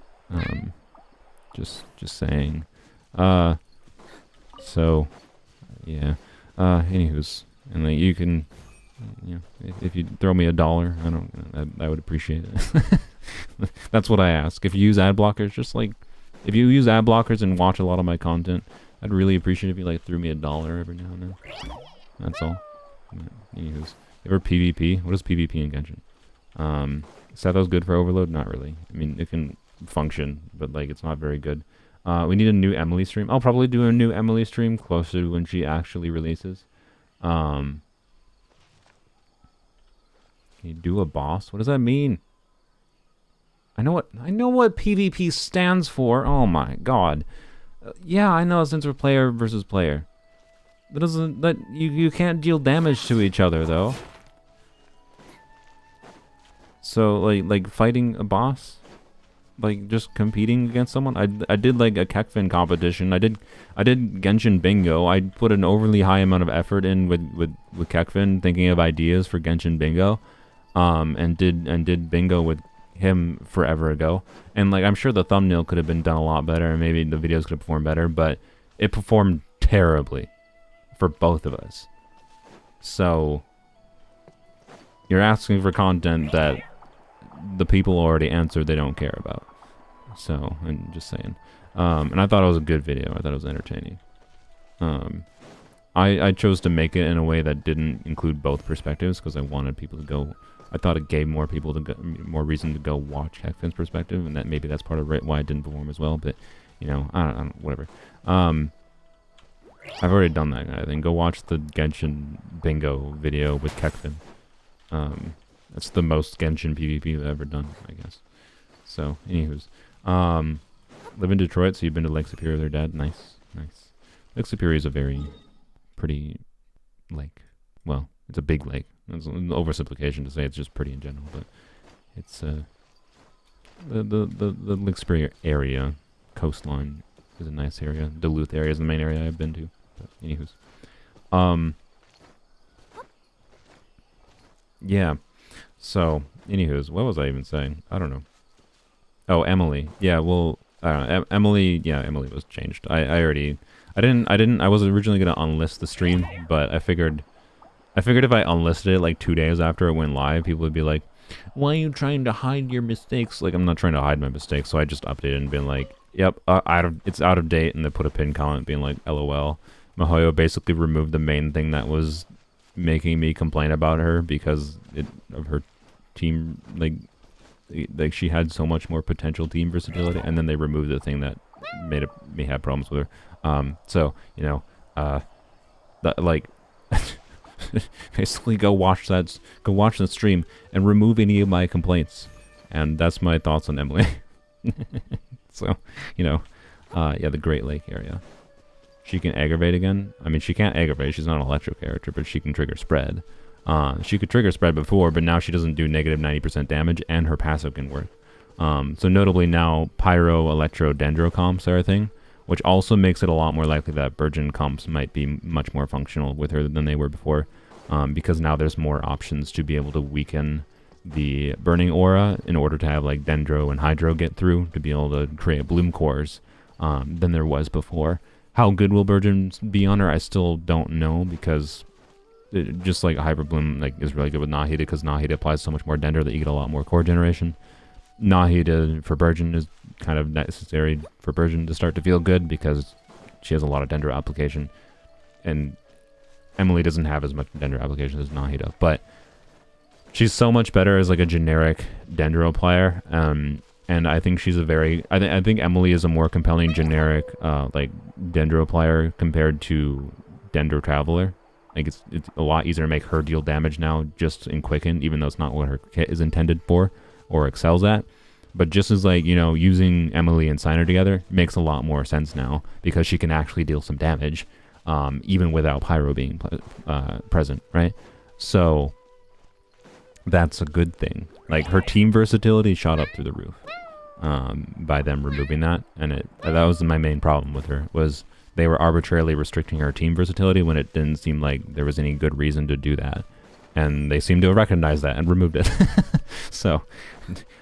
Just saying. So yeah. Anywho's, and like you can, if you throw me $1, I would appreciate it. That's what I ask. If you use ad blockers, just like if you use ad blockers and watch a lot of my content, I'd really appreciate if you like threw me $1 every now and then. That's all. Anywho's, ever PvP? What is PvP in Genshin? Is that good for Overload? Not really. I mean, it can function, but like it's not very good. We need a new Emily stream. I'll probably do a new Emily stream closer to when she actually releases. Can you do a boss? What does that mean? I know what PvP stands for. Oh my god. Yeah, I know, since we're player versus player. That you can't deal damage to each other though. So like fighting a boss, like just competing against someone. I did like a Kekfin competition. I did Genshin bingo. I put an overly high amount of effort in with Kekfin, thinking of ideas for Genshin bingo, and did bingo with him forever ago. And like I'm sure the thumbnail could have been done a lot better, and maybe the videos could have performed better, but it performed terribly for both of us. So you're asking for content that the people already answered they don't care about. So, and just saying. And I thought it was a good video. I thought it was entertaining. I chose to make it in a way that didn't include both perspectives because I wanted people to go. I thought it gave more people more reason to go watch Heckfin's perspective, and that maybe that's part of why it didn't perform as well. But I don't whatever. I've already done that kind of thing. Go watch the Genshin bingo video with Kekfin. That's the most Genshin PvP I've ever done, I guess. So, anywho's. Live in Detroit, so you've been to Lake Superior with your dad. Nice. Lake Superior is a very pretty lake. Well, it's a big lake. It's an oversimplification to say it's just pretty in general, but it's the Lake Superior area, coastline, is a nice area. Duluth area is the main area I've been to. But anywho's. Yeah. So, anywho's, what was I even saying? I don't know. Oh, Emily. Yeah, well, I don't know. Emily was changed. I was originally going to unlist the stream, but I figured if I unlisted it like 2 days after it went live, people would be like, why are you trying to hide your mistakes? Like, I'm not trying to hide my mistakes, so I just updated and been like, yep, it's out of date, and then put a pin comment being like, LOL. Mihoyo basically removed the main thing that was making me complain about her because of her team, like she had so much more potential team versatility, and then they removed the thing that made me have problems with her. So that, like, basically go watch that stream and remove any of my complaints, and that's my thoughts on Emily. So yeah, the Great Lake area. She can aggravate again. I mean, she can't aggravate. She's not an electro character, but she can trigger spread. She could trigger spread before, but now she doesn't do negative 90% damage, and her passive can work. So notably now, Pyro, Electro, Dendro comps are a thing, which also makes it a lot more likely that Burgeon comps might be much more functional with her than they were before, because now there's more options to be able to weaken the Burning Aura in order to have like Dendro and Hydro get through to be able to create Bloom Cores than there was before. How good will Burgeon be on her? I still don't know, because just like Hyper Bloom is really good with Nahida, because Nahida applies so much more Dendro that you get a lot more core generation. Nahida for Burgeon is kind of necessary for Burgeon to start to feel good, because she has a lot of Dendro application, and Emily doesn't have as much Dendro application as Nahida, but she's so much better as like a generic Dendro player. And I think she's a very, I think Emily is a more compelling generic like Dendro player compared to Dendro Traveler. Like it's a lot easier to make her deal damage now just in Quicken, even though it's not what her kit is intended for or excels at. But just as like, you know, using Emily and Signer together makes a lot more sense now because she can actually deal some damage, even without Pyro being present, right? So that's a good thing. Like her team versatility shot up through the roof by them removing that, and that was my main problem with her, was they were arbitrarily restricting her team versatility when it didn't seem like there was any good reason to do that, and they seem to have recognized that and removed it. So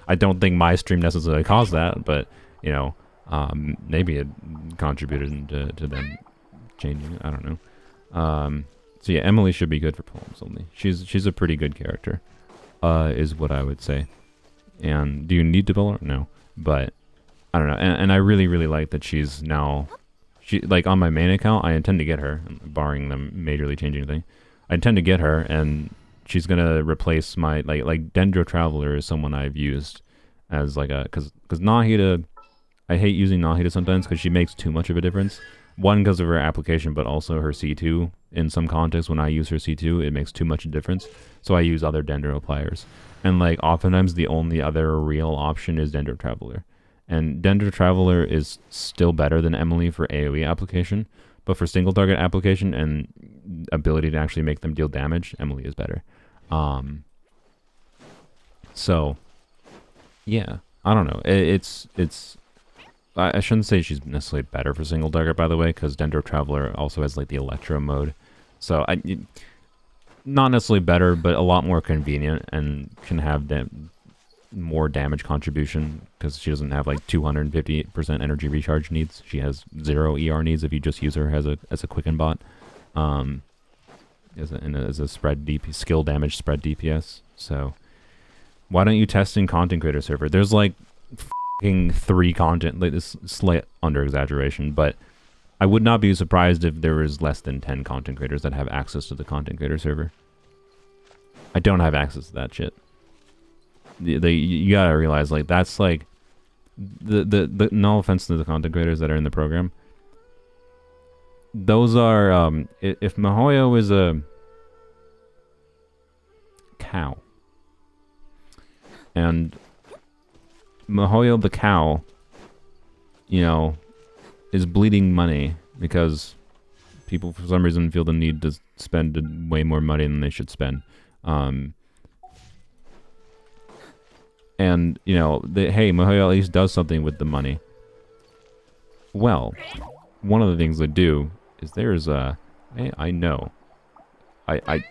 I don't think my stream necessarily caused that, but you know, maybe it contributed to them changing it. I don't know. So yeah, Emily should be good for poems only. She's a pretty good character, is what I would say. And do you need to build her? No, but I don't know. And I really like that she's now, like on my main account, I intend to get her, barring them majorly changing anything. I intend to get her, and she's gonna replace my like Dendro Traveler is someone I've used as like a because Nahida, I hate using Nahida sometimes because she makes too much of a difference. One, because of her application, but also her C2. In some context, when I use her C2, it makes too much a difference. So I use other Dendro players. And like oftentimes the only other real option is Dendro Traveler. And Dendro Traveler is still better than Emily for AoE application. But for single target application and ability to actually make them deal damage, Emily is better. So, yeah. I don't know. I shouldn't say she's necessarily better for single target, by the way, because Dendro Traveler also has like the Electro mode. So not necessarily better, but a lot more convenient and can have more damage contribution because she doesn't have like 250% energy recharge needs. She has 0 ER needs if you just use her as a quicken bot, as a spread DP skill damage spread DPS. So why don't you test in content creator server? There's like 3 content, like this slight under exaggeration, but I would not be surprised if there was less than 10 content creators that have access to the content creator server. I don't have access to that shit. You gotta realize, like, that's like the no offense to the content creators that are in the program. Those are if Mihoyo is a cow and Mihoyo the cow, you know, is bleeding money because people for some reason feel the need to spend way more money than they should spend. And, you know, hey, Mihoyo at least does something with the money. Well, one of the things they do is there's I know. I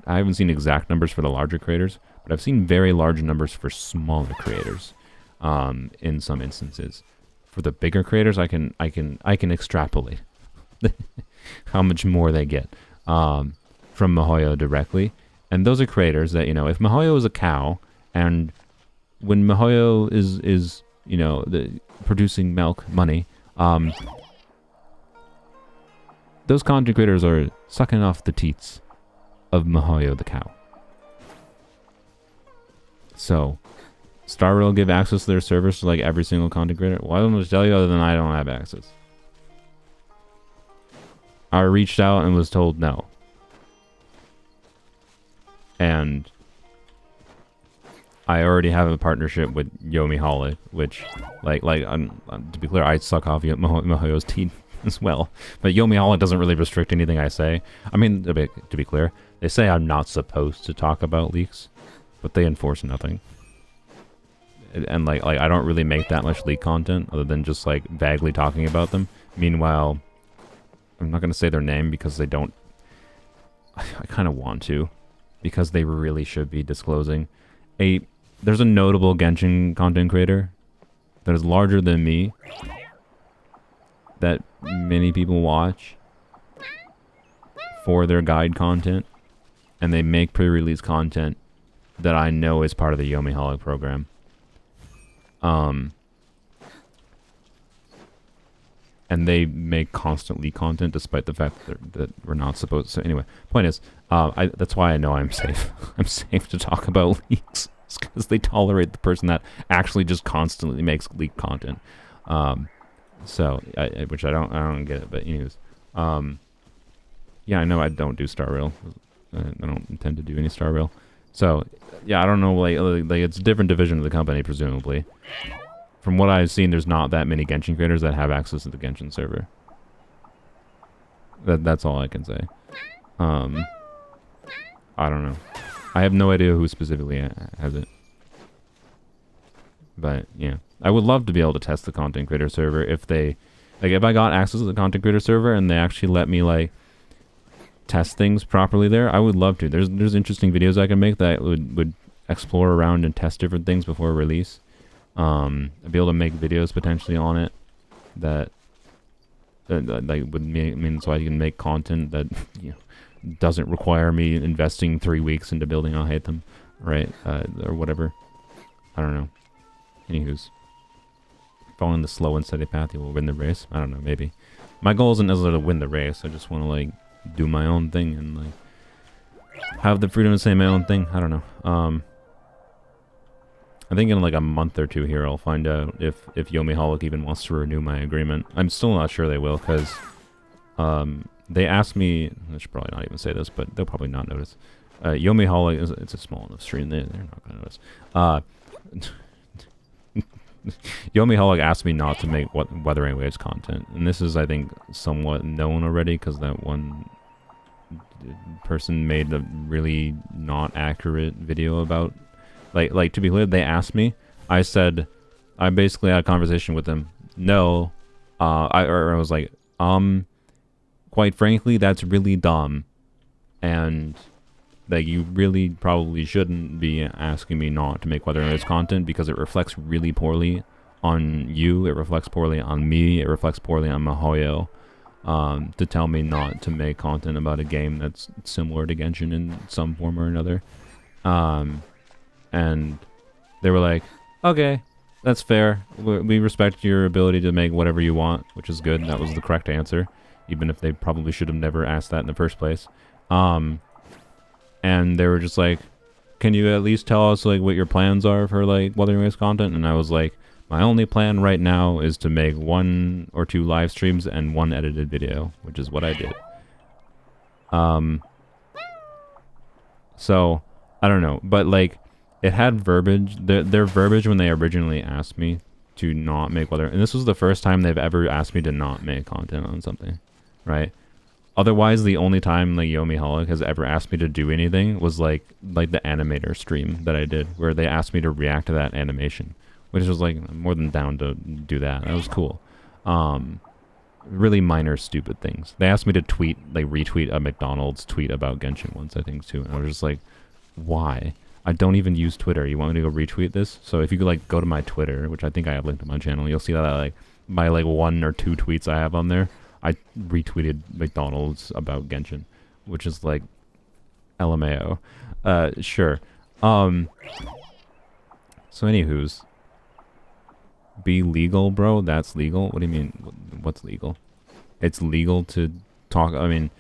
haven't seen exact numbers for the larger creators, but I've seen very large numbers for smaller creators. In some instances, for the bigger creators, I can extrapolate how much more they get from Mihoyo directly, and those are creators that, you know, if Mihoyo is a cow, and when Mihoyo is you know producing milk money, those content creators are sucking off the teats of Mihoyo the cow. So Star will give access to their servers to like every single content creator. Well, I don't know what to tell you other than I don't have access. I reached out and was told no. And I already have a partnership with Yomi Holic, which, to be clear, I suck off Mihoyo's teeth as well. But Yomi Holic doesn't really restrict anything I say. I mean, to be clear, they say I'm not supposed to talk about leaks, but they enforce nothing. And like I don't really make that much leak content other than just like vaguely talking about them. Meanwhile, I'm not gonna say their name because they don't. I kind of want to, because they really should be disclosing. There's a notable Genshin content creator that is larger than me that many people watch for their guide content, and they make pre-release content that I know is part of the Yomi Holic program. and they make constant leak content despite the fact that we're not supposed to. So anyway, point is, that's why I know I'm safe. I'm safe to talk about leaks, because they tolerate the person that actually just constantly makes leaked content. So, which I don't get it, but anyways, yeah, I know I don't do Star Rail. I don't intend to do any Star Rail. So, yeah, I don't know, like it's a different division of the company, presumably. From what I've seen, there's not that many Genshin creators that have access to the Genshin server. That's all I can say. I don't know. I have no idea who specifically has it. But, yeah. I would love to be able to test the content creator server if they... Like, if I got access to the content creator server and they actually let me, like, test things properly there, I would love to. There's interesting videos I can make that would explore around and test different things before release. I'd be able to make videos potentially on it that like would mean so I can make content that doesn't require me investing 3 weeks into building a Headphone, right? Or whatever. I don't know. Anywho's, following the slow and steady path, you will win the race. I don't know, maybe. My goal isn't necessarily to win the race. I just want to like do my own thing and like have the freedom to say my own thing. I don't know. I think in like a month or two here, I'll find out if Yomiholic even wants to renew my agreement. I'm still not sure they will, because they asked me. I should probably not even say this, but they'll probably not notice. Yomiholic it's a small enough stream. They're not going to notice. Yomiholic asked me not to make Wuthering Waves content, and this is, I think, somewhat known already, because that one person made a really not accurate video about. Like to be clear, they asked me. I said, I basically had a conversation with them. No, I was like, quite frankly, that's really dumb, and like you really probably shouldn't be asking me not to make Wuthering Waves content, because it reflects really poorly on you. It reflects poorly on me. It reflects poorly on Mihoyo. To tell me not to make content about a game that's similar to Genshin in some form or another. And they were like, okay, that's fair. We respect your ability to make whatever you want, which is good. That was the correct answer, even if they probably should have never asked that in the first place. And they were just like, can you at least tell us like what your plans are for like Wuthering Waves content? And I was like, my only plan right now is to make 1 or 2 live streams and 1 edited video, which is what I did. So I don't know, but like, it had verbiage. Their verbiage when they originally asked me to not make Wuthering, and this was the first time they've ever asked me to not make content on something, right? Otherwise, the only time like Yomiholic has ever asked me to do anything was like the animator stream that I did, where they asked me to react to that animation, which was like, I'm more than down to do that. That was cool. Really minor, stupid things. They asked me to retweet a McDonald's tweet about Genshin once, I think, too. And I was just like, why? I don't even use Twitter. You want me to go retweet this? So if you could like go to my Twitter, which I think I have linked to my channel, you'll see that like my like 1 or 2 tweets I have on there, I retweeted McDonald's about Genshin, which is like LMAO. Sure. So anywho's, be legal, bro? That's legal? What do you mean? What's legal? It's legal to talk. I mean,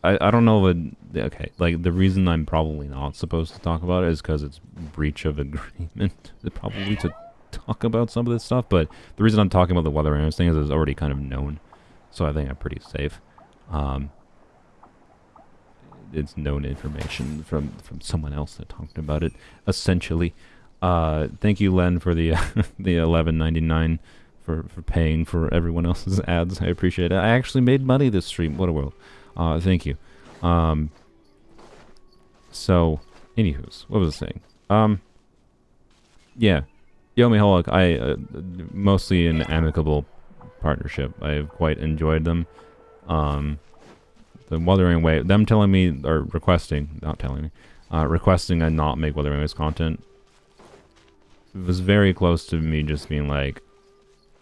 I don't know what. Okay, like the reason I'm probably not supposed to talk about it is because it's breach of agreement. Probably to talk about some of this stuff, but the reason I'm talking about the Wuthering Waves thing is it's already kind of known, so I think I'm pretty safe. It's known information from someone else that talked about it. Essentially, thank you, Len, for the the $11.99 for paying for everyone else's ads. I appreciate it. I actually made money this stream. What a world. Thank you. So, anywho's, what was I saying? Yeah, Yomiholic, I mostly an amicable partnership. I've quite enjoyed them. The Wuthering Waves, them telling me, or requesting, not telling me, requesting I not make Wuthering Waves content, it was very close to me just being like,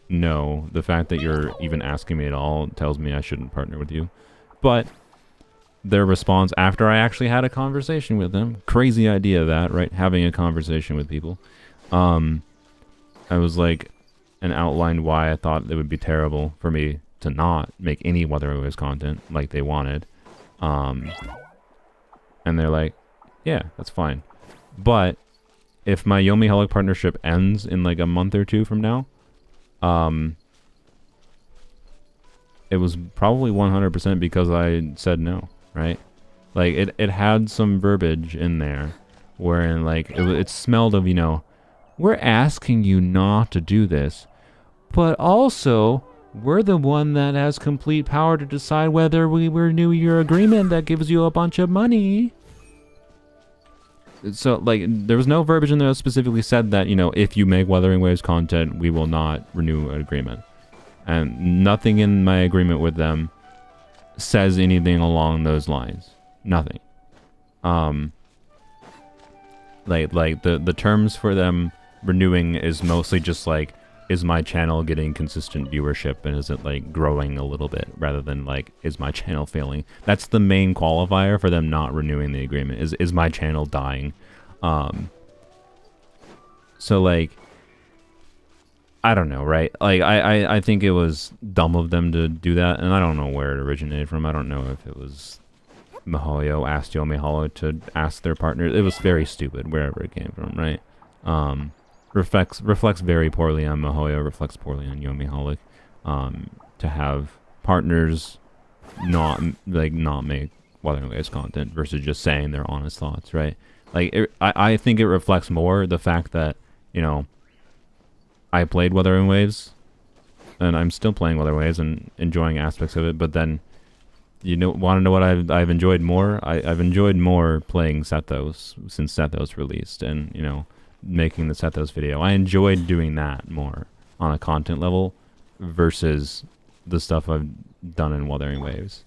no, the fact that you're even asking me at all tells me I shouldn't partner with you. But their response after I actually had a conversation with them, crazy idea that, right? Having a conversation with people. I was like, and outlined why I thought it would be terrible for me to not make any Wuthering Waves content like they wanted. And they're like, yeah, that's fine. But if my Yomi Holic partnership ends in like a month or two from now, it was probably 100% because I said no, right? Like, it had some verbiage in there wherein, like, it smelled of, you know, we're asking you not to do this, but also, we're the one that has complete power to decide whether we renew your agreement that gives you a bunch of money. So, like, there was no verbiage in there that specifically said that, you know, if you make Wuthering Waves content, we will not renew an agreement. And nothing in my agreement with them says anything along those lines. Nothing. Like the terms for them renewing is mostly just like, is my channel getting consistent viewership and is it like growing a little bit, rather than like, is my channel failing? That's the main qualifier for them not renewing the agreement, is my channel dying. So like, I don't know, right? Like, I think it was dumb of them to do that, and I don't know where it originated from. I don't know if it was Mihoyo asked Yomi Holo to ask their partner. It was very stupid, wherever it came from, right? Reflects very poorly on Mihoyo, reflects poorly on Yomi Holic, to have partners not make Wuthering Waves content versus just saying their honest thoughts, right? Like, I think it reflects more the fact that, you know, I played Wuthering Waves, and I'm still playing Wuthering Waves and enjoying aspects of it, but then, you know, want to know what I've enjoyed more? I've enjoyed more playing Sethos since Sethos released, and, you know, making the Sethos video. I enjoyed doing that more on a content level versus the stuff I've done in Wuthering Waves.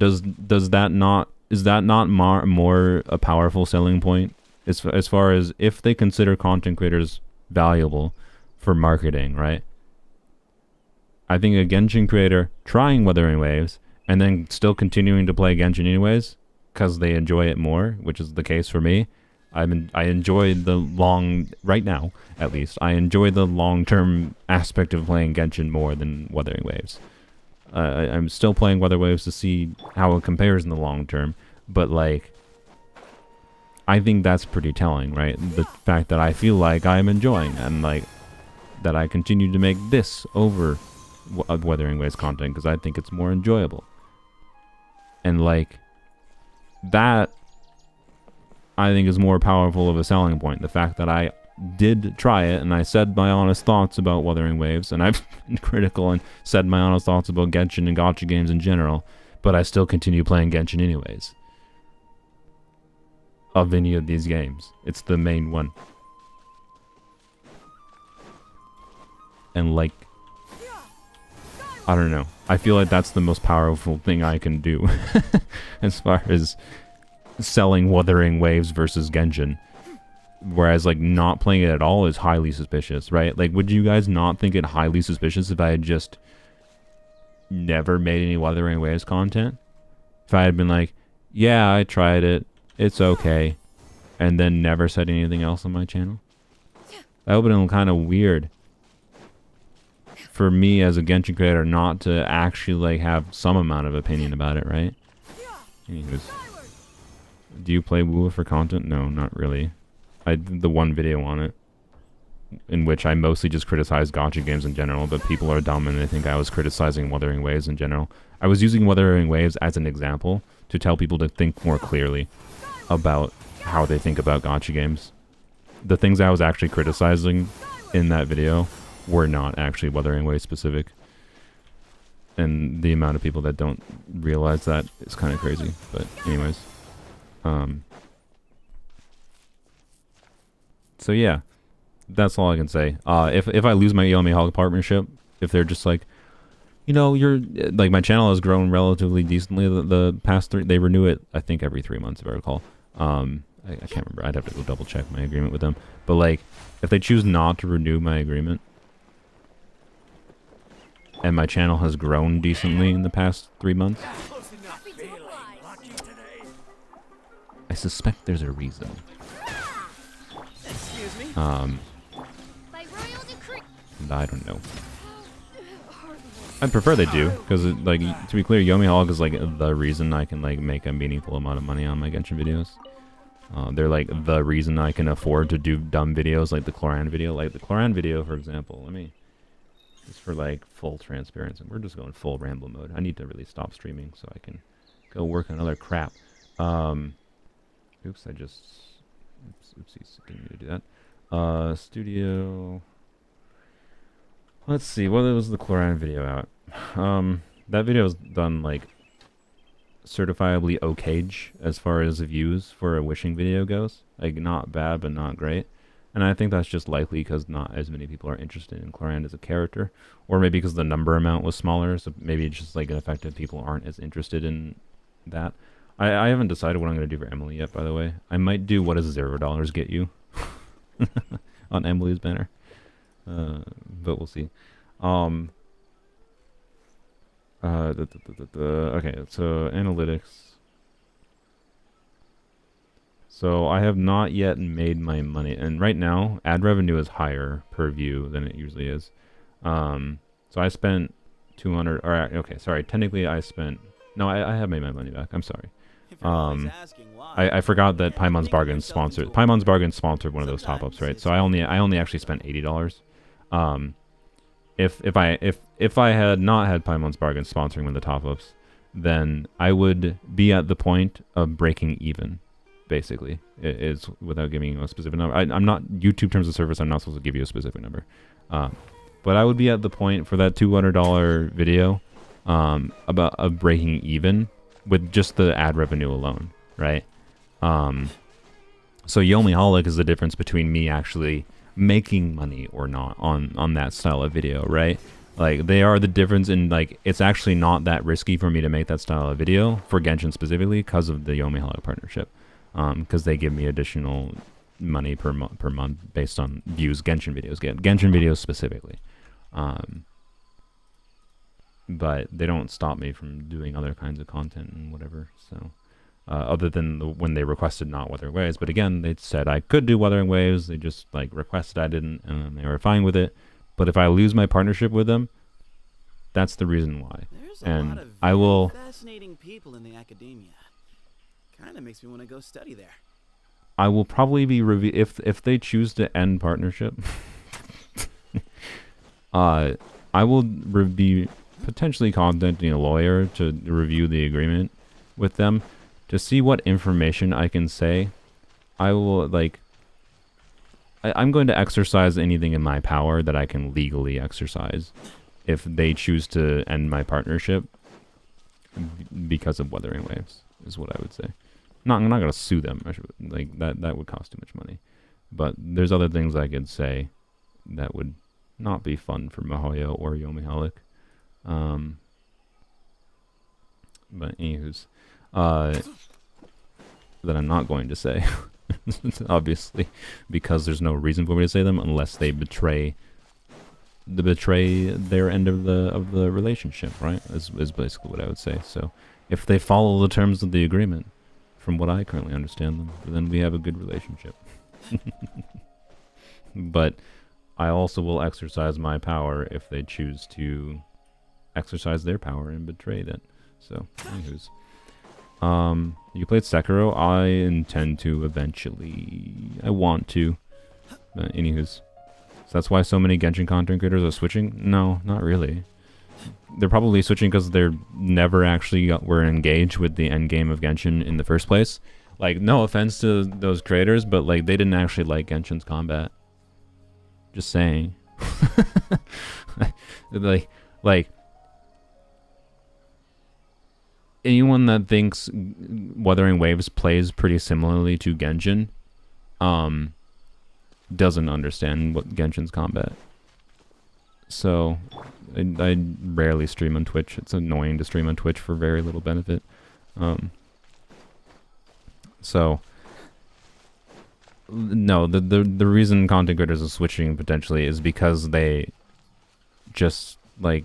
Is that not more a powerful selling point as far as if they consider content creators valuable for marketing, right? I think a Genshin creator trying Wuthering Waves and then still continuing to play Genshin anyways because they enjoy it more, which is the case for me. I enjoy right now at least, I enjoy the long-term aspect of playing Genshin more than Wuthering Waves. I'm still playing Wuthering Waves to see how it compares in the long term, but like, I think that's pretty telling, right? The fact that I feel like I'm enjoying, and like that I continue to make this over Wuthering Waves content because I think it's more enjoyable. And like, that I think is more powerful of a selling point. The fact that I did try it and I said my honest thoughts about Wuthering Waves, and I've been critical and said my honest thoughts about Genshin and Gacha games in general, but I still continue playing Genshin anyways. Of any of these games. It's the main one. And like, I don't know. I feel like that's the most powerful thing I can do as far as selling Wuthering Waves versus Genshin. Whereas like not playing it at all is highly suspicious, right? Like, would you guys not think it highly suspicious if I had just never made any Wuthering Waves content? If I had been like, yeah, I tried it, it's okay, and then never said anything else on my channel? That would have been kind of weird for me as a Genshin creator not to actually like have some amount of opinion about it, right? Anyways, do you play WoW for content? No, not really. I did the one video on it in which I mostly just criticized Gacha games in general, but people are dumb and they think I was criticizing Wuthering Waves in general. I was using Wuthering Waves as an example to tell people to think more clearly about how they think about Gacha games. The things I was actually criticizing in that video were not actually Wuthering Waves specific. And the amount of people that don't realize that is kind of crazy. But anyways. So yeah, that's all I can say. If I lose my Yomi Hog partnership, if they're just like, you know, you're like, my channel has grown relatively decently the past they renew it, I think, every 3 months, if I recall. I can't remember. I'd have to go double check my agreement with them. But like, if they choose not to renew my agreement, and my channel has grown decently in the past 3 months, I suspect there's a reason. And I don't know. I'd prefer they do, because like, to be clear, Yomiholic is like the reason I can like make a meaningful amount of money on my Genshin videos. They're like the reason I can afford to do dumb videos like the Cloran video. Like the Cloran video, for example, let me, just for like full transparency, we're just going full ramble mode. I need to really stop streaming so I can go work on other crap. Oops, I just, oopsies, didn't mean to do that. Studio, let's see, what was the Cloran video out? That video was done like certifiably okage as far as views for a wishing video goes. Like not bad, but not great. And I think that's just likely because not as many people are interested in Cloran as a character, or maybe because the number amount was smaller. So maybe it's just like an effect that people aren't as interested in that. I haven't decided what I'm going to do for Emily yet, by the way. I might do what does $0 get you on Emily's banner. But we'll see. Okay, so analytics. So I have not yet made my money, and right now ad revenue is higher per view than it usually is. So I spent 200. Or okay, sorry. Technically, I spent. No, I have made my money back. I'm sorry. I forgot that Paimon's Bargain sponsored. Paimon's Bargain sponsored one of those top ups, right? So I only actually spent $80. If I had not had Paimon's Bargain sponsoring one of the top ups, then I would be at the point of breaking even. Basically, it is without giving you a specific number. I'm not YouTube terms of service. I'm not supposed to give you a specific number, but I would be at the point for that $200 video about of breaking even with just the ad revenue alone, right? So Yomiholic is the difference between me actually making money or not on that style of video, right? Like they are the difference in like it's actually not that risky for me to make that style of video for Genshin specifically because of the Yomiholic partnership. Because they give me additional money per month based on views Genshin videos get. Genshin videos specifically. But they don't stop me from doing other kinds of content and whatever. So, other than when they requested not Wuthering Waves. But again, they said I could do Wuthering Waves. They just like requested I didn't, and they were fine with it. But if I lose my partnership with them, that's the reason why. There's and a lot of I will. fascinating people in the academia. Kind of makes me want to go study there. I will probably be if they choose to end partnership. I will be potentially contacting a lawyer to review the agreement with them to see what information I can say. I will like. I'm going to exercise anything in my power that I can legally exercise if they choose to end my partnership because of Wuthering Waves, is what I would say. I'm not going to sue them. Like that would cost too much money. But there's other things I could say that would not be fun for Mihoyo or Yomiholic. But anywho's, that I'm not going to say, obviously, because there's no reason for me to say them unless they betray their end of the relationship, right? Is basically what I would say. So if they follow the terms of the agreement, from what I currently understand them, then we have a good relationship. But I also will exercise my power if they choose to exercise their power and betray that. So, anywho's. You played Sekiro? I intend to eventually. I want to. Anywho's. So that's why so many Genshin content creators are switching? No, not really. They're probably switching because they're never actually were engaged with the end game of Genshin in the first place. Like, no offense to those creators, but like they didn't actually like Genshin's combat. Just saying. like anyone that thinks Wuthering Waves plays pretty similarly to Genshin, doesn't understand what Genshin's combat. So, I rarely stream on Twitch. It's annoying to stream on Twitch for very little benefit. So, no, the reason content creators are switching potentially is because they just, like,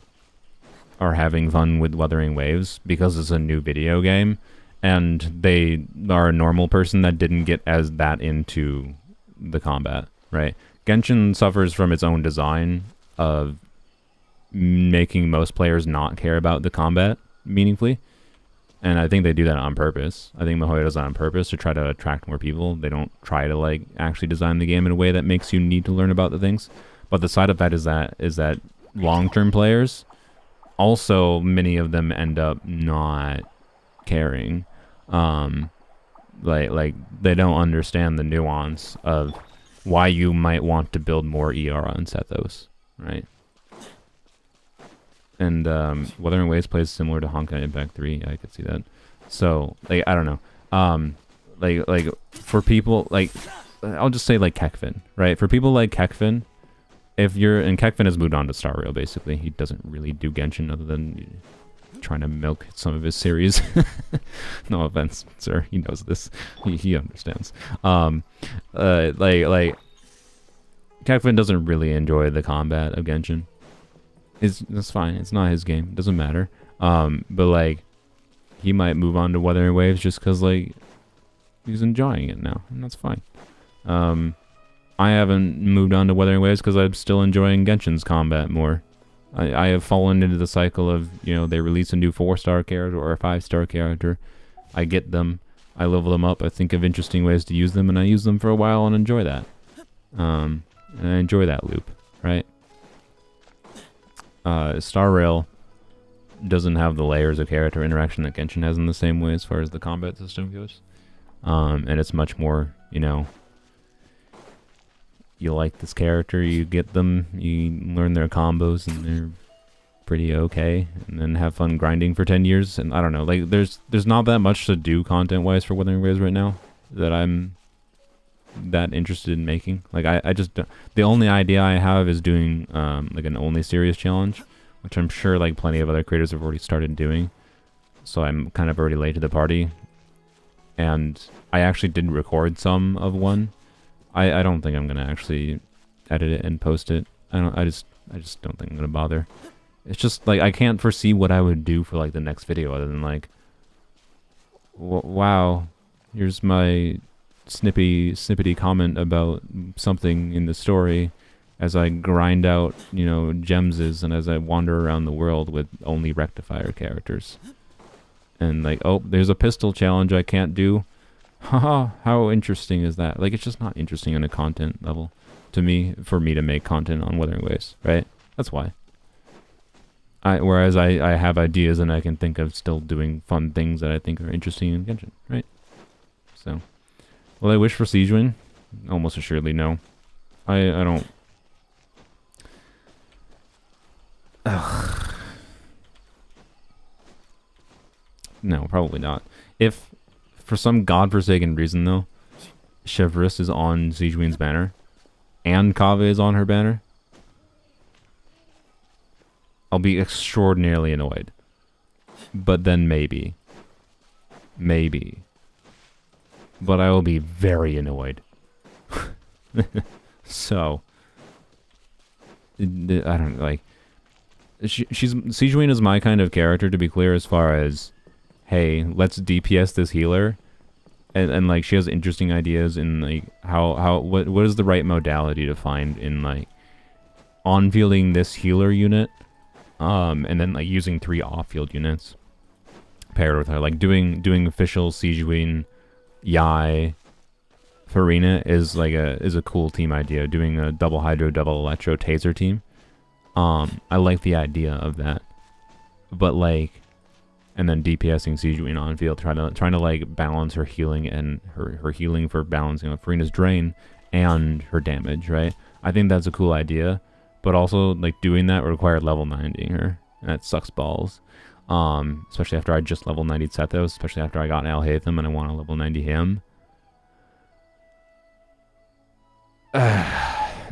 are having fun with Wuthering Waves because it's a new video game, and they are a normal person that didn't get that into the combat, right? Genshin suffers from its own design of making most players not care about the combat meaningfully. And I think they do that on purpose. I think MiHoYo does that on purpose to try to attract more people. They don't try to like actually design the game in a way that makes you need to learn about the things. But the side of that is that long-term players, also many of them end up not caring. Like they don't understand the nuance of why you might want to build more ER on Sethos, right? And Wuthering Waves plays similar to Honkai Impact 3. I could see that. So, like, I don't know. Like for people, like, I'll just say, like, Kekvin, right? For people like Kekvin, if you're... And Kekvin has moved on to Star Rail, basically. He doesn't really do Genshin other than trying to milk some of his series. No offense, sir. He knows this. He understands. Like, Kekvin doesn't really enjoy the combat of Genshin. That's fine. It's not his game. It doesn't matter. But like, he might move on to Wuthering Waves just because like he's enjoying it now, and that's fine. I haven't moved on to Wuthering Waves because I'm still enjoying Genshin's combat more. I have fallen into the cycle of, you know, they release a new 4-star character or a 5-star character. I get them. I level them up. I think of interesting ways to use them, and I use them for a while and enjoy that. And I enjoy that loop, right? Star Rail doesn't have the layers of character interaction that Genshin has in the same way as far as the combat system goes. And it's much more, you know, you like this character, you get them, you learn their combos, and they're pretty okay, and then have fun grinding for 10 years. And I don't know, like, there's not that much to do content-wise for Wuthering Waves right now that I'm that interested in making. Like, I just don't, the only idea I have is doing like an only series challenge, which I'm sure like plenty of other creators have already started doing, so I'm kind of already late to the party. And I actually did record some of one. I don't think I'm gonna actually edit it and post it. I just don't think I'm gonna bother. It's just like I can't foresee what I would do for like the next video other than like, wow, here's my snippety comment about something in the story as I grind out, you know, gemses, and as I wander around the world with only rectifier characters. And like, oh, there's a pistol challenge I can't do. Haha, how interesting is that? Like, it's just not interesting on a content level to me, for me to make content on Wuthering Waves, right? That's why. Whereas I have ideas and I can think of still doing fun things that I think are interesting in Genshin, right? So, will I wish for Siege Win? Almost assuredly no. I don't... Ugh. No, probably not. If, for some godforsaken reason though, Chevreuse is on Siege Win's banner, and Kaveh is on her banner, I'll be extraordinarily annoyed. But then maybe. Maybe. But I will be very annoyed. So, I don't know, like, Siege Win is my kind of character, to be clear, as far as, hey, let's DPS this healer, and like, she has interesting ideas in like what is the right modality to find in like on-fielding this healer unit, and then like using 3 off-field units paired with her, like doing official Siege Win Yai Farina is like a cool team idea. Doing a double hydro, double electro taser team. I like the idea of that, but like, and then DPSing Siege Win on field, trying to like balance her healing and her healing for balancing Farina's drain and her damage, right? I think that's a cool idea, but also like doing that required level 90ing her, and that sucks balls. Especially after I just level 90'd Sethos, especially after I got Alhaitham and I want to level 90 him.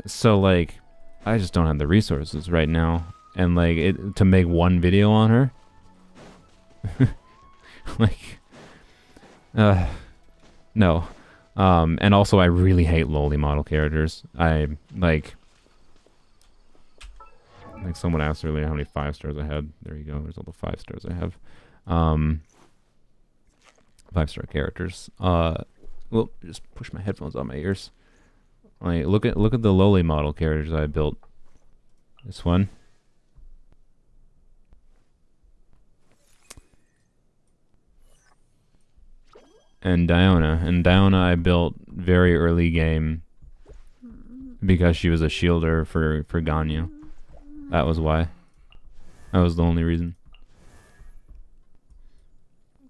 So like, I just don't have the resources right now, and like to make one video on her. Like, no. And also I really hate lowly model characters. I like someone asked earlier how many 5 stars I had. There you go. There's all the 5 stars I have. 5-star characters. Well, just push my headphones on my ears. Like, look at the lowly model characters I built. This one. And Diona. And Diona I built very early game because she was a shielder for Ganyu. That was why. That was the only reason.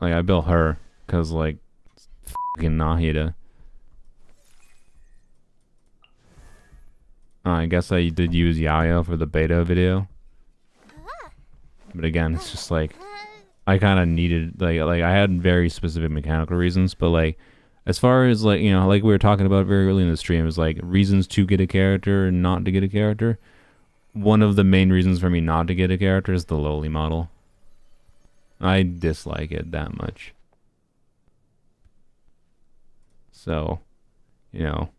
Like, I built her because, like, fucking Nahida. I guess I did use Yayo for the beta video. But again, it's just like, I kind of needed, like I had very specific mechanical reasons, but like, as far as like, you know, like we were talking about very early in the stream, is like reasons to get a character and not to get a character. One of the main reasons for me not to get a character is the lowly model. I dislike it that much. So, you know,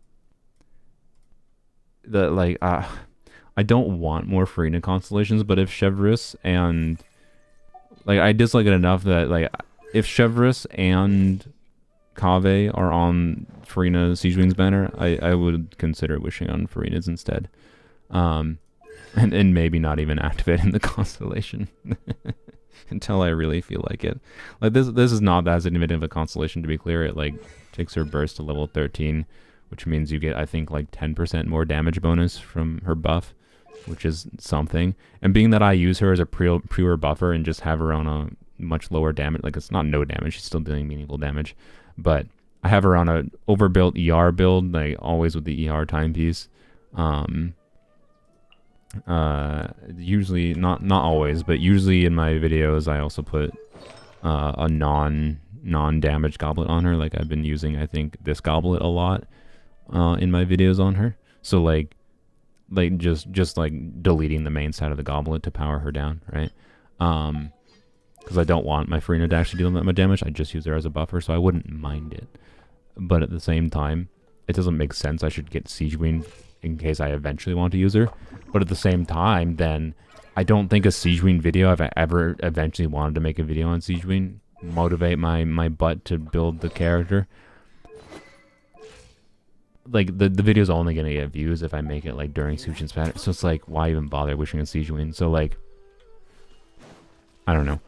I don't want more Farina constellations, but if Chevreuse and like, I dislike it enough that like, if Chevreuse and Kaveh are on Farina Siegewine's banner, I would consider wishing on Farina's instead. And maybe not even activating the constellation until I really feel like it. Like this is not that significant of a constellation, to be clear. It like takes her burst to level 13, which means you get, I think, like 10% more damage bonus from her buff, which is something. And being that I use her as a pure buffer and just have her on a much lower damage, like it's not no damage, she's still doing meaningful damage, but I have her on a overbuilt ER build, like always with the ER timepiece. Usually, not always, but usually in my videos I also put a non-damage goblet on her. Like I've been using, I think, this goblet a lot in my videos on her. So like just like deleting the main side of the goblet to power her down, right? Because I don't want my Farina to actually deal that much damage. I just use her as a buffer, so I wouldn't mind it. But at the same time, it doesn't make sense I should get Siegewing in case I eventually want to use her. But at the same time, then I don't think a Siegewing video, if I ever eventually wanted to make a video on Siegewing, motivate my butt to build the character. Like the video's only gonna get views if I make it like during Suchin's pattern. So it's like, why even bother wishing on Siegewing? So like, I don't know.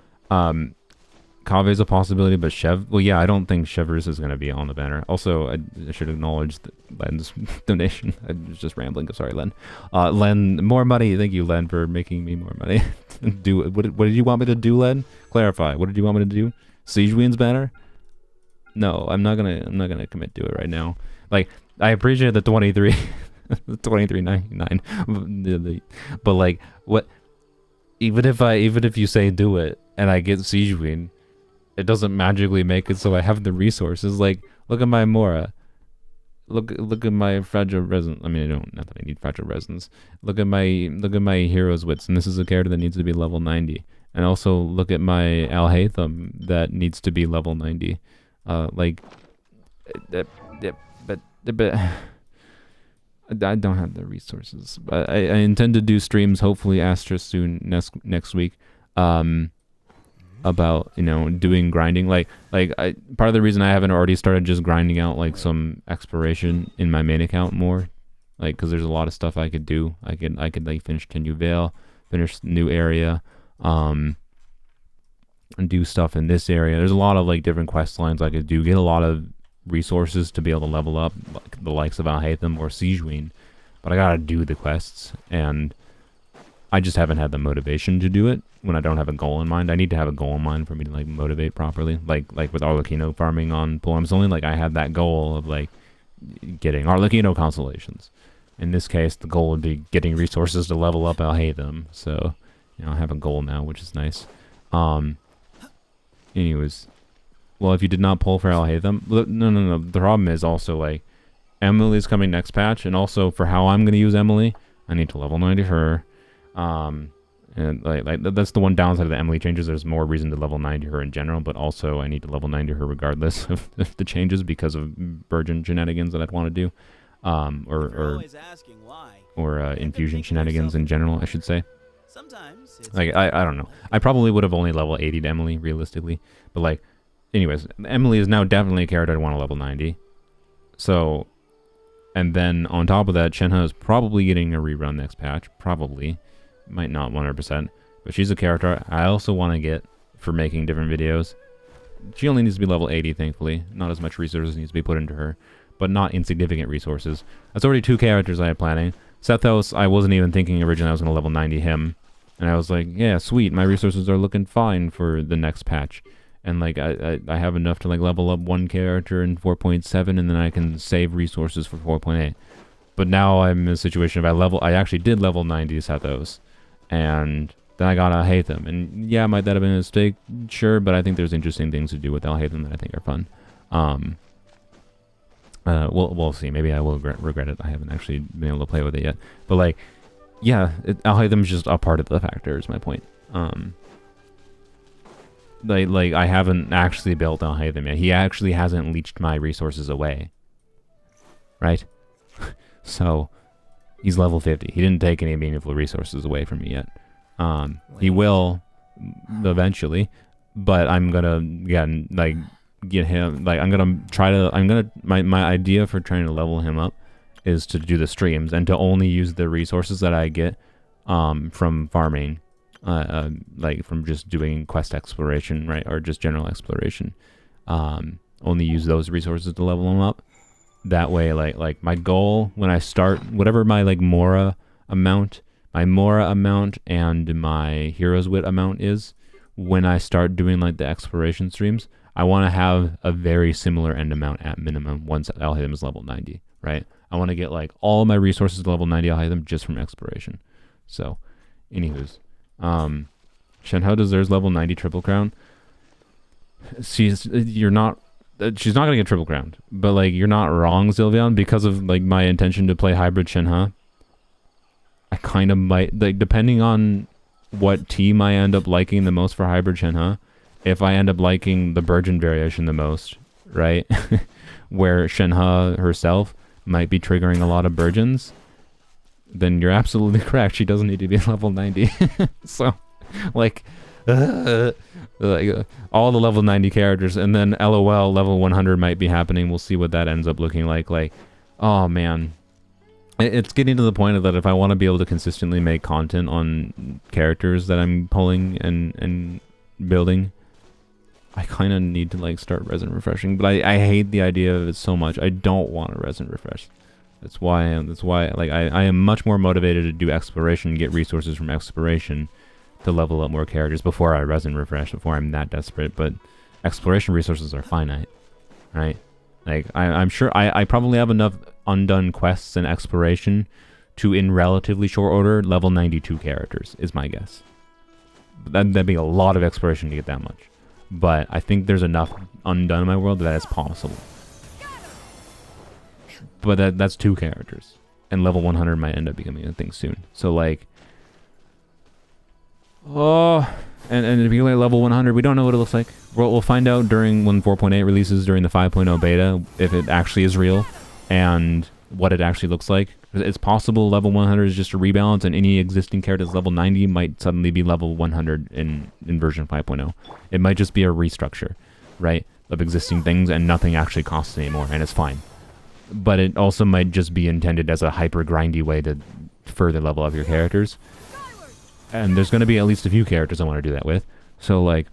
Kave's a possibility, but well, yeah, I don't think Chevreuse is going to be on the banner. Also, I should acknowledge Len's donation. I was just rambling. Sorry, Len. Len, more money. Thank you, Len, for making me more money. What did you want me to do, Len? Clarify. What did you want me to do? Siegewing's banner? No, I'm not gonna commit to it right now. Like, I appreciate the 23, the 23.99, but like, what? Even if you say do it and I get Siegewing, it doesn't magically make it so I have the resources. Like, look at my Mora. Look at my fragile resins. I mean, not that I need fragile resins. Look at my hero's wits, and this is a character that needs to be level 90. And also look at my Alhaitham that needs to be level 90. But I don't have the resources. But I intend to do streams, hopefully Astra soon next week. About, you know, doing grinding, like part of the reason I haven't already started just grinding out like some exploration in my main account more, like, because there's a lot of stuff I could do. I could like finish Tenyu Vale, finish new area, and do stuff in this area. There's a lot of like different quest lines I could do, get a lot of resources to be able to level up, like the likes of Alhaitham or Siegewing, but I gotta do the quests, and I just haven't had the motivation to do it when I don't have a goal in mind. I need to have a goal in mind for me to like motivate properly. Like with Arlecchino farming on Poems Only, like I had that goal of like getting Arlecchino constellations. In this case, the goal would be getting resources to level up Alhaitham. So, you know, I have a goal now, which is nice. Anyways, well, if you did not pull for Alhaitham, no. The problem is also like Emily's coming next patch, and also for how I'm gonna use Emily, I need to level 90 her. And like that's the one downside of the Emily changes. There's more reason to level 90 her in general, but also I need to level 90 her regardless of the changes because of virgin shenanigans that I'd want to do, or infusion shenanigans in general, I should say. Like I don't know. I probably would have only level 80'd Emily realistically, but like, anyways, Emily is now definitely a character I'd want to level 90. So, and then on top of that, Shenhe is probably getting a rerun next patch, probably. Might not 100%. But she's a character I also want to get for making different videos. She only needs to be level 80, thankfully. Not as much resources needs to be put into her. But not insignificant resources. That's already 2 characters I had planning. Sethos, I wasn't even thinking originally I was going to level 90 him. And I was like, yeah, sweet, my resources are looking fine for the next patch. And like, I have enough to like level up 1 character in 4.7, and then I can save resources for 4.8. But now I'm in a situation of I actually did level 90 Sethos. And then I got Alhaitham. And yeah, might that have been a mistake? Sure, but I think there's interesting things to do with Alhaitham that I think are fun. We'll see. Maybe I will regret it. I haven't actually been able to play with it yet. But like, yeah, Alhaitham is just a part of the factor, is my point. Like I haven't actually built Alhaitham yet. He actually hasn't leached my resources away. Right? So, he's level 50. He didn't take any meaningful resources away from me yet. He will eventually, but I'm gonna get him, like, my idea for trying to level him up is to do the streams and to only use the resources that I get from farming, like from just doing quest exploration, right, or just general exploration. Only use those resources to level him up. That way, like my goal when I start, whatever my like Mora amount and my Hero's Wit amount is, when I start doing like the exploration streams, I want to have a very similar end amount at minimum once Alhaitham is level 90, right? I want to get like all my resources to level 90 Alhaitham just from exploration. So, anywho's, Shenhe deserves level 90 Triple Crown. She's not gonna get Triple Crowned, but like you're not wrong, Sylveon, because of like my intention to play hybrid Shenhe. I kind of might, like, depending on what team I end up liking the most for hybrid Shenhe. If I end up liking the Burgeon variation the most, right, where Shenhe herself might be triggering a lot of Burgeons, then you're absolutely correct. She doesn't need to be level 90. So, like, all the level 90 characters, and then LOL level 100 might be happening. We'll see what that ends up looking like. Like, oh man, it's getting to the point of that if I want to be able to consistently make content on characters that I'm pulling and building, I kind of need to like start resin refreshing. But I hate the idea of it so much. I don't want to resin refresh. That's why like I am much more motivated to do exploration, get resources from exploration to level up more characters before I resin refresh, before I'm that desperate. But exploration resources are finite, right? Like I'm sure I probably have enough undone quests and exploration to, in relatively short order, level 92 characters is my guess. That'd be a lot of exploration to get that much. But I think there's enough undone in my world that it's possible. But that's 2 characters. And level 100 might end up becoming a thing soon. So like, oh, and to be like level 100, we don't know what it looks like. We'll find out when 4.8 releases during the 5.0 beta, if it actually is real and what it actually looks like. It's possible level 100 is just a rebalance, and any existing character that's level 90 might suddenly be level 100 in version 5.0. It might just be a restructure, right, of existing things, and nothing actually costs anymore, and it's fine. But it also might just be intended as a hyper grindy way to further level up your characters. And there's going to be at least a few characters I want to do that with. So like,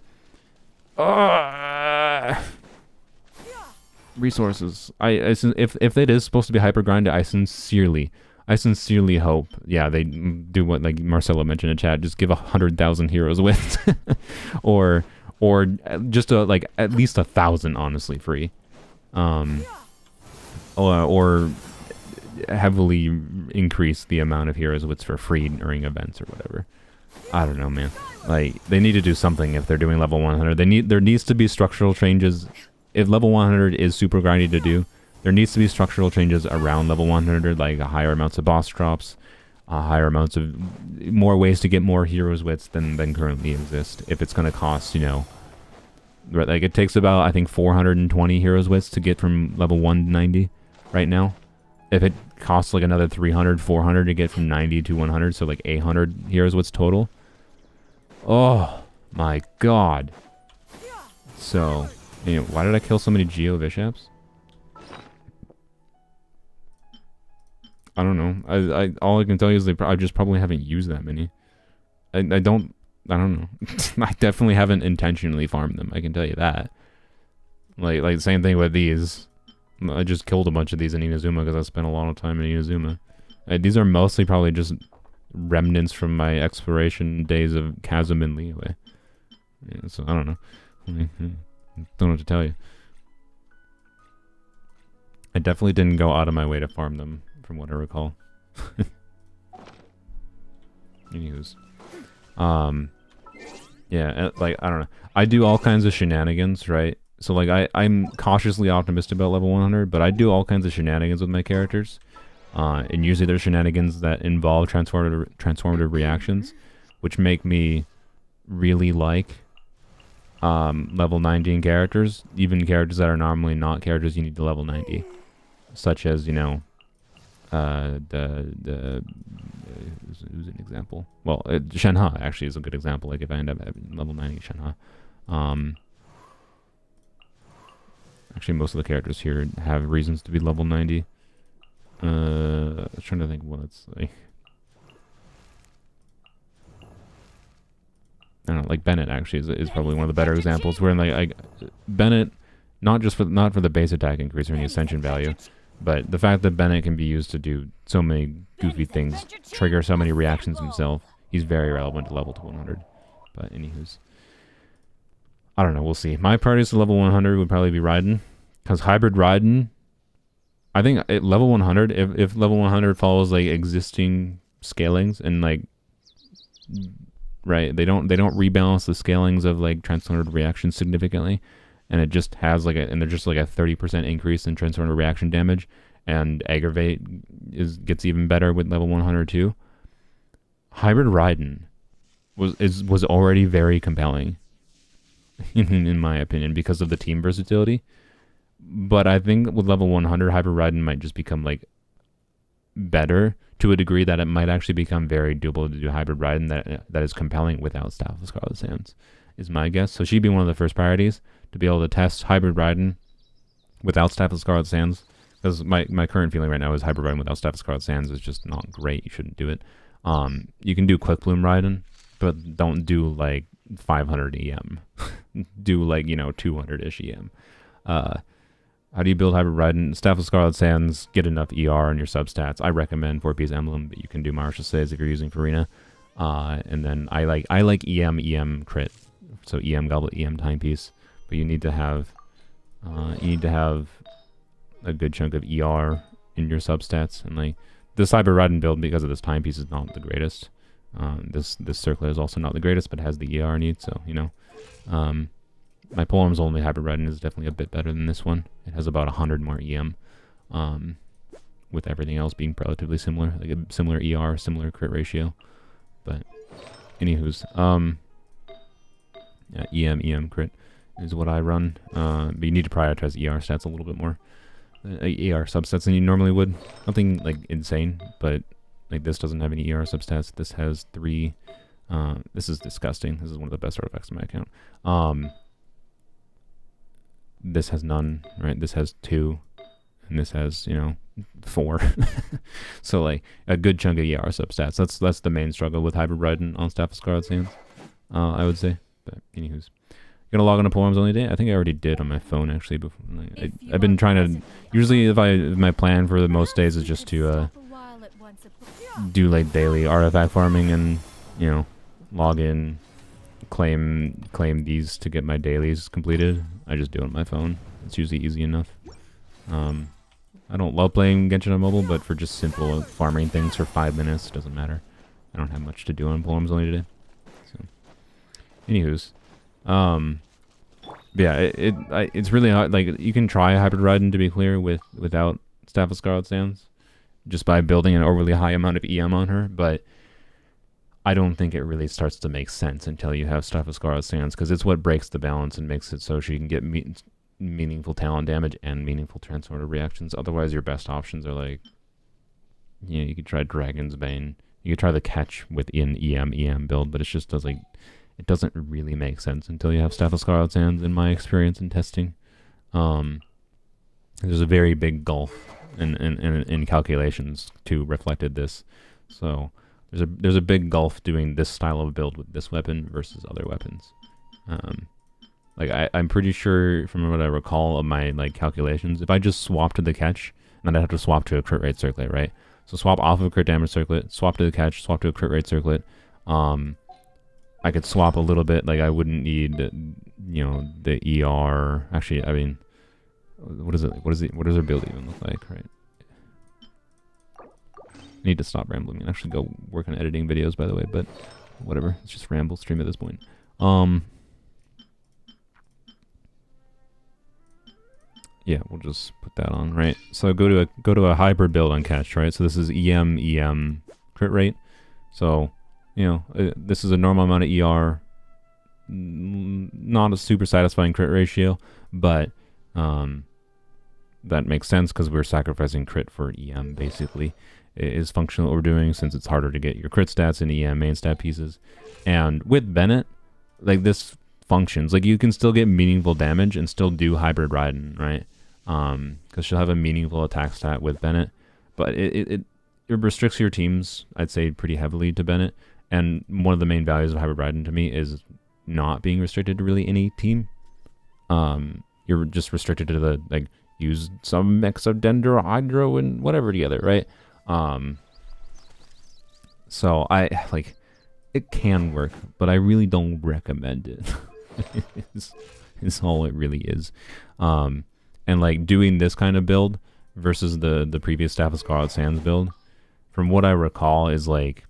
resources. If it is supposed to be hyper grind, I sincerely hope, yeah, they do what like Marcelo mentioned in chat, just give 100,000 heroes with, or just like at least 1,000 honestly free, or heavily increase the amount of heroes wits for free during events or whatever. I don't know, man. Like, they need to do something if they're doing level 100. There needs to be structural changes. If level 100 is super grindy to do, there needs to be structural changes around level 100, like higher amounts of boss drops, higher amounts of more ways to get more heroes wits than currently exist. If it's going to cost, you know, like it takes about, I think, 420 heroes wits to get from level 190 right now. If it costs like another 300, 400 to get from 90 to 100, so like 800 heroes wits total. Oh my god. So, you know, why did I kill so many Geo Bishops? I don't know. All I can tell you is I just probably haven't used that many. I don't know. I definitely haven't intentionally farmed them. I can tell you that. Like same thing with these. I just killed a bunch of these in Inazuma because I spent a lot of time in Inazuma. These are mostly probably just remnants from my exploration days of Chasm and Liyue. Yeah, so I don't know. Don't know what to tell you. I definitely didn't go out of my way to farm them, from what I recall. Anywho's. Yeah, like, I don't know. I do all kinds of shenanigans, right? So, like, I'm cautiously optimistic about level 100, but I do all kinds of shenanigans with my characters. And usually there's shenanigans that involve transformative reactions, which make me really like level 90 characters, even characters that are normally not characters you need to level 90. Such as, you know, who's an example? Well, Shenhe actually is a good example. Like, if I end up at level 90 Shenhe. Actually, most of the characters here have reasons to be level 90. I was trying to think what it's like. I don't know, like Bennett actually is probably one of the better examples. Where like Bennett, not for the base attack increase or any ascension value, but the fact that Bennett can be used to do so many goofy things, trigger so many reactions himself, he's very relevant to level to 100. But anywho's, I don't know, we'll see. My priority to level 100 would probably be Raiden, because hybrid Raiden, I think at level 100, if level 100 follows like existing scalings and like, right, they don't rebalance the scalings of like transformative reactions significantly, and it just has like they're just like a 30% increase in transformative reaction damage, and aggravate gets even better with level 100 too. Hybrid Raiden was already very compelling in my opinion because of the team versatility. But I think with level 100, Hybrid Raiden might just become like better to a degree that it might actually become very doable to do Hybrid Raiden that is compelling without Staff of Scarlet Sands, is my guess. So she'd be one of the first priorities to be able to test Hybrid Raiden without Staff of Scarlet Sands. Because my current feeling right now is Hybrid Raiden without Staff of Scarlet Sands is just not great. You shouldn't do it. You can do Quick Bloom Raiden, but don't do like 500 EM. Do like, 200-ish EM. How do you build Hybrid Raiden? Staff of Scarlet Sands, get enough ER on your substats. I recommend 4-piece Emblem, but you can do Martial Says if you're using Farina. And then I like EM crit. So EM Goblet, EM Timepiece. But you need to have a good chunk of ER in your substats. And like this Hybrid Raiden build, because of this Timepiece, is not the greatest. This Circlet is also not the greatest, but has the ER need, so my Polearm's only Hybrid Raiden is definitely a bit better than this one. It has about 100 more EM, with everything else being relatively similar, like a similar ER, similar crit ratio. But anywho's, yeah, EM crit is what I run. But you need to prioritize ER stats a little bit more, ER substats than you normally would. Nothing like insane, but like this doesn't have any ER substats. This has 3. This is disgusting. This is one of the best artifacts in my account. This has none, right? This has 2, and this has 4. So like a good chunk of ER substats. That's the main struggle with Hybrid Raiden on Staff of Scarlet Sands, I would say. But anywho's, gonna log on to Polearms Only Day. I think I already did on my phone actually. Before I've been trying to. Usually, if my plan for the most days is just to do like daily artifact farming and log in, claim these to get my dailies completed. I just do it on my phone. It's usually easy enough. I don't love playing Genshin on mobile, but for just simple farming things for 5 minutes, it doesn't matter. I don't have much to do on Polearms Only Today. So, anywho's, yeah, it's really hard. Like, you can try Hybrid Raiden, to be clear, without Staff of Scarlet Sands, just by building an overly high amount of EM on her, but I don't think it really starts to make sense until you have Staff of Scarlet Sands, because it's what breaks the balance and makes it so she can get meaningful talent damage and meaningful transformative reactions. Otherwise, your best options are like, you could try Dragon's Bane, you could try the Catch within EM build, but it just it doesn't really make sense until you have Staff of Scarlet Sands, in my experience in testing. There's a very big gulf in calculations to reflected this. So there's a big gulf doing this style of build with this weapon versus other weapons. Like I'm pretty sure from what I recall of my like calculations, if I just swap to the catch, then I'd have to swap to a crit rate circlet, right? So swap off of a crit damage circlet, swap to the catch, swap to a crit rate circlet. I could swap a little bit, like I wouldn't need, you know, the ER. Actually, I mean, what does our build even look like, right? I need to stop rambling and actually go work on editing videos, by the way, but whatever. It's just ramble stream at this point. Yeah, we'll just put that on, right? So go to a hybrid build on catch, right? So this is EM crit rate. So, you know, this is a normal amount of ER, not a super satisfying crit ratio, but that makes sense because we're sacrificing crit for EM, basically. It is functional what we're doing since it's harder to get your crit stats in EM main stat pieces. And with Bennett, like this functions. Like you can still get meaningful damage and still do hybrid Raiden, right? Because she'll have a meaningful attack stat with Bennett. But it restricts your teams, I'd say, pretty heavily to Bennett. And one of the main values of hybrid Raiden to me is not being restricted to really any team. You're just restricted to the, like, use some mix of Dendro, Hydro, and whatever together, right? So it can work, but I really don't recommend it. It's all it really is. And like doing this kind of build versus the previous Staff of Scarlet Sands build, from what I recall, is like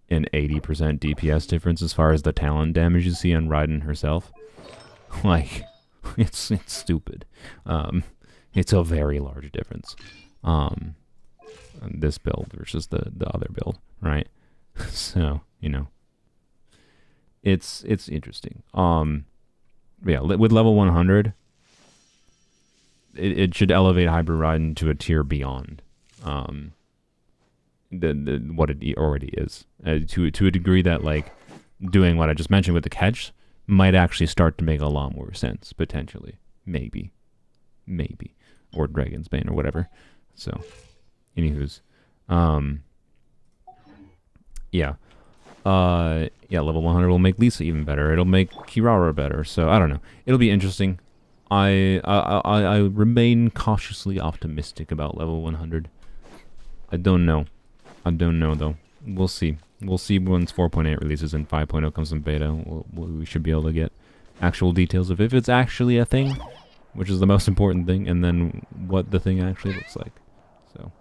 an 80% DPS difference as far as the talent damage you see on Raiden herself. Like, it's stupid. It's a very large difference. This build versus the other build, right? So, you know, it's interesting. Yeah, with level 100, it should elevate hybrid Raiden to a tier beyond what it already is, to a degree that, like, doing what I just mentioned with the catch might actually start to make a lot more sense, potentially. Maybe. Or Dragon's Bane or whatever. So, anywho's, yeah. Yeah, level 100 will make Lisa even better. It'll make Kirara better. So, I don't know. It'll be interesting. I remain cautiously optimistic about level 100. I don't know, though. We'll see. We'll see once 4.8 releases and 5.0 comes in beta. We should be able to get actual details of if it's actually a thing, which is the most important thing, and then what the thing actually looks like. So,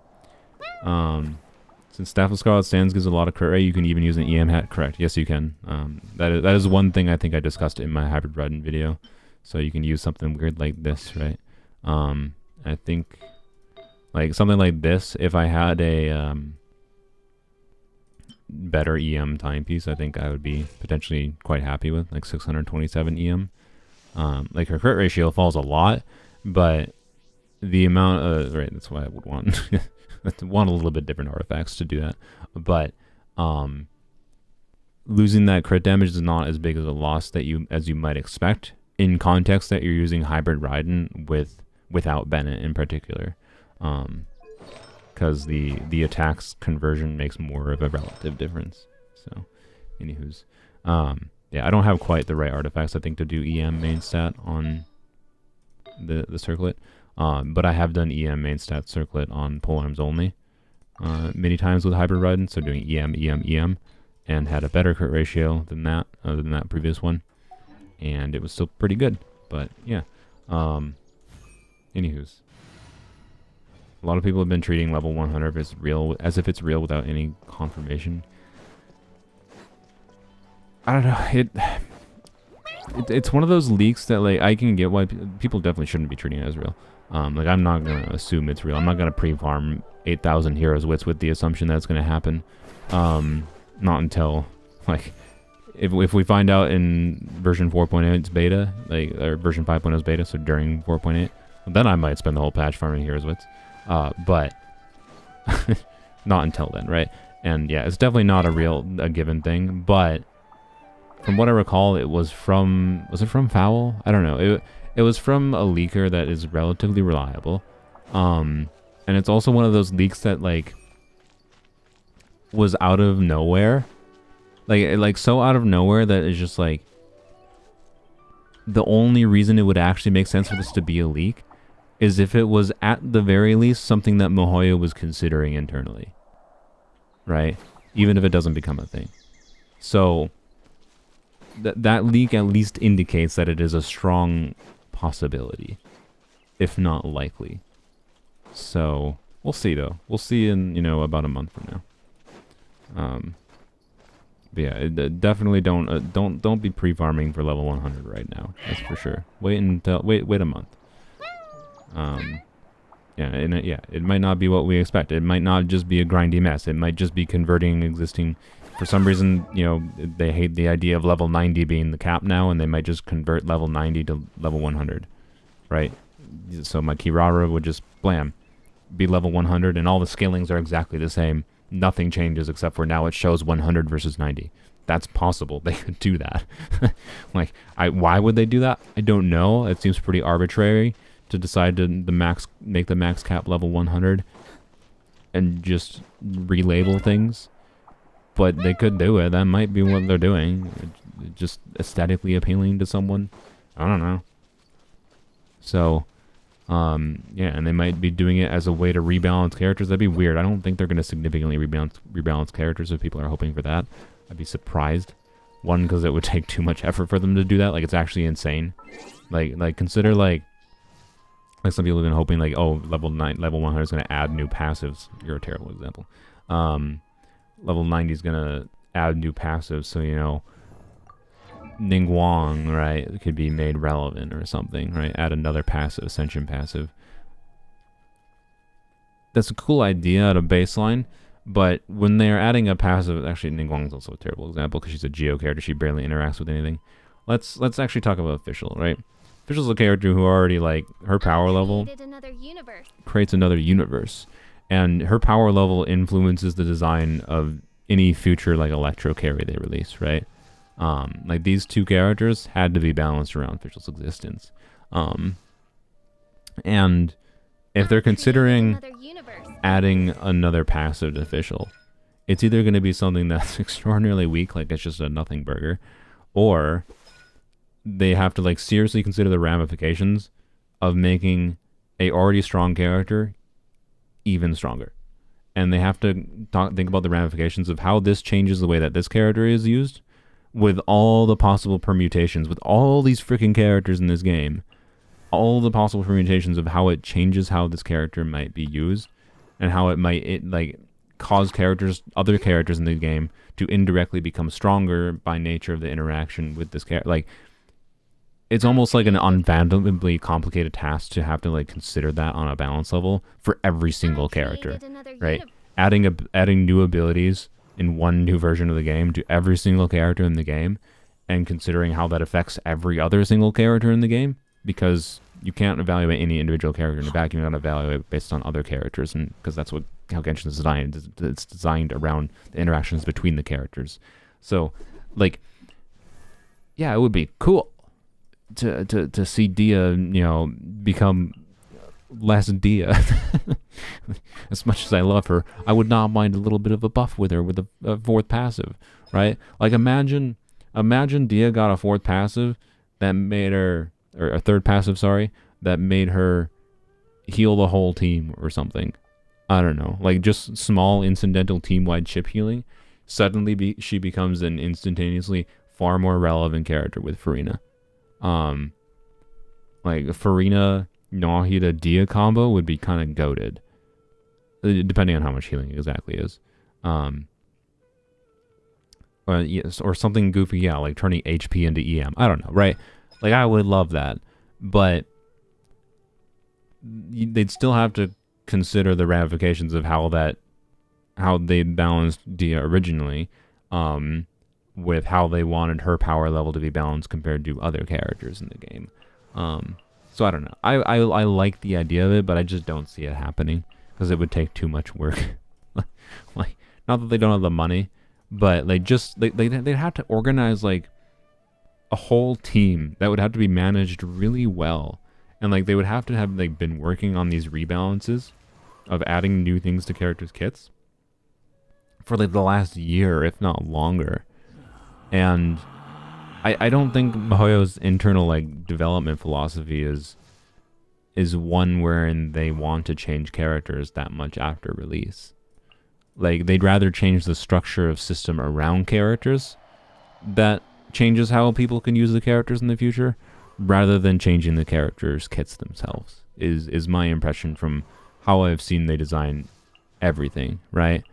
since Staff of Scarlet Sands gives a lot of crit rate, you can even use an EM hat. Correct? Yes, you can. That is one thing I think I discussed in my hybrid Raiden video. So you can use something weird like this, right? I think like something like this, if I had a better EM timepiece, I think I would be potentially quite happy with, like 627 EM. Like her crit ratio falls a lot, but the amount of, right, that's why I would want want a little bit different artifacts to do that. But losing that crit damage is not as big as a loss as you might expect, in context that you're using hybrid Raiden without Bennett in particular, because the attacks conversion makes more of a relative difference. So, anywho's, yeah, I don't have quite the right artifacts, I think, to do EM main stat on the circlet, but I have done EM main stat circlet on polearms only many times with hybrid Raiden, so doing EM, and had a better crit ratio than that previous one. And it was still pretty good, but yeah. Anywho's, a lot of people have been treating level 100 as if it's real without any confirmation. I don't know. It's one of those leaks that, like, I can get why people definitely shouldn't be treating it as real. Like, I'm not gonna assume it's real. I'm not gonna pre-farm 8,000 heroes wits with the assumption that it's gonna happen. Not until, like, if we find out in version 4.8's beta, like, or version 5.0's beta, so during 4.8, well, then I might spend the whole patch farming heroes wits. But not until then, right? And yeah, it's definitely not a given thing, but from what I recall, was it from Foul? I don't know. It was from a leaker that is relatively reliable. And it's also one of those leaks that, like, was out of nowhere, like so out of nowhere that it's just like the only reason it would actually make sense for this to be a leak is if it was at the very least something that Mihoyo was considering internally, right? Even if it doesn't become a thing. So that leak at least indicates that it is a strong possibility, if not likely. So we'll see though. We'll see in, you know, about a month from now. But yeah, definitely don't be pre-farming for level 100 right now. That's for sure. Wait a month. Yeah, and it might not be what we expect. It might not just be a grindy mess. It might just be converting existing. For some reason, you know, they hate the idea of level 90 being the cap now, and they might just convert level 90 to level 100, right? So my Kirara would just, blam, be level 100, and all the scalings are exactly the same. Nothing changes except for now it shows 100 versus 90. That's possible. They could do that. Like, why would they do that? I don't know. It seems pretty arbitrary to decide to make the max cap level 100 and just relabel things. But they could do it. That might be what they're doing. Just aesthetically appealing to someone. I don't know. So, yeah, and they might be doing it as a way to rebalance characters. That'd be weird. I don't think they're going to significantly rebalance characters if people are hoping for that. I'd be surprised. One, because it would take too much effort for them to do that. Like, it's actually insane. Like consider like some people have been hoping like, oh, level 100 is going to add new passives. You're a terrible example. Level 90 is going to add new passives, so, you know, Ningguang, right, could be made relevant or something, right? Add another passive, Ascension passive. That's a cool idea at a baseline, but when they're adding a passive, actually Ningguang is also a terrible example because she's a Geo character, she barely interacts with anything. Let's actually talk about Official, right? Official's a character who already, like, her power level creates another universe. And her power level influences the design of any future, like, Electro carry they release, right? Like, these two characters had to be balanced around Official's existence. And if they're considering adding another passive to Official, it's either going to be something that's extraordinarily weak, like it's just a nothing burger, or they have to, like, seriously consider the ramifications of making a already strong character even stronger. And they have to think about the ramifications of how this changes the way that this character is used with all the possible permutations, with all these freaking characters in this game, all the possible permutations of how it changes how this character might be used and how it might like cause other characters in the game to indirectly become stronger by nature of the interaction with this character. Like, it's almost like an unfathomably complicated task to have to, like, consider that on a balance level for every single character, right? Adding new abilities in one new version of the game to every single character in the game, and considering how that affects every other single character in the game, because you can't evaluate any individual character in a vacuum. You got to evaluate based on other characters, and because that's how Genshin is designed. It's designed around the interactions between the characters. So, like, yeah, it would be cool to see Dia, you know, become less Dia. As much as I love her, I would not mind a little bit of a buff with her with a fourth passive, right? Like, imagine Dia got a fourth passive that made her, or a third passive, sorry, that made her heal the whole team or something. I don't know, like just small incidental team-wide chip healing. Suddenly she becomes an instantaneously far more relevant character with Farina. Like Farina Nahida Dia combo would be kind of goated, depending on how much healing it exactly is. Or something goofy, yeah, like turning HP into EM. I don't know, right? Like, I would love that, but they'd still have to consider the ramifications of how they balanced Dia originally, with how they wanted her power level to be balanced compared to other characters in the game. So I don't know. I like the idea of it, but I just don't see it happening because it would take too much work. Like, not that they don't have the money, but they'd have to organize, like, a whole team that would have to be managed really well, and, like, they would have to have, like, been working on these rebalances of adding new things to characters' kits for like the last year, if not longer. And I don't think MiHoYo's internal like development philosophy is one wherein they want to change characters that much after release. Like, they'd rather change the structure of system around characters that changes how people can use the characters in the future, rather than changing the characters' kits themselves, is my impression from how I've seen they design everything, right?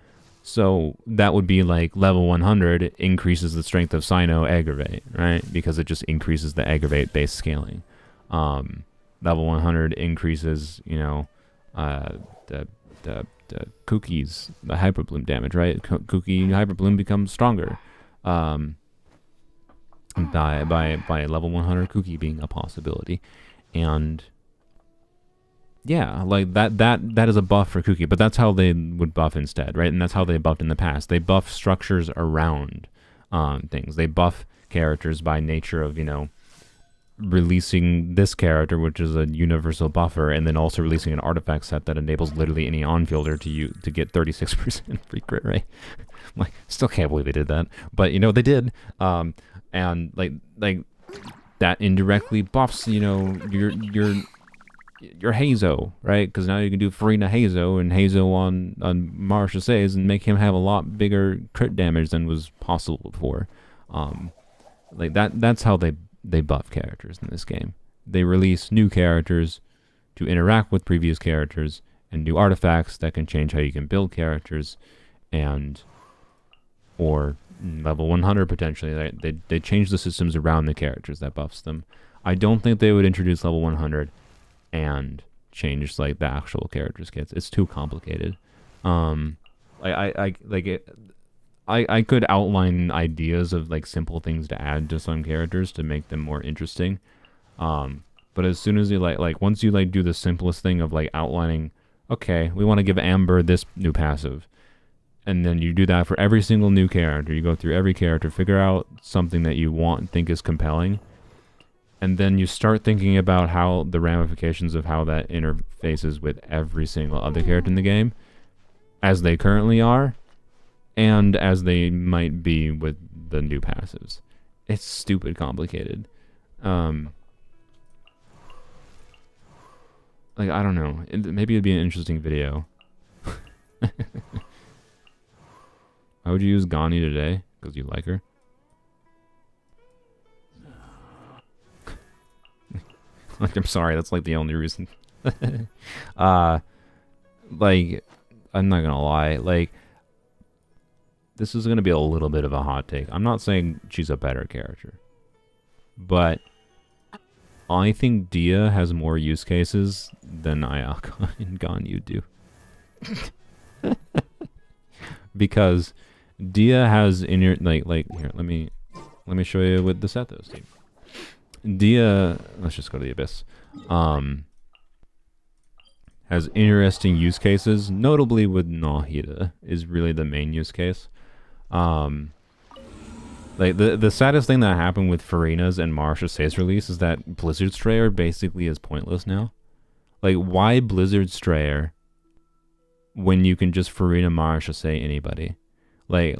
So that would be like level 100 increases the strength of Sino aggravate, right? Because it just increases the aggravate base scaling. Level 100 increases, you know, the Kuki's, the Hyperbloom damage, right? Kuki Hyperbloom becomes stronger. By level 100 Kuki being a possibility. And yeah, like that is a buff for Kuki, but that's how they would buff instead, right? And that's how they buffed in the past. They buff structures around things. They buff characters by nature of, you know, releasing this character, which is a universal buffer, and then also releasing an artifact set that enables literally any on-fielder to get 36% free crit rate. Like, still can't believe they did that, but you know they did. And like that indirectly buffs, you know, your Hazo, right? Because now you can do Farina Hazo and Hazo on Marsh Essays and make him have a lot bigger crit damage than was possible before. Like that's how they buff characters in this game. They release new characters to interact with previous characters and new artifacts that can change how you can build characters, and or level 100 potentially. They change the systems around the characters that buffs them. I don't think they would introduce level 100 and change like the actual characters kits. It's too complicated. I could outline ideas of like simple things to add to some characters to make them more interesting. But as soon as you like once you like do the simplest thing of like outlining, okay, we want to give Amber this new passive, and then you do that for every single new character. You go through every character, figure out something that you want and think is compelling, and then you start thinking about how the ramifications of how that interfaces with every single other character in the game, as they currently are, and as they might be with the new passives. It's stupid complicated. Like, I don't know. Maybe it'd be an interesting video. Why would you use Gani today? Because you like her? Like, I'm sorry, that's like the only reason. Like, I'm not gonna lie. Like, this is gonna be a little bit of a hot take. I'm not saying she's a better character, but I think Dia has more use cases than Ayaka and Ganyu do. Because Dia has here, let me show you with the Sethos team. Dia, let's just go to the Abyss. Has interesting use cases, notably with Nahida is really the main use case. Like the saddest thing that happened with Farina's and Marsha Say's release is that Blizzard Strayer basically is pointless now. Like, why Blizzard Strayer when you can just Farina Marsha Say anybody? Like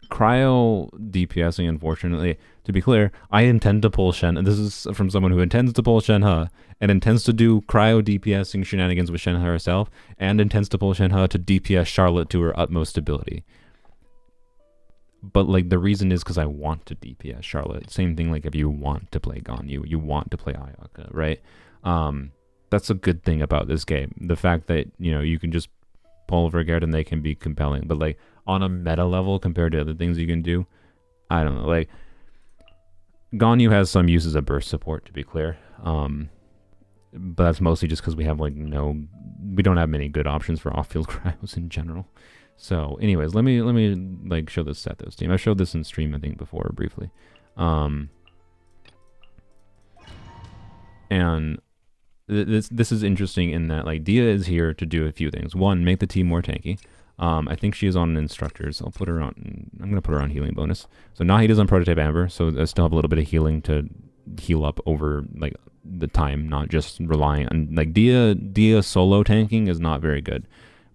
cryo DPSing, unfortunately, to be clear, I intend to pull Shen, and this is from someone who intends to pull Shenhe, and intends to do cryo DPSing shenanigans with Shenhe herself, and intends to pull Shenhe to DPS Charlotte to her utmost ability. But like the reason is because I want to DPS Charlotte. Same thing like if you want to play Ganyu, you want to play Ayaka, right? That's a good thing about this game. The fact that, you know, you can just pull Vergard and they can be compelling. But like on a meta level compared to other things you can do, I don't know. Like Ganyu has some uses of burst support, to be clear. But that's mostly just because we have we don't have many good options for off-field cryos in general. So, anyways, let me like show this Sethos team. I showed this in stream, I think, before briefly. And this is interesting in that like Dia is here to do a few things. One, make the team more tanky. I think she is on instructors. I'm gonna put her on healing bonus. So Nahida's on prototype Amber, so I still have a little bit of healing to heal up over like the time, not just relying on like Dia solo tanking is not very good.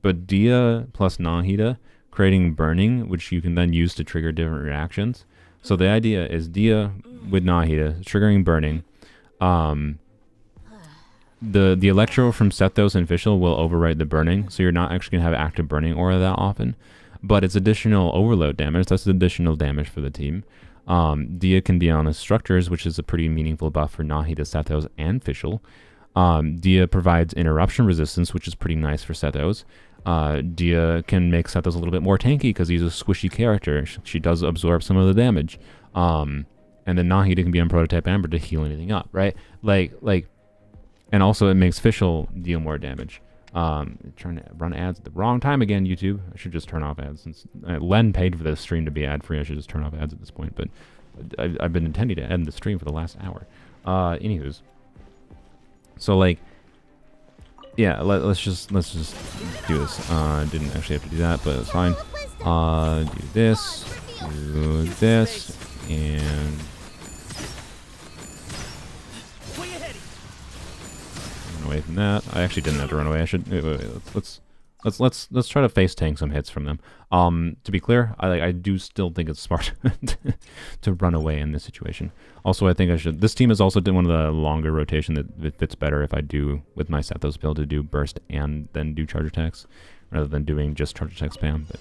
but Dia plus Nahida creating burning, which you can then use to trigger different reactions. So the idea is Dia with Nahida triggering burning. The electro from Sethos and Fischl will overwrite the burning, so you're not actually gonna have active burning aura that often. But it's additional overload damage. That's additional damage for the team. Dia can be on Instructors, which is a pretty meaningful buff for Nahida, Sethos, and Fischl. Dia provides interruption resistance, which is pretty nice for Sethos. Dia can make Sethos a little bit more tanky because he's a squishy character. She does absorb some of the damage. And then Nahida can be on Prototype Amber to heal anything up, right? And also it makes Fischl deal more damage. Trying to run ads at the wrong time again, YouTube. I should just turn off ads since Len paid for this stream to be ad-free. I should just turn off ads at this point, but I've been intending to end the stream for the last hour. Anywho's. So like, yeah, let's just do this. Didn't actually have to do that, but it's fine. Do this, and run away from that. I actually didn't have to run away. I should. Let's try to face tank some hits from them. To be clear, I do still think it's smart to run away in this situation. Also, I think I should. This team has also done one of the longer rotation that fits better if I do with my Sethos build to do burst and then do charge attacks rather than doing just charge attack spam. But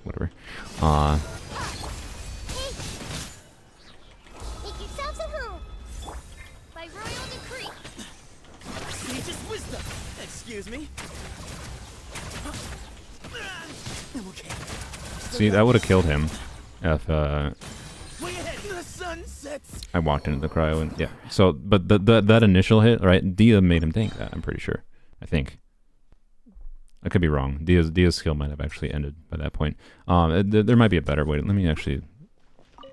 whatever. Make yourselves at home. By royal decree. Sage's wisdom. Excuse me. I'm okay. See, that would have killed him if Way ahead. The sun sets. I walked into the cryo and yeah. So, but that initial hit, right? Dia made him tank that. I'm pretty sure. I think. I could be wrong. Dia's skill might have actually ended by that point. There might be a better way.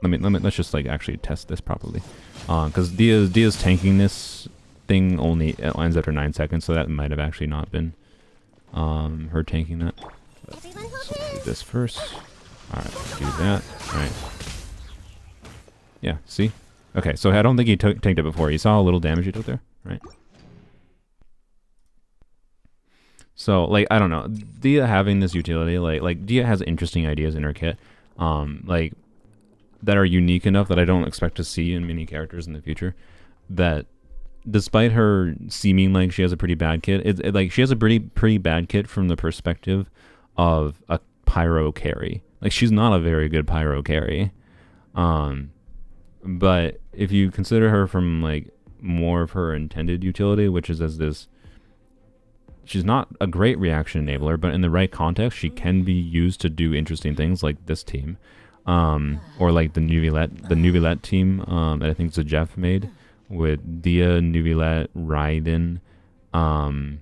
Let's just like actually test this properly. Because Dia's tanking this thing only ends after 9 seconds, so that might have actually not been her tanking that. So do this first. Alright, do that. Alright. Yeah, see? Okay, so I don't think he tanked it before. You saw a little damage he took there, right? So, like, I don't know. Dia having this utility, like Dia has interesting ideas in her kit, like, that are unique enough that I don't expect to see in many characters in the future. That, despite her seeming like she has a pretty bad kit, like, she has a pretty bad kit from the perspective of a pyro carry. Like, she's not a very good pyro carry. But if you consider her from, like, more of her intended utility, which is as this... She's not a great reaction enabler, but in the right context, she can be used to do interesting things like this team. Or like the Nuvilette team that I think Jeff made with Dia, Nuvilette, Raiden, and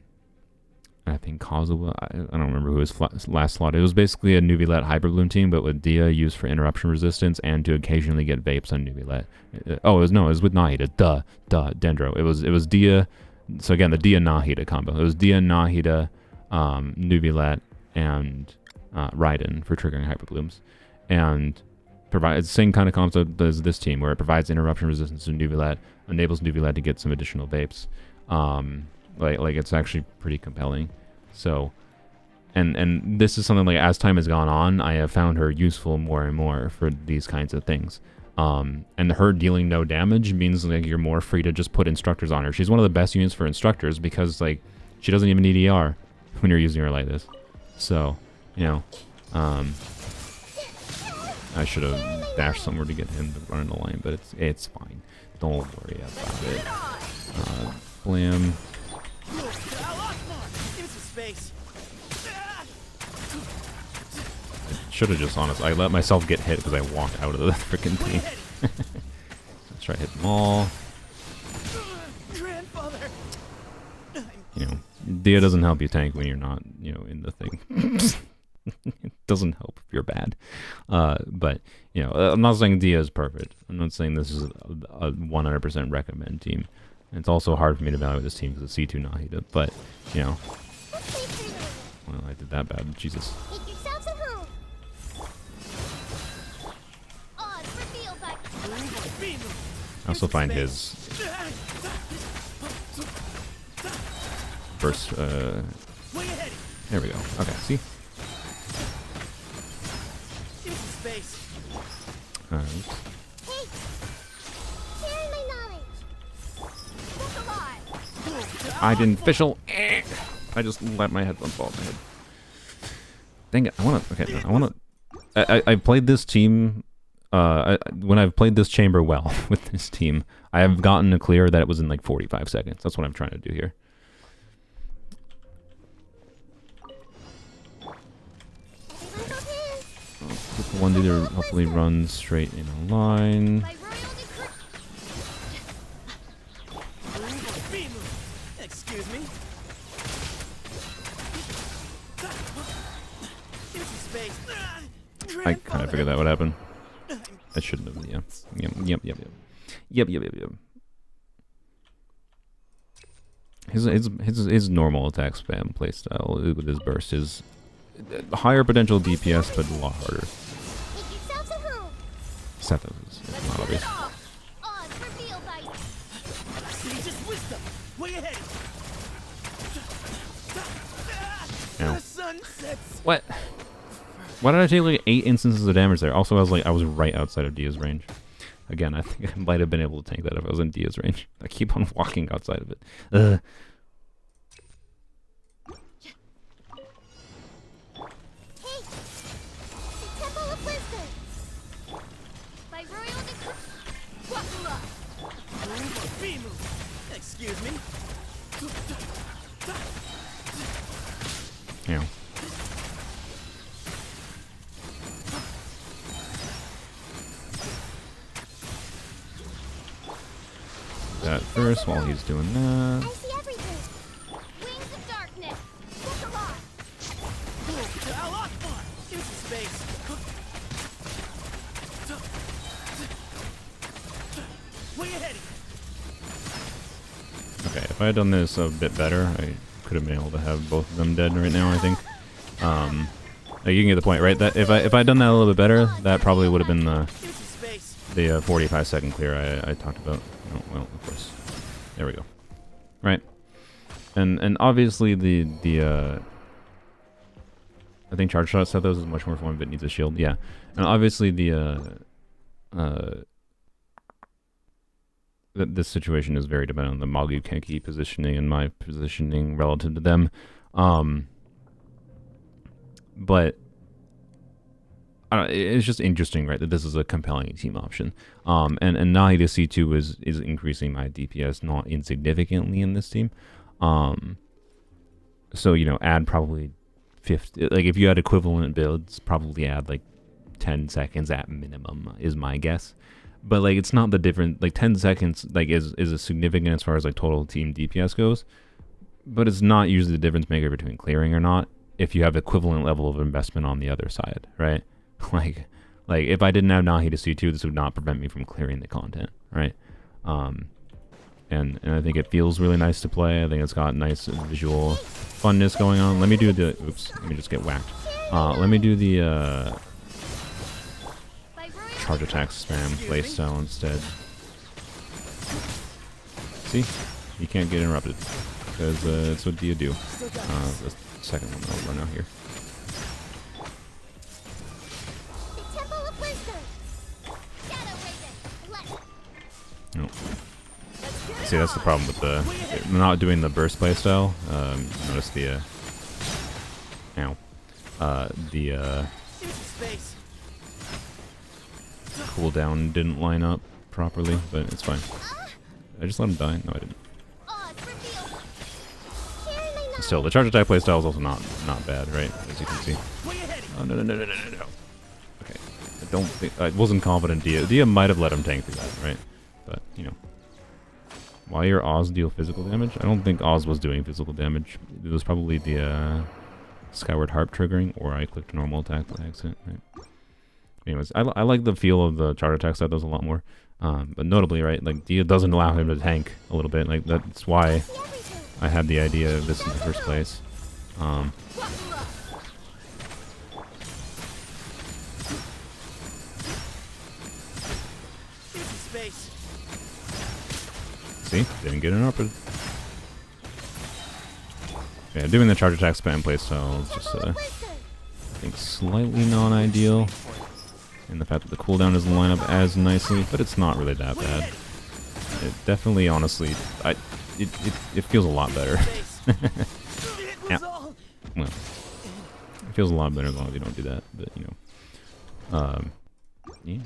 I think Kazuha. I don't remember who his last slot. It was basically a Nuvilette Hyperbloom team, but with Dia used for interruption resistance and to occasionally get vapes on Nuvilette. It was with Nahida. Dendro. It was Dia. So again, the Dia Nahida combo. It was Dia Nahida, Nuvilette, and Raiden for triggering Hyperblooms, and provides the same kind of concept as this team, where it provides interruption resistance to Nuvilette, enables Nuvilette to get some additional vapes. Like it's actually pretty compelling. So, and this is something like as time has gone on, I have found her useful more and more for these kinds of things. And her dealing no damage means like you're more free to just put instructors on her. She's one of the best units for instructors because like she doesn't even need ER when you're using her like this. So, you know, I should have dashed somewhere to get him to run in the line, but it's fine. Don't worry about it. Blam. Should have just honest. I let myself get hit because I walked out of the freaking thing. Let's try to hit them all. You know, Dia doesn't help you tank when you're not, you know, in the thing. It doesn't help if you're bad. But, you know, I'm not saying Dia is perfect. I'm not saying this is a 100% recommend team. It's also hard for me to evaluate this team because it's C2 Nahida. But, you know. Well, I did that bad. Jesus. I also find his burst There we go. Okay, see? Give me some space. Oops. Hey! Sharing my knowledge! Look alive! I didn't official. I just let my headphones fall on my head. Dang it! I wanna. Okay, no, I wanna. I played this team. When I've played this chamber well with this team, I have gotten a clear that it was in like 45 seconds. That's what I'm trying to do here. The one leader hopefully runs straight in a line. Excuse me. Give me some space. I kind of figured that would happen. I shouldn't have. Yeah. Yep. His normal attack spam playstyle with his burst is higher potential DPS, but a lot harder. Seth is not obvious. Ow. What? Why did I take like 8 instances of damage there? Also, I was right outside of Dia's range. Again, I think I might have been able to tank that if I was in Dia's range. I keep on walking outside of it. Excuse me. Ow. That first while he's doing that. I see everything. Wings of darkness. Look alive. Give some space. Way ahead. Okay, if I had done this a bit better, I could have been able to have both of them dead right now, I think. Like you can get the point, right? That if I'd done that a little bit better, that probably would have been the 45-second clear I talked about. Oh, well, of course. There we go. Right. And obviously the I think charge shot set those is much more fun, but needs a shield. Yeah. And obviously this situation is very dependent on the Magu Kenki positioning and my positioning relative to them. But I don't know, it's just interesting, right, that this is a compelling team option. And Nahi to C2 is increasing my DPS not insignificantly in this team. So, you know, add probably 50, like if you had equivalent builds, probably add like 10 seconds at minimum is my guess. But like it's not the different, like 10 seconds like is a significant as far as like total team DPS goes, but it's not usually the difference maker between clearing or not if you have equivalent level of investment on the other side, right? like if I didn't have Nahi to C2, this would not prevent me from clearing the content, right? And I think it feels really nice to play. I think it's got nice visual funness going on. Let me do the, oops, let me just get whacked. Let me do the charge attack spam playstyle instead. See? You can't get interrupted because it's what do you do? The second one I'll run out here. No. See, that's the problem with the not doing the burst playstyle. Notice the cooldown didn't line up properly, but it's fine. I just let him die? No, I didn't. Still, the charge attack playstyle is also not bad, right? As you can see. Oh, no. Okay. I don't think... I wasn't confident Dia might have let him tank through that, right? But, you know. Why your Oz deal physical damage? I don't think Oz was doing physical damage. It was probably the Skyward Harp triggering, or I clicked normal attack by accident, right? Anyways, I like the feel of the charge attack set does a lot more. But notably, right, like Dia doesn't allow him to tank a little bit. Like that's why I had the idea of this in the first place. See? Didn't get interrupted. Yeah, doing the charge attack spam playstyle is just, I think, slightly non-ideal. And the fact that the cooldown doesn't line up as nicely, but it's not really that bad. It definitely, honestly, it feels a lot better. Yeah. Well, it feels a lot better as long as you don't do that, but, you know. Yeah.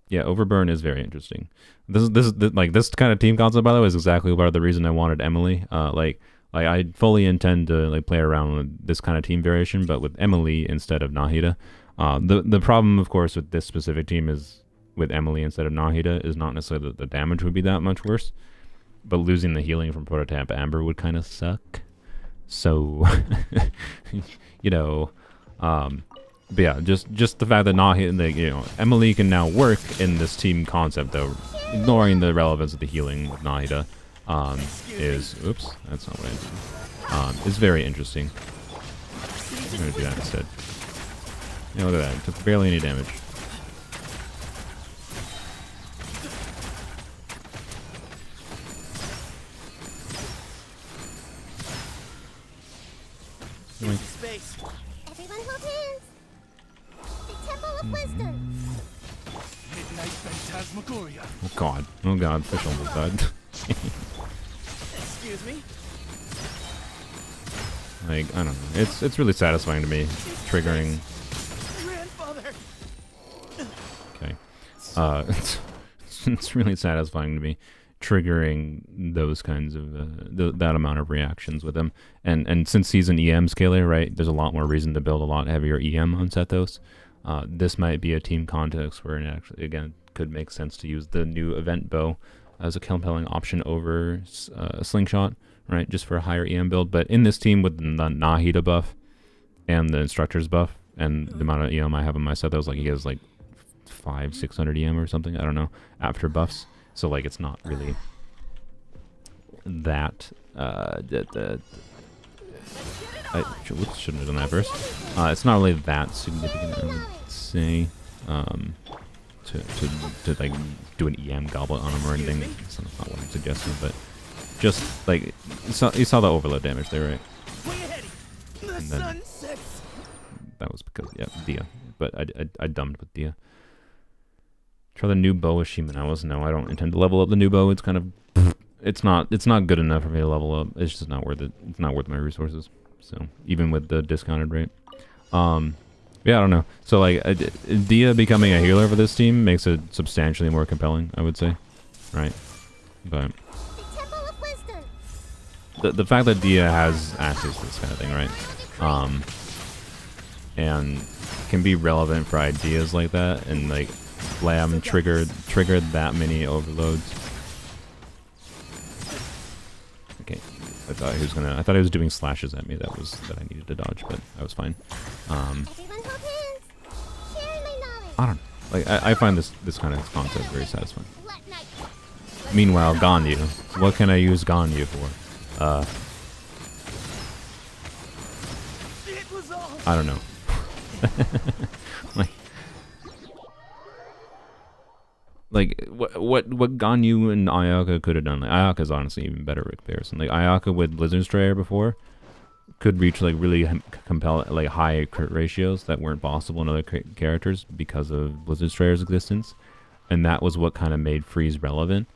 Yeah, Overburn is very interesting. This kind of team concept, by the way, is exactly part of the reason I wanted Emily. Like I fully intend to like play around with this kind of team variation, but with Emily instead of Nahida. The problem, of course, with this specific team is with Emily instead of Nahida is not necessarily that the damage would be that much worse, but losing the healing from Prototype Amber would kind of suck. So, you know, but yeah, just the fact that Nahida, you know, Emily can now work in this team concept, though, ignoring the relevance of the healing with Nahida, is, oops, that's not what I did. Is very interesting. I'm gonna do that instead. Yeah, look at that. It took barely any damage. Space. Everyone hold hands. The Temple of Wisdom. Midnight Phantasmagoria. Oh god. Oh god, fish almost died. Excuse me. Like, I don't know. It's really satisfying to me. Triggering. Grandfather. Okay. It's really satisfying to me triggering those kinds of that amount of reactions with him, and since he's an EM scaler, right, there's a lot more reason to build a lot heavier EM on Sethos. This might be a team context where it actually, again, could make sense to use the new event bow as a compelling option over a slingshot, right, just for a higher EM build. But in this team with the Nahida buff and the instructor's buff and the amount of EM I have on my Sethos, like he has like 500-600 EM or something, I don't know, after buffs. So like it's not really that I shouldn't have done that first. It's not really that significant, I would say, to like do an EM goblet on him or anything. That's not what I'm suggesting, but just like you saw the overload damage there, right? And then that was because Dia, but I dumbed with Dia. Try the new bow with Shimenawas. No, I don't intend to level up the new bow. It's kind of, it's not good enough for me to level up. It's just not worth it. It's not worth my resources. So even with the discounted rate, yeah, I don't know. So like Dia becoming a healer for this team makes it substantially more compelling, I would say, right? But the fact that Dia has access to this kind of thing, right? And can be relevant for ideas like that, and like Lamb triggered that many overloads. Okay, I thought he was doing slashes at me. That I needed to dodge, but I was fine. I don't know. Like I find this kind of concept very satisfying. Meanwhile, Ganyu. What can I use Ganyu for? I don't know. like what Ganyu and Ayaka could have done. Like Ayaka's honestly even better in comparison. Like Ayaka with Blizzard Strayer before could reach like really compelling, like high crit ratios that weren't possible in other characters because of Blizzard Strayer's existence, and that was what kind of made Freeze relevant.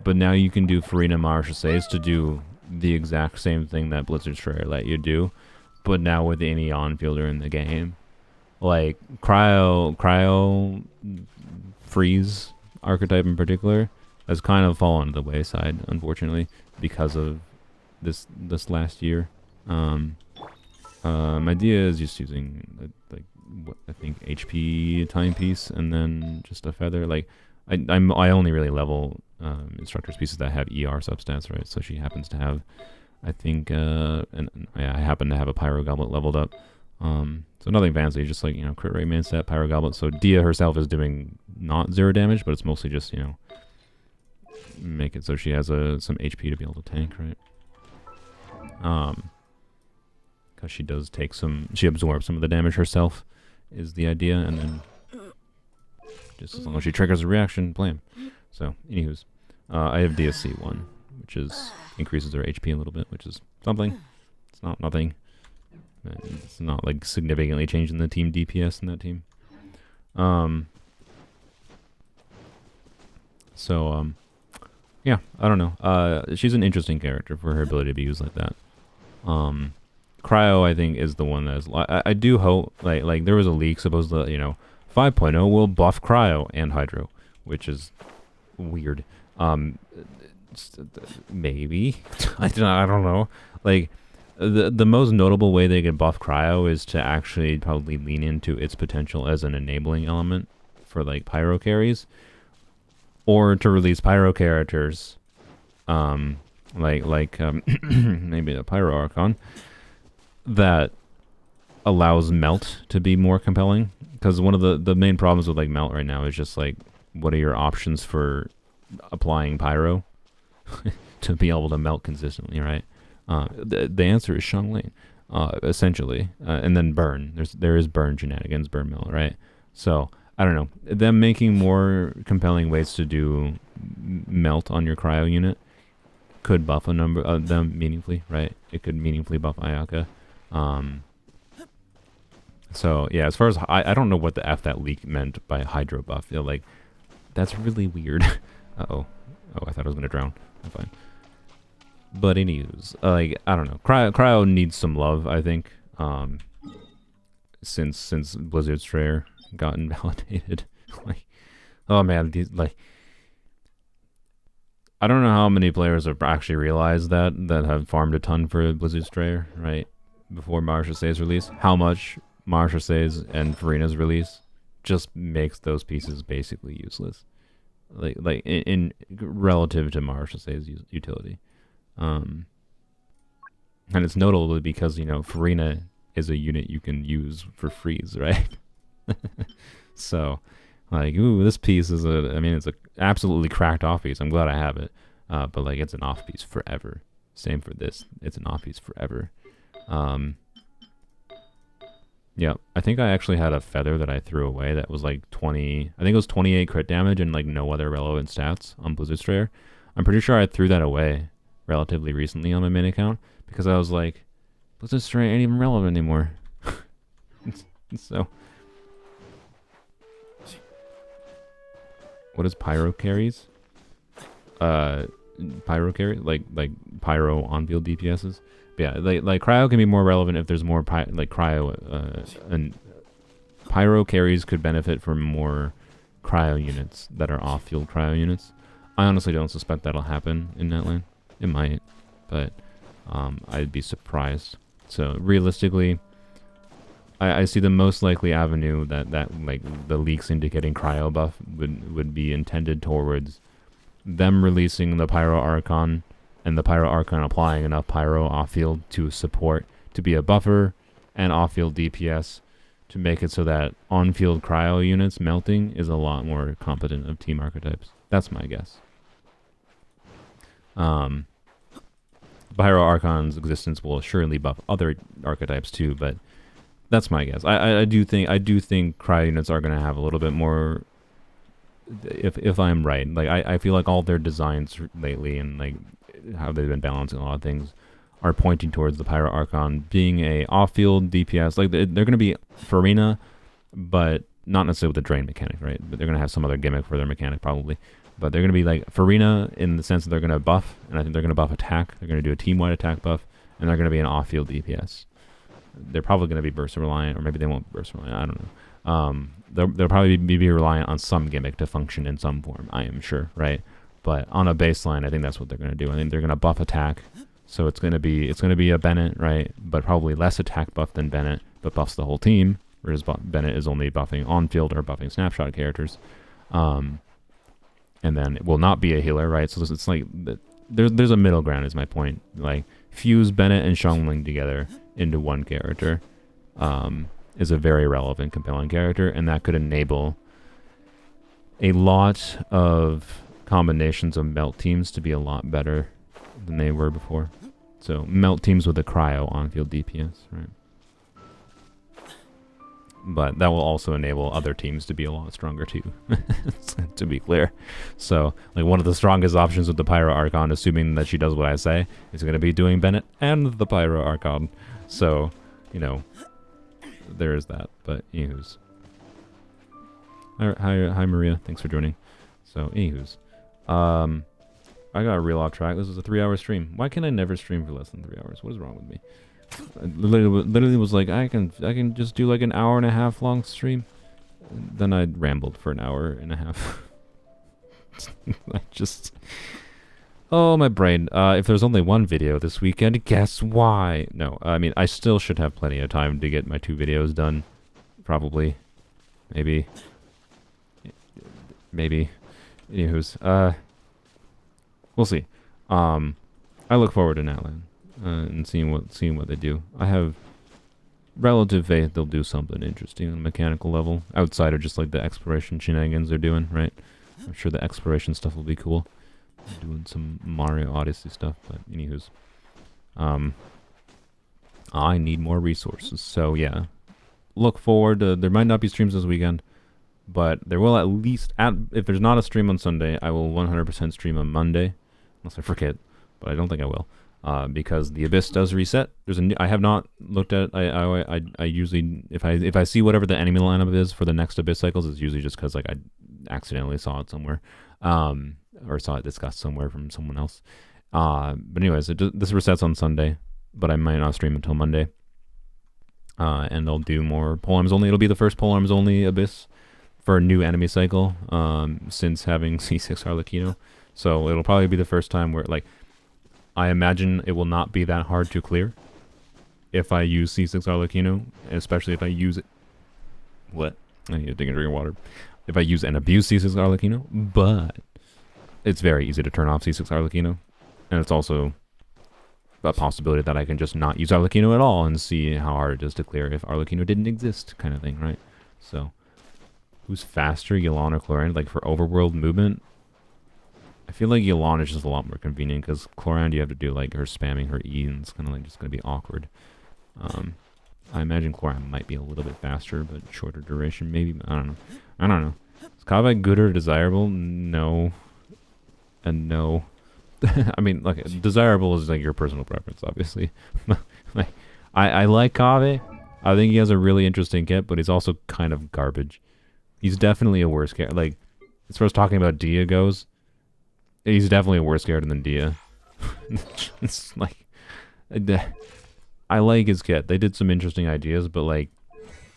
But now you can do Farina Marshasays to do the exact same thing that Blizzard Strayer let you do, but now with any on-fielder in the game. Like Cryo Freeze archetype in particular has kind of fallen to the wayside, unfortunately, because of this last year. My idea is just using like what I think HP timepiece and then just a feather. Like I only really level instructor's pieces that have ER substats, right? So she happens to have, I think, and I happen to have a Pyro Goblet leveled up. So nothing fancy, just like, you know, crit rate main set, Pyro Goblet. So Dia herself is doing not 0 damage, but it's mostly just, you know, make it so she has some HP to be able to tank, right? Because she does take she absorbs some of the damage herself, is the idea, and then just as long as she triggers a reaction, blam. So, anywho's, I have DSC1. which is increases their HP a little bit, which is something. It's not nothing. It's not like significantly changing the team DPS in that team. Yeah, I don't know. She's an interesting character for her ability to be used like that. Cryo, I think, is the one that's... I do hope... Like there was a leak, supposedly, you know, 5.0 will buff Cryo and Hydro, which is weird. Maybe. I don't know. Like, the most notable way they could buff Cryo is to actually probably lean into its potential as an enabling element for, like, Pyro carries. Or to release Pyro characters, maybe the Pyro Archon, that allows Melt to be more compelling. Because one of the main problems with like Melt right now is just like, what are your options for applying Pyro to be able to melt consistently, right? The answer is Xiangling, essentially, and then Burn. There is Burn shenanigans, Burn Melt, right? So I don't know. Them making more compelling ways to do Melt on your Cryo unit could buff a number of them meaningfully, right? It could meaningfully buff Ayaka. So yeah, as far as I don't know what the F that leak meant by Hydro buff. You know, like, that's really weird. Oh, I thought I was gonna drown. I'm fine. But anyways, like, I don't know. Cryo needs some love, I think. Since Blizzard Strayer got invalidated. Like, oh man, I don't know how many players have actually realized that have farmed a ton for Blizzard Strayer, right? Before Marsha Say's release. How much Marsha Say's and Farina's release just makes those pieces basically useless. Like in relative to Marsha Say's utility. And it's notable because, you know, Farina is a unit you can use for freeze, right? So, like, ooh, this piece is it's a absolutely cracked off piece. I'm glad I have it. But like, it's an off piece forever. Same for this. It's an off piece forever. Yeah, I think I actually had a feather that I threw away that was like 20, I think it was 28 crit damage and like no other relevant stats on Blizzard Strayer. I'm pretty sure I threw that away relatively recently on my main account because I was like, Blizzard Strayer ain't even relevant anymore. So, what is Pyro carries? Pyro carry, like Pyro on field DPSs. But yeah, like Cryo can be more relevant if there's more Cryo, and Pyro carries could benefit from more Cryo units that are off-field Cryo units. I honestly don't suspect that'll happen in Netland. It might, but I'd be surprised. So realistically, I see the most likely avenue that like the leaks indicating Cryo buff would be intended towards them releasing the Pyro Archon and the Pyro Archon applying enough Pyro off-field to support, to be a buffer and off-field DPS to make it so that on-field Cryo units melting is a lot more competent of team archetypes. That's my guess. Pyro Archon's existence will surely buff other archetypes too, but that's my guess. I do think Cryo units are going to have a little bit more, if I'm right. Like I feel like all their designs lately and like how they've been balancing a lot of things are pointing towards the Pyro Archon being a off-field DPS. Like they're going to be Farina, but not necessarily with the drain mechanic, right? But they're going to have some other gimmick for their mechanic probably. But they're going to be like Farina in the sense that they're going to buff, and I think they're going to buff attack. They're going to do a team-wide attack buff, and they're going to be an off-field DPS. They're probably going to be burst reliant, or maybe they won't burst reliant. I don't know. They'll probably be reliant on some gimmick to function in some form. I am sure, right? But on a baseline, I think that's what they're going to do. I think they're going to buff attack, so it's going to be a Bennett, right? But probably less attack buff than Bennett, but buffs the whole team. Whereas Bennett is only buffing on field or buffing snapshot characters. And then it will not be a healer, right? So it's like there's a middle ground, is my point. Like fuse Bennett and Xiangling together into one character is a very relevant, compelling character, and that could enable a lot of combinations of melt teams to be a lot better than they were before. So melt teams with a Cryo on-field DPS, right? but that will also enable other teams to be a lot stronger too, to be clear. So, like, one of the strongest options with the Pyro Archon, assuming that she does what I say, is going to be doing Bennett and the Pyro Archon. So, you know, there is that. But, anywho's. Hi, Maria. Thanks for joining. So, anywho's. I got real off track. This is a 3-hour stream. Why can I never stream for less than 3 hours? What is wrong with me? I literally was like, I can just do like an 1.5 hour long stream. And then I rambled for an 1.5 hours. I just... Oh, my brain. If there's only one video this weekend, guess why? No, I mean, I still should have plenty of time to get my 2 videos done. Probably. Maybe. Anywho's, we'll see. I look forward to Natlan. And seeing what they do. I have relative faith they'll do something interesting on a mechanical level, outside of just like the exploration shenanigans they're doing, right? I'm sure the exploration stuff will be cool. Doing some Mario Odyssey stuff, but anywho's. I need more resources, so yeah. Look forward to, there might not be streams this weekend, but there will at least, if there's not a stream on Sunday, I will 100% stream on Monday, unless I forget, but I don't think I will. Because the Abyss does reset. There's a new, I have not looked at. I usually, if I see whatever the enemy lineup is for the next Abyss cycles, it's usually just because like I accidentally saw it somewhere, or saw it discussed somewhere from someone else. But anyways, this resets on Sunday, but I might not stream until Monday. And I'll do more polearms only. It'll be the first polearms only Abyss for a new enemy cycle, since having C6 Arlecchino. So it'll probably be the first time where like. I imagine it will not be that hard to clear if I use C6 Arlecchino, especially if I use it. What? I need to take a drink of water. If I use and abuse C6 Arlecchino, but it's very easy to turn off C6 Arlecchino, and it's also a possibility that I can just not use Arlecchino at all and see how hard it is to clear if Arlecchino didn't exist, kind of thing, right? So, who's faster, Yelan or Chlorine? Like for overworld movement? I feel like Yelan is just a lot more convenient because Chlorine you have to do like her spamming her E and it's kind of like just going to be awkward. I imagine Chlorine might be a little bit faster but shorter duration maybe. I don't know. Is Kaveh good or desirable? No. And no. I mean, like desirable is like your personal preference obviously. Like I like Kaveh. I think he has a really interesting kit, but he's also kind of garbage. He's definitely a worse character. Like as far as talking about Dia goes, he's definitely a worse character than Dia. It's like, I like his kit. They did some interesting ideas, but like,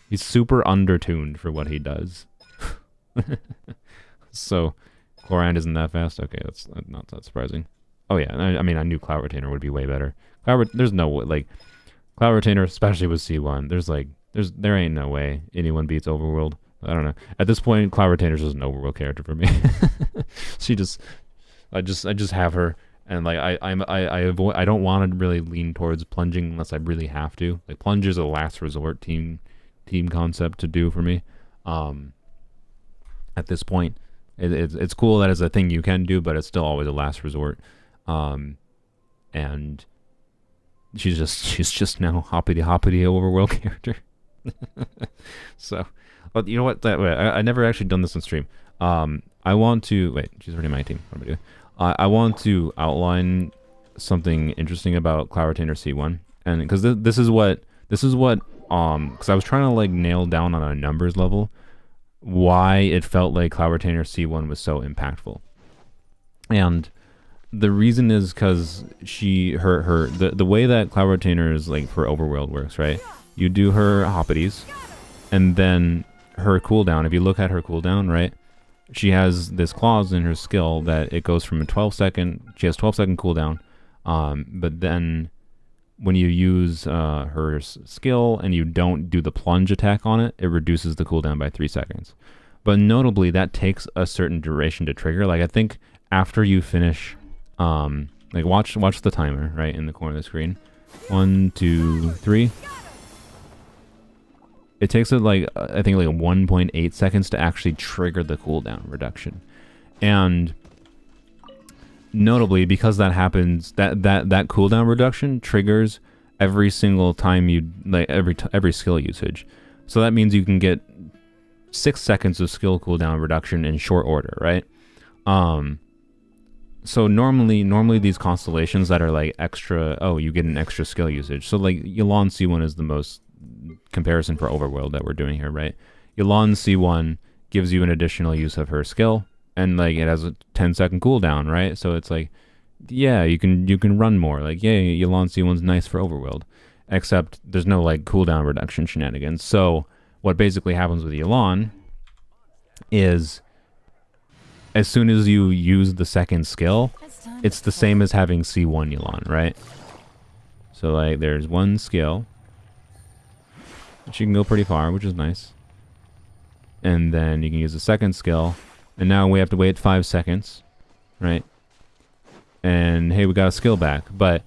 he's super undertuned for what he does. So, Chlorine isn't that fast? Okay, that's not that surprising. Oh yeah, I mean, I knew Cloud Retainer would be way better. There's no way, like, Cloud Retainer, especially with C1, there ain't no way anyone beats Overworld. I don't know. At this point, Cloud Retainer's just an Overworld character for me. I just have her, and like I don't want to really lean towards plunging unless I really have to. Like plunge is a last resort team concept to do for me. At this point, it's cool that it's a thing you can do, but it's still always a last resort. And she's just now hoppity overworld character. So, but you know what? I never actually done this on stream. I want to wait. She's already my team. What am I doing? I want to outline something interesting about Cloud Retainer C1, and because this is what because I was trying to like nail down on a numbers level why it felt like Cloud Retainer C1 was so impactful, and the reason is because the way that Cloud Retainer is like for Overworld works, right? You do her hoppities, and then her cooldown. If you look at her cooldown, right? She has this clause in her skill that it goes from a 12-second... She has 12-second cooldown. But then when you use her skill and you don't do the plunge attack on it, it reduces the cooldown by 3 seconds. But notably, that takes a certain duration to trigger. Like, I think after you finish... like, watch the timer, right, in the corner of the screen. 1, 2, 3... It takes it like, I think like 1.8 seconds to actually trigger the cooldown reduction. And notably, because that happens, that cooldown reduction triggers every single time you, like every skill usage. So that means you can get 6 seconds of skill cooldown reduction in short order, right? So normally these constellations that are like extra, you get an extra skill usage. So like Yelan C1 is the most comparison for Overworld that we're doing here, right? Yelan C1 gives you an additional use of her skill, and like it has a 10-second cooldown, right? So it's like, yeah, you can run more. Like, yeah, Yelan C1's nice for Overworld, except there's no like cooldown reduction shenanigans. So what basically happens with Yelan is, as soon as you use the second skill, it's the same as having C1 Yelan, right? So like there's one skill, she can go pretty far, which is nice. And then you can use the second skill, and now we have to wait 5 seconds, right? And hey, we got a skill back. But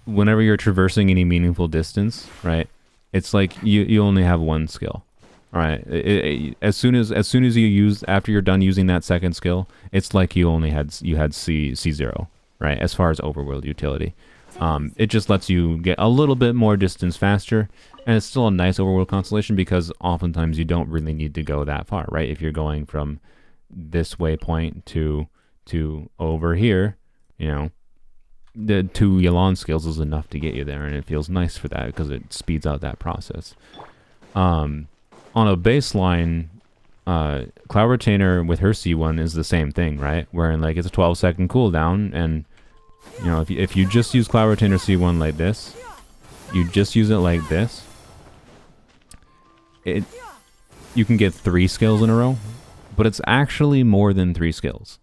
whenever you're traversing any meaningful distance, right, it's like you only have one skill. All right. As soon as you use, after you're done using that second skill, it's like you had C0, right? As far as Overworld utility, it just lets you get a little bit more distance faster, and it's still a nice Overworld constellation because oftentimes you don't really need to go that far, right? If you're going from this waypoint to over here, you know, the 2 Yelan skills is enough to get you there, and it feels nice for that because it speeds out that process. On a baseline, Cloud Retainer with her C1 is the same thing, right? Wherein like it's a 12-second cooldown, and you know, if you just use Cloud Retainer C1 like this, you just use it like this, you can get 3 skills in a row, but it's actually more than 3 skills.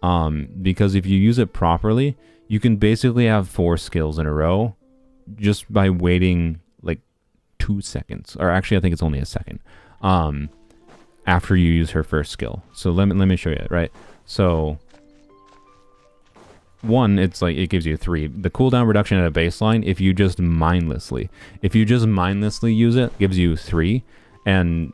Because if you use it properly, you can basically have 4 skills in a row just by waiting like 2 seconds, or actually I think it's only a second, after you use her first skill. So let me show you, right? So 1, it's like it gives you 3. The cooldown reduction at a baseline, if you just mindlessly use it, gives you 3. And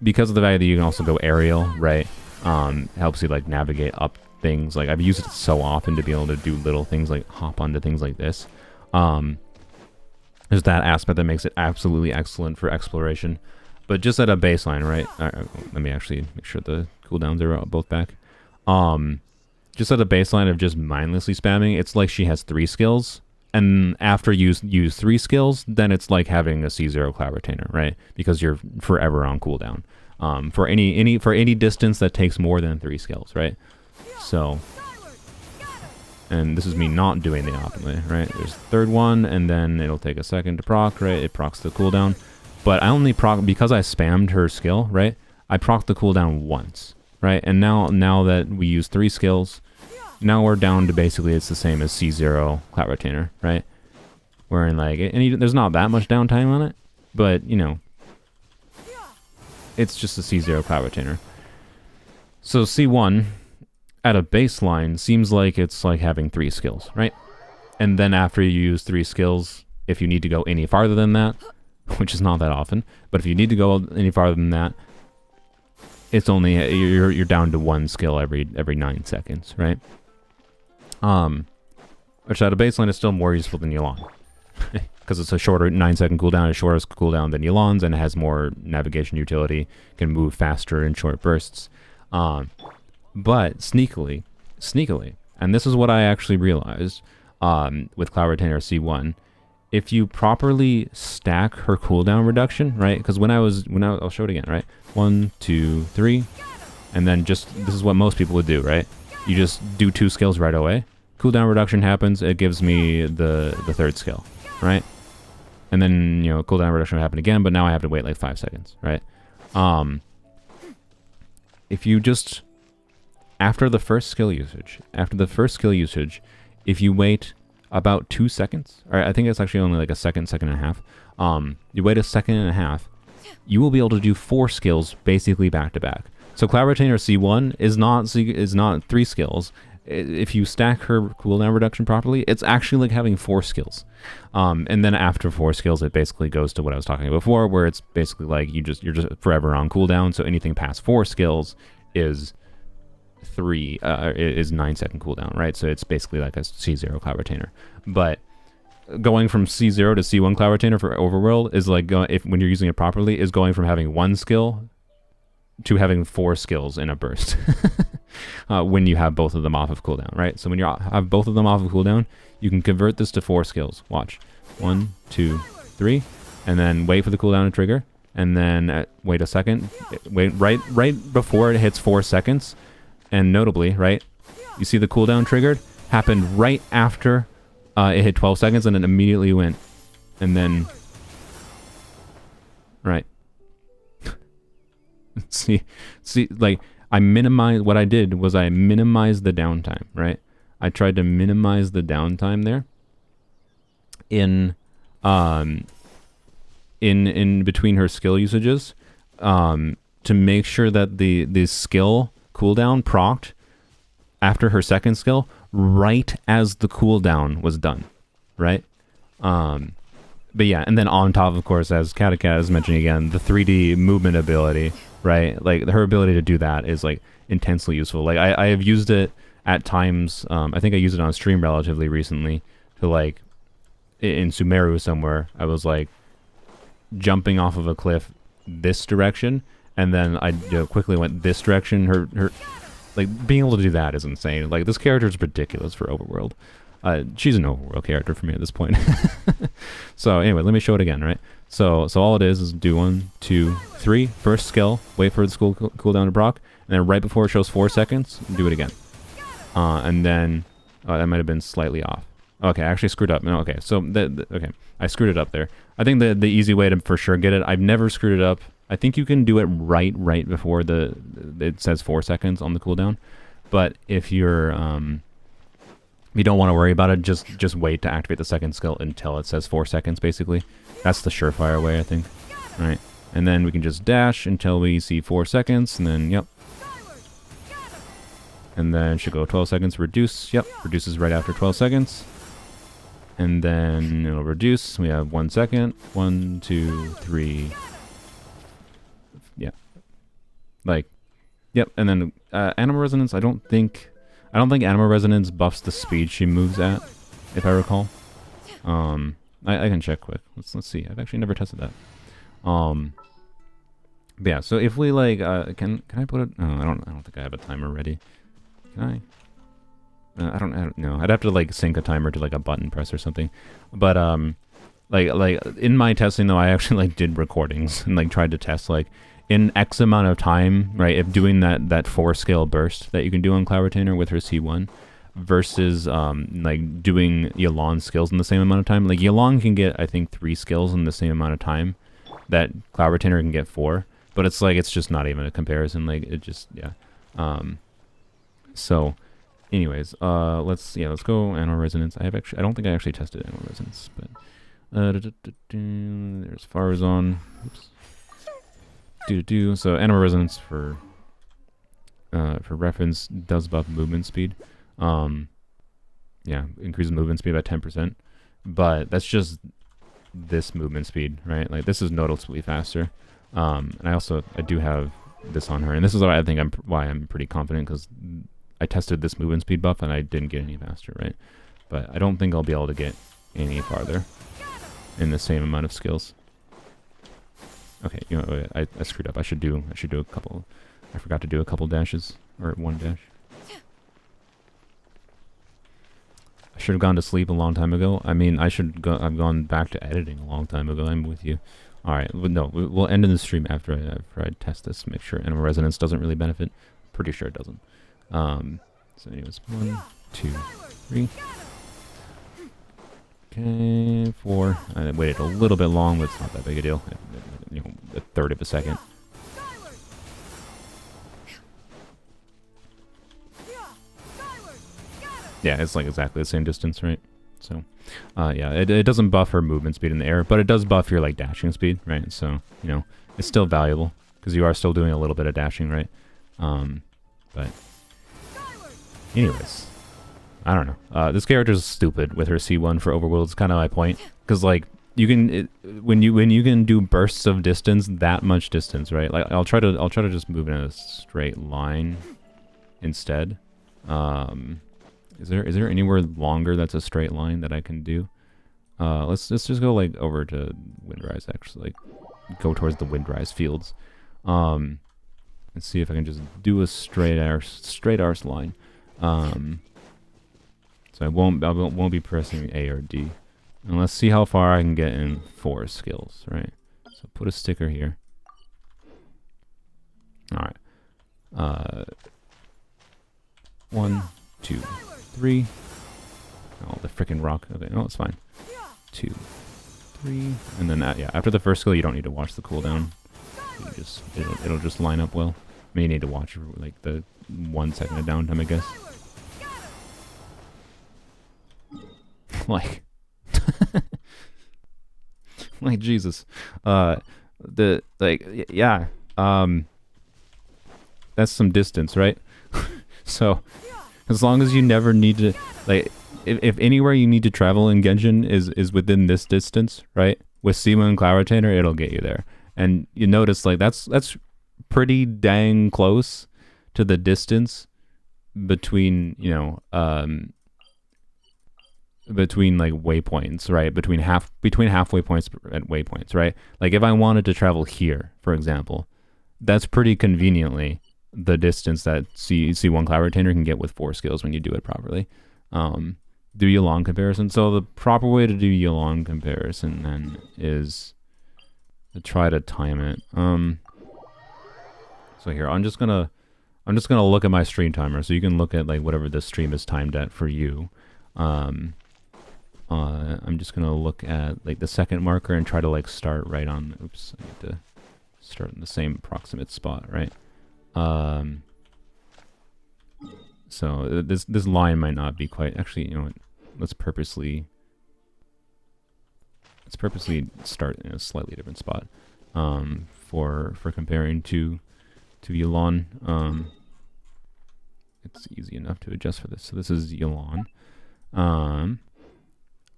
because of the fact that you can also go aerial, right, helps you like navigate up things. Like I've used it so often to be able to do little things like hop onto things like this. There's that aspect that makes it absolutely excellent for exploration. But just at a baseline, right? Let me actually make sure the cooldowns are both back. Just at a baseline of just mindlessly spamming, it's like she has 3 skills. And after you use 3 skills, then it's like having a C0 Cloud Retainer, right? Because you're forever on cooldown. For any distance that takes more than 3 skills, right? So, and this is me not doing the optimally, right? There's the third one, and then it'll take a second to proc, right? It procs the cooldown. But I only proc, because I spammed her skill, right? I proc the cooldown once, right? And now that we use 3 skills, now we're down to basically it's the same as C0 Cloud Retainer, right? Wherein like, there's not that much downtime on it, but you know, it's just a C0 Cloud Retainer. So C1 at a baseline seems like it's like having 3 skills, right? And then after you use 3 skills, if you need to go any farther than that, which is not that often, but if you need to go any farther than that, it's only you're down to 1 skill every 9 seconds, right? Which at a baseline is still more useful than Yelan, because it's a shorter 9-second cooldown, a shorter cooldown than Yelan's, and it has more navigation utility, can move faster in short bursts. But sneakily, and this is what I actually realized with Cloud Retainer C1, if you properly stack her cooldown reduction, right? Because I'll show it again, right? 1, 2, 3, and then this is what most people would do, right? You just do 2 skills right away. Cooldown reduction happens. It gives me the third skill, right? And then, you know, cooldown reduction will happen again, but now I have to wait like 5 seconds, right? If you just, after the first skill usage, if you wait about 2 seconds, or I think it's actually only like a second and a half, you wait a second and a half, you will be able to do 4 skills basically back to back. So Cloud Retainer C1 is not 3 skills. If you stack her cooldown reduction properly, it's actually like having 4 skills. And then after 4 skills, it basically goes to what I was talking about before, where it's basically like you're just forever on cooldown. So anything past 4 skills is 9-second cooldown, right? So it's basically like a C0 Cloud Retainer. But going from C0 to C1 Cloud Retainer for Overworld is like when you're using it properly, is going from having 1 skill to having 4 skills in a burst. When you have both of them off of cooldown, right? So when you have both of them off of cooldown, you can convert this to 4 skills. Watch. 1, 2, 3, and then wait for the cooldown to trigger, and then wait a second. Wait right before it hits 4 seconds, and notably, right? You see the cooldown triggered happened right after it hit 12 seconds, and it immediately went, and then right. see, like I minimized. What I did was I minimized the downtime, right? I tried to minimize the downtime there in between her skill usages, to make sure that the skill cooldown procced after her second skill right as the cooldown was done, right? But yeah, and then on top, of course, as Katakat is mentioning again, the 3D movement ability, right? Like her ability to do that is like intensely useful. Like I have used it at times. I think I used it on stream relatively recently to like in Sumeru somewhere. I was like jumping off of a cliff this direction, and then I quickly went this direction. Her like being able to do that is insane. Like this character is ridiculous for Overworld. She's an Overworld character for me at this point. So anyway, let me show it again, right? So all it is do 1, 2, 3, first skill, wait for the cooldown to proc, and then right before it shows 4 seconds, do it again. And then that might have been slightly off. Okay, I actually screwed up. No, okay, so okay, I screwed it up there. I think the easy way to for sure get it, I've never screwed it up. I think you can do it right before it says 4 seconds on the cooldown. But if you're you don't want to worry about it, just wait to activate the second skill until it says 4 seconds, basically. That's the surefire way, I think. All right, and then we can just dash until we see 4 seconds, and then, yep. And then should go 12 seconds, reduce, yep, reduces right after 12 seconds. And then it'll reduce, we have 1 second, 1, 2, 3, yeah. Like, yep, and then Animal Resonance, I don't think Animal Resonance buffs the speed she moves at, if I recall. I can check quick. Let's see. I've actually never tested that. But yeah. So if we like, can I put it? Oh, I don't think I have a timer ready. Can I? I don't know. I'd have to like sync a timer to like a button press or something. But like in my testing though, I actually like did recordings and like tried to test like in X amount of time, right? If doing that 4 scale burst that you can do on Cloud Retainer with her C1 versus like doing Yelan's skills in the same amount of time. Like Yelan can get I think 3 skills in the same amount of time that Cloud Retainer can get 4, but it's like it's just not even a comparison. Like it just so anyways, let's go Animal Resonance. I don't think I actually tested Animal Resonance, but there's Farazan. Oops. So Animal Resonance for reference does buff movement speed. Yeah, increases movement speed by 10%, but that's just this movement speed, right? Like this is noticeably faster. And I do have this on her, and this is why I think why I'm pretty confident, because I tested this movement speed buff and I didn't get any faster, right? But I don't think I'll be able to get any farther in the same amount of skills. Okay, you know, I screwed up. I should do a couple. I forgot to do a couple dashes, or 1 dash. I should have gone to sleep a long time ago. I mean, I've gone back to editing a long time ago. I'm with you. All right, no, we'll end in the stream after I test this, make sure Animal Resonance doesn't really benefit. Pretty sure it doesn't. So anyways, 1, 2, 3. Okay, 4. I waited a little bit long, but it's not that big a deal. You know, a third of a second. Yeah, it's like exactly the same distance, right? So, yeah, it doesn't buff her movement speed in the air, but it does buff your like dashing speed, right? So, you know, it's still valuable because you are still doing a little bit of dashing, right? But anyways, I don't know. This character's stupid with her C1 for Overworld. It's kind of my point, because like you can when you can do bursts of distance, that much distance, right? Like I'll try to just move in a straight line instead. Is there anywhere longer that's a straight line that I can do? Let's just go like over to Windrise, actually, like go towards the Windrise fields. And see if I can just do a straight arse line. So I won't be pressing A or D. And let's see how far I can get in 4 skills, right? So put a sticker here. Alright. 1, 2, 3. Oh, the freaking rock. Okay, no, it's fine. 2, 3. And then yeah, after the first skill, you don't need to watch the cooldown. It'll just line up well. I mean, you need to watch like the 1 second of downtime, I guess. Like, like Jesus. Yeah. That's some distance, right? So, as long as you never need to, like, if anywhere you need to travel in Genshin is within this distance, right? With Seema and Cloud Retainer, it'll get you there. And you notice, like, that's pretty dang close to the distance between, you know, between like waypoints, right? Between halfway points and waypoints, right? Like if I wanted to travel here, for example, that's pretty conveniently the distance that C1 Cloud Retainer can get with 4 skills when you do it properly. Do Yulon comparison. So the proper way to do Yulon comparison then is to try to time it. So here I'm just gonna look at my stream timer, so you can look at like whatever this stream is timed at for you. I'm just gonna look at like the second marker and try to like start right on. Oops, I need to start in the same approximate spot, right? So this line might not be quite. Actually, you know what? Let's purposely start in a slightly different spot. For comparing to Yulon. It's easy enough to adjust for this. So this is Yulon.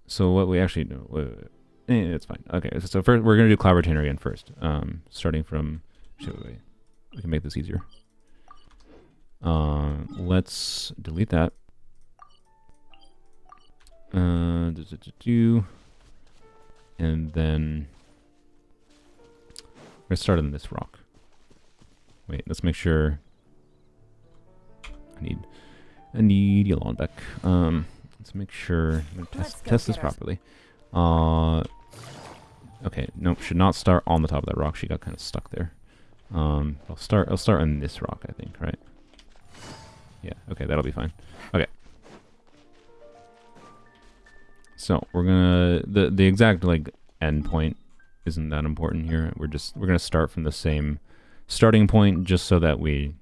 So what we actually do, it's fine. Okay, so first we're gonna do Cloud Retainer again first. Starting from, we can make this easier. Let's delete that. And then we're gonna start on this rock. Wait, let's make sure. I need Yulon back. Let's make sure. I'm gonna test this properly. Okay, nope, should not start on the top of that rock. She got kind of stuck there. I'll start on this rock, I think, right? Yeah, okay, that'll be fine. Okay. So we're gonna the exact like end point isn't that important here. We're gonna start from the same starting point just so that we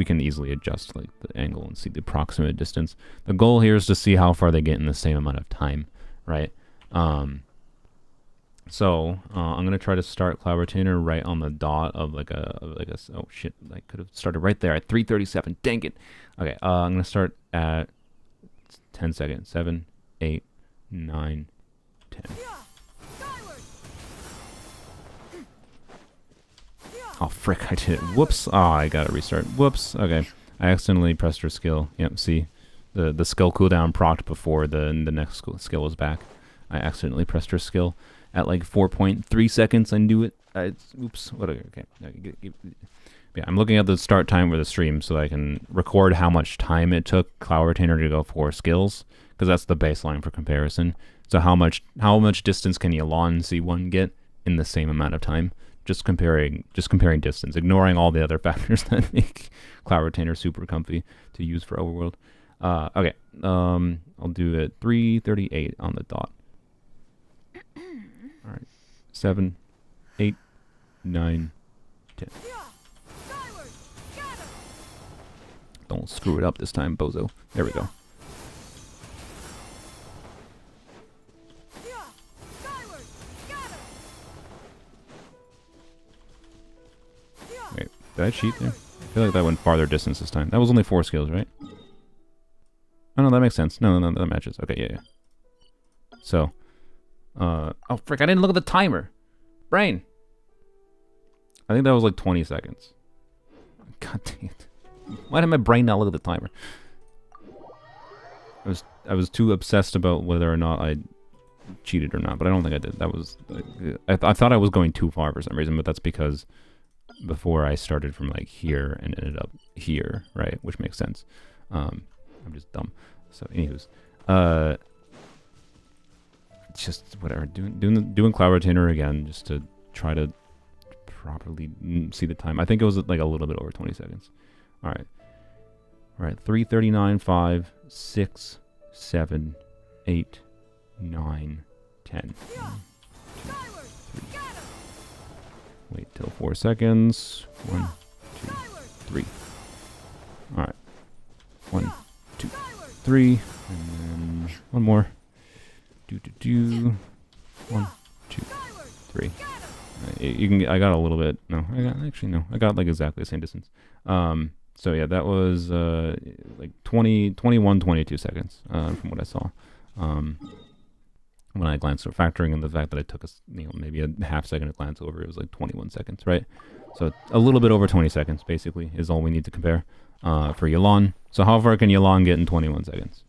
can easily adjust like the angle and see the approximate distance. The goal here is to see how far they get in the same amount of time, right? So I'm gonna try to start Cloud Retainer right on the dot of like a oh shit, I could have started right there at 3:37. Dang it. Okay, I'm gonna start at 10 seconds. 7, 8, 9, 10. Oh frick, I did it. Whoops. Oh, I gotta restart. Whoops. Okay. I accidentally pressed her skill. Yep, see? The skill cooldown procced before the next skill was back. I accidentally pressed her skill at like 4.3 seconds. I knew it. Oops. What? Okay. Yeah, I'm looking at the start time for the stream so that I can record how much time it took Cloud Retainer to go 4 skills, because that's the baseline for comparison. So how much distance can Yulon C1 get in the same amount of time? Just comparing distance, ignoring all the other factors that make Cloud Retainer super comfy to use for Overworld. Okay, I'll do it 3:38 on the dot. All right, 7, 8, 9, 10. Don't screw it up this time, bozo. There we go. Wait, did I cheat there? I feel like that went farther distance this time. That was only 4 skills, right? Oh no, that makes sense. No, that matches. Okay, yeah. So, oh frick, I didn't look at the timer. Brain. I think that was like 20 seconds. God dang it. Why did my brain not look at the timer? I was too obsessed about whether or not I cheated or not, but I don't think I did. That was I thought I was going too far for some reason, but that's because before I started from like here and ended up here, right? Which makes sense. I'm just dumb. So, anywho's, just whatever. Doing Cloud Retainer again, just to try to properly see the time. I think it was like a little bit over 20 seconds. All right. 3:39, 5, 6, 7, 8, 9, 10. 1, 2, 3. Wait till 4 seconds. 1, 2, 3. All right. 1, 2, 3, and then one more. 1, 2, 3. You can. I got a little bit. No, I got like exactly the same distance. So yeah, that was like 21, 22 seconds from what I saw. When I glanced over, factoring in the fact that I took maybe a half second to glance over, it was like 21 seconds, right? So a little bit over 20 seconds, basically, is all we need to compare for Yelan. So how far can Yelan get in 21 seconds?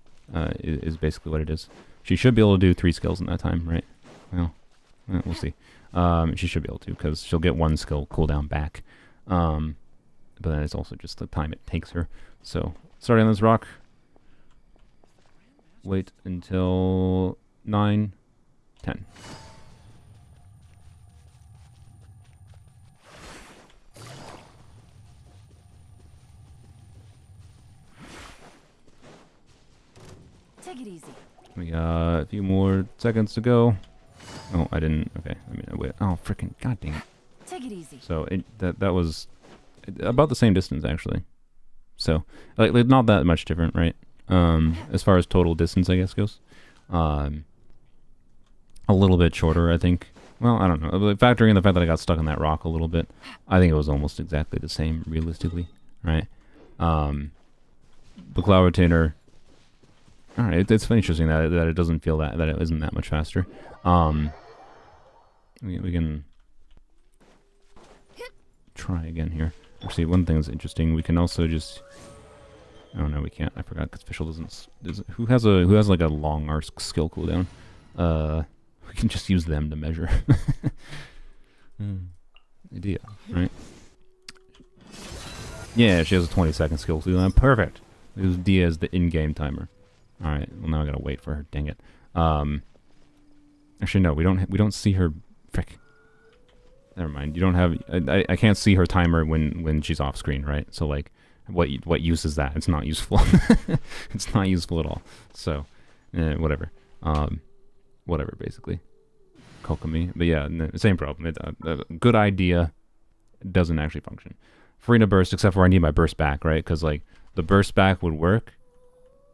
Is basically what it is. She should be able to do 3 skills in that time, right? Well, we'll see. She should be able to, because she'll get 1 skill cooldown back. But then it's also just the time it takes her. So, starting on this rock. Wait until 9, 10. Take it easy. We got a few more seconds to go. Oh, I didn't. Okay, wait. Oh, freaking god dang it. Take it easy. So that was about the same distance actually. So like not that much different, right? As far as total distance, I guess goes. A little bit shorter, I think. Well, I don't know. Factoring in the fact that I got stuck on that rock a little bit, I think it was almost exactly the same, realistically, right? The Cloud Retainer. All right, it's interesting that it doesn't feel that it isn't that much faster. We can try again here. Actually, one thing that's interesting, we can also just. Oh no, we can't. I forgot because Fischl doesn't. Who has like a long arc skill cooldown? We can just use them to measure. Idea, right? Yeah, she has a 20-second skill cooldown. Perfect. Use Dia as the in-game timer. All right. Well, now I gotta wait for her. Dang it. Actually, no. We don't see her. Frick. Never mind. You don't have. I can't see her timer when she's off screen, right? So like, what use is that? It's not useful. It's not useful at all. So, whatever. Whatever, basically. Kokomi. But yeah, same problem. Good idea. Doesn't actually function. Farina burst, except for I need my burst back, right? Because like the burst back would work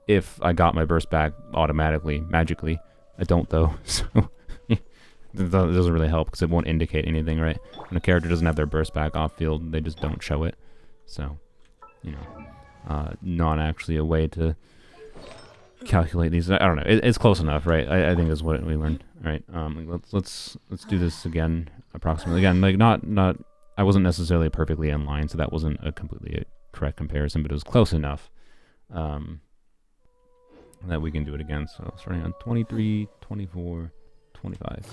if I got my burst back automatically, magically. I don't though, so it doesn't really help because it won't indicate anything, right? When a character doesn't have their burst back off field, they just don't show it. So, you know, not actually a way to calculate these. I don't know. It's close enough, right? I think that's what we learned, right? Let's do this again, approximately. Again, like not. I wasn't necessarily perfectly in line, so that wasn't a completely correct comparison, but it was close enough that we can do it again. So starting on 23, 24, 25.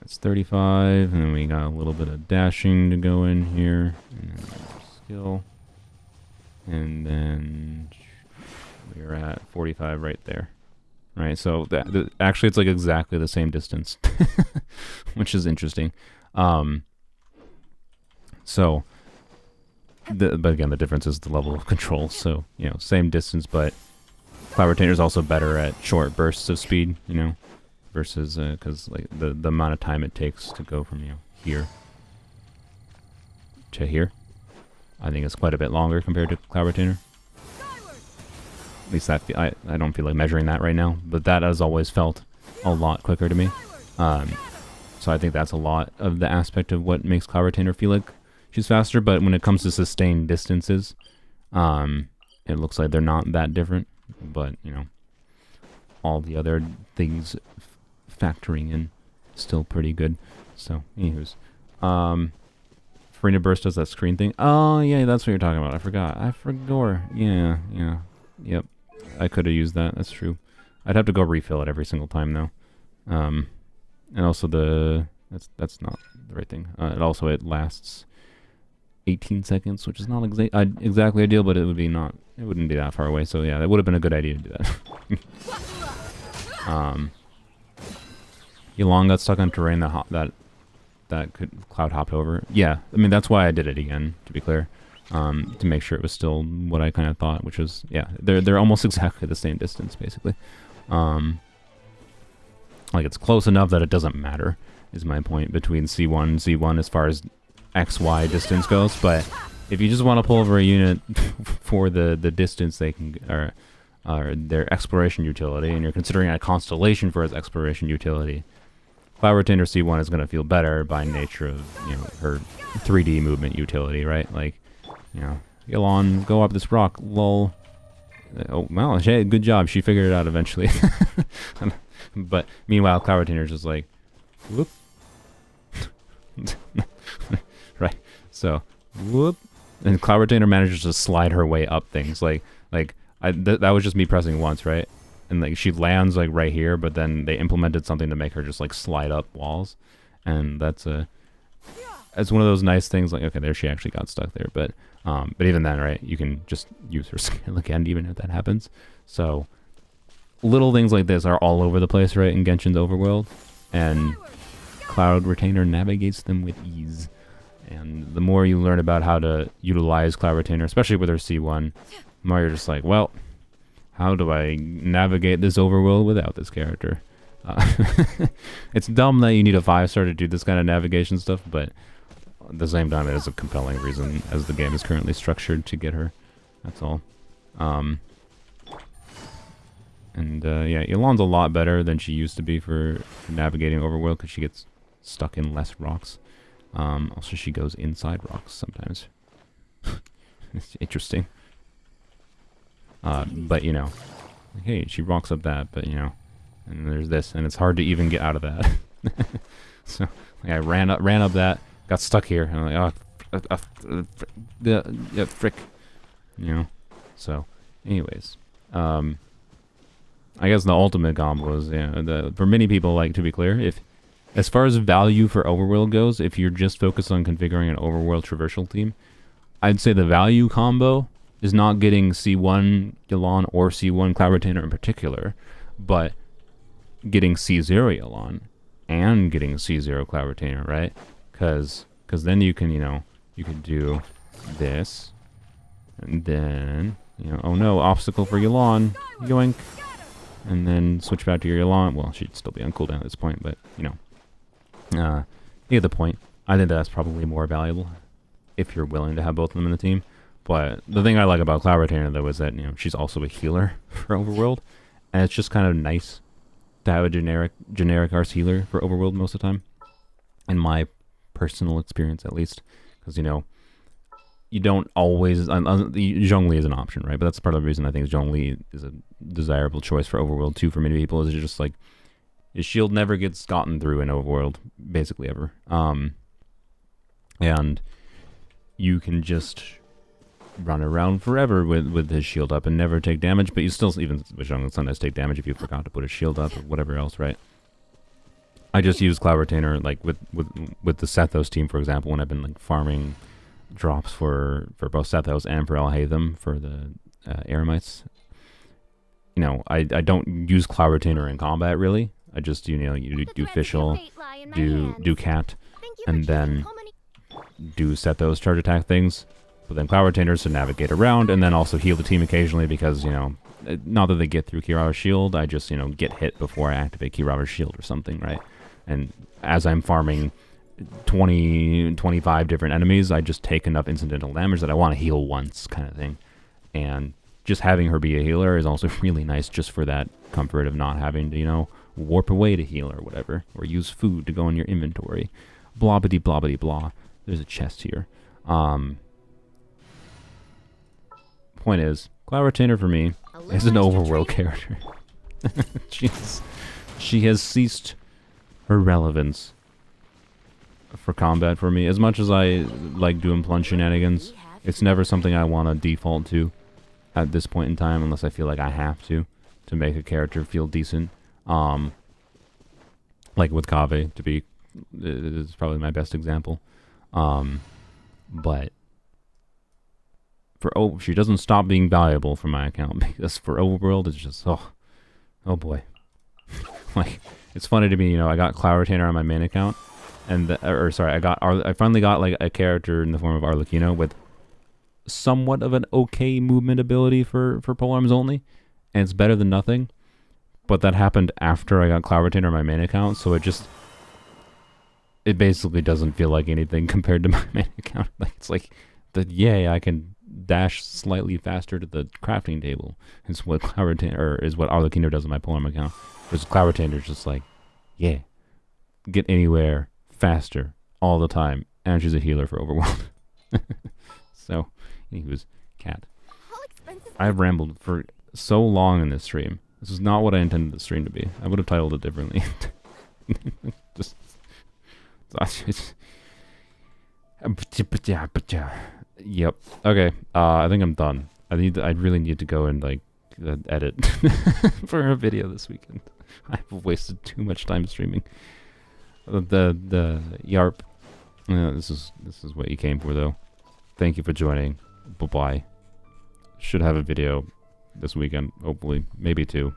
That's 35, and then we got a little bit of dashing to go in here, and then skill, and then we're at 45 right there. Right, so actually it's like exactly the same distance, which is interesting. But again, the difference is the level of control. So, you know, same distance, but Cloud Retainer is also better at short bursts of speed, you know, versus, because like the amount of time it takes to go from, you know, here to here, I think it's quite a bit longer compared to Cloud Retainer. At least I don't feel like measuring that right now, but that has always felt a lot quicker to me. So I think that's a lot of the aspect of what makes Cloud Retainer feel like she's faster. But when it comes to sustained distances, it looks like they're not that different. But you know, all the other things factoring in, still pretty good. So, anywho's, Farina Burst does that screen thing. Oh, yeah, that's what you're talking about. I forgot. Yeah. Yep. I could have used that. That's true. I'd have to go refill it every single time, though. And also that's not the right thing. It lasts 18 seconds, which is not exactly ideal, but it wouldn't be that far away. So yeah, that would have been a good idea to do that. Yulong got stuck on terrain that could cloud hopped over. Yeah, I mean that's why I did it again, to be clear, to make sure it was still what I kind of thought, which was they're almost exactly the same distance basically. Like it's close enough that it doesn't matter, is my point, between C1 and Z1 as far as XY distance goes. But if you just want to pull over a unit for the distance they can, or their exploration utility, and you're considering a constellation for its exploration utility, Cloud Retainer C1 is going to feel better by nature of, her 3D movement utility, right? Like, Yulon, go up this rock, lol. Oh, well, good job. She figured it out eventually. But meanwhile, Cloud Retainer's just like, whoop. Right. So, whoop. And Cloud Retainer manages to slide her way up things. That was just me pressing once, right? And like she lands like right here, but then they implemented something to make her just like slide up walls. And that's one of those nice things. Like, okay, there she actually got stuck there, but even then, right, you can just use her skill again, even if that happens. So little things like this are all over the place, right, in Genshin's Overworld, and Cloud Retainer navigates them with ease. And the more you learn about how to utilize Cloud Retainer, especially with her C1, the more you're just like, well, how do I navigate this overworld without this character? It's dumb that you need a 5-star to do this kind of navigation stuff, but at the same time, it is a compelling reason, as the game is currently structured, to get her. That's all. Yeah, Yulon's a lot better than she used to be for navigating Overworld, because she gets stuck in less rocks. Also, she goes inside rocks sometimes. It's interesting. But, hey, she rocks up that, but, and there's this, and it's hard to even get out of that. So, like, I ran up that, got stuck here, and I'm like, frick. So, anyways. I guess the ultimate combo is, for many people, like, to be clear, as far as value for Overworld goes, if you're just focused on configuring an Overworld traversal team, I'd say the value combo is not getting C1 Yulon or C1 Cloud Retainer in particular, but getting C0 Yulon and getting C0 Cloud Retainer, right? Because then you can, you can do this, and then, oh no, obstacle for Yulon, yoink, and then switch back to your Yulon. Well, she'd still be on cooldown at this point, but, you get the point. I think that's probably more valuable if you're willing to have both of them in the team. But the thing I like about Cloud Retainer, though, is that, she's also a healer for Overworld, and it's just kind of nice to have a generic arse healer for Overworld most of the time, in my personal experience, at least, because, you don't always... Zhongli is an option, right? But that's part of the reason I think Zhongli is a desirable choice for Overworld, too, for many people, is just like, his shield never gets gotten through in Overworld, basically ever. And you can just run around forever with his shield up and never take damage, but you still, even with Zhongli, sometimes take damage if you forgot to put his shield up or whatever else, right? I just use Cloud Retainer, like, with the Sethos team, for example, when I've been, like, farming drops for both Sethos and for Alhaitham for the Eremites. I don't use Cloud Retainer in combat, really. I just, you do Fischl, do Cat, and then do Sethos charge attack things. But then Cloud Retainers to navigate around, and then also heal the team occasionally, because, not that they get through Kirava's shield, I just, get hit before I activate Kirava's shield or something, right? And as I'm farming 25 different enemies, I just take enough incidental damage that I want to heal once, kind of thing. And just having her be a healer is also really nice, just for that comfort of not having to, warp away to heal or whatever, or use food to go in your inventory. Blobbity blobbity blah. There's a chest here. Point is, Cloud Retainer for me is an Overworld character. She has ceased her relevance for combat for me. As much as I like doing plunge shenanigans, it's never something I want to default to at this point in time, unless I feel like I have to make a character feel decent. Like with Kaveh, is probably my best example. But she doesn't stop being valuable for my account, because for Overworld it's just oh boy. Like, it's funny to me, you know, I got Cloud Retainer on my main account, and I finally got like a character in the form of Arlecchino with somewhat of an okay movement ability for polearms only, and it's better than nothing. But that happened after I got Cloud Retainer on my main account, so it basically doesn't feel like anything compared to my main account. Like, it's like I can dash slightly faster to the crafting table. It's what Cloud Retainer, is what Arlecchino does on my polearm account. Whereas Cloud Retainer is just like, yeah, get anywhere faster all the time, and she's a healer for Overworld. So, he was cat. I've rambled for so long in this stream. This is not what I intended the stream to be. I would have titled it differently. Yep. Okay. I think I'm done. I really need to go and like edit for a video this weekend. I've wasted too much time streaming. The yarp. This is what you came for, though. Thank you for joining. Bye bye. Should have a video this weekend, hopefully, maybe two.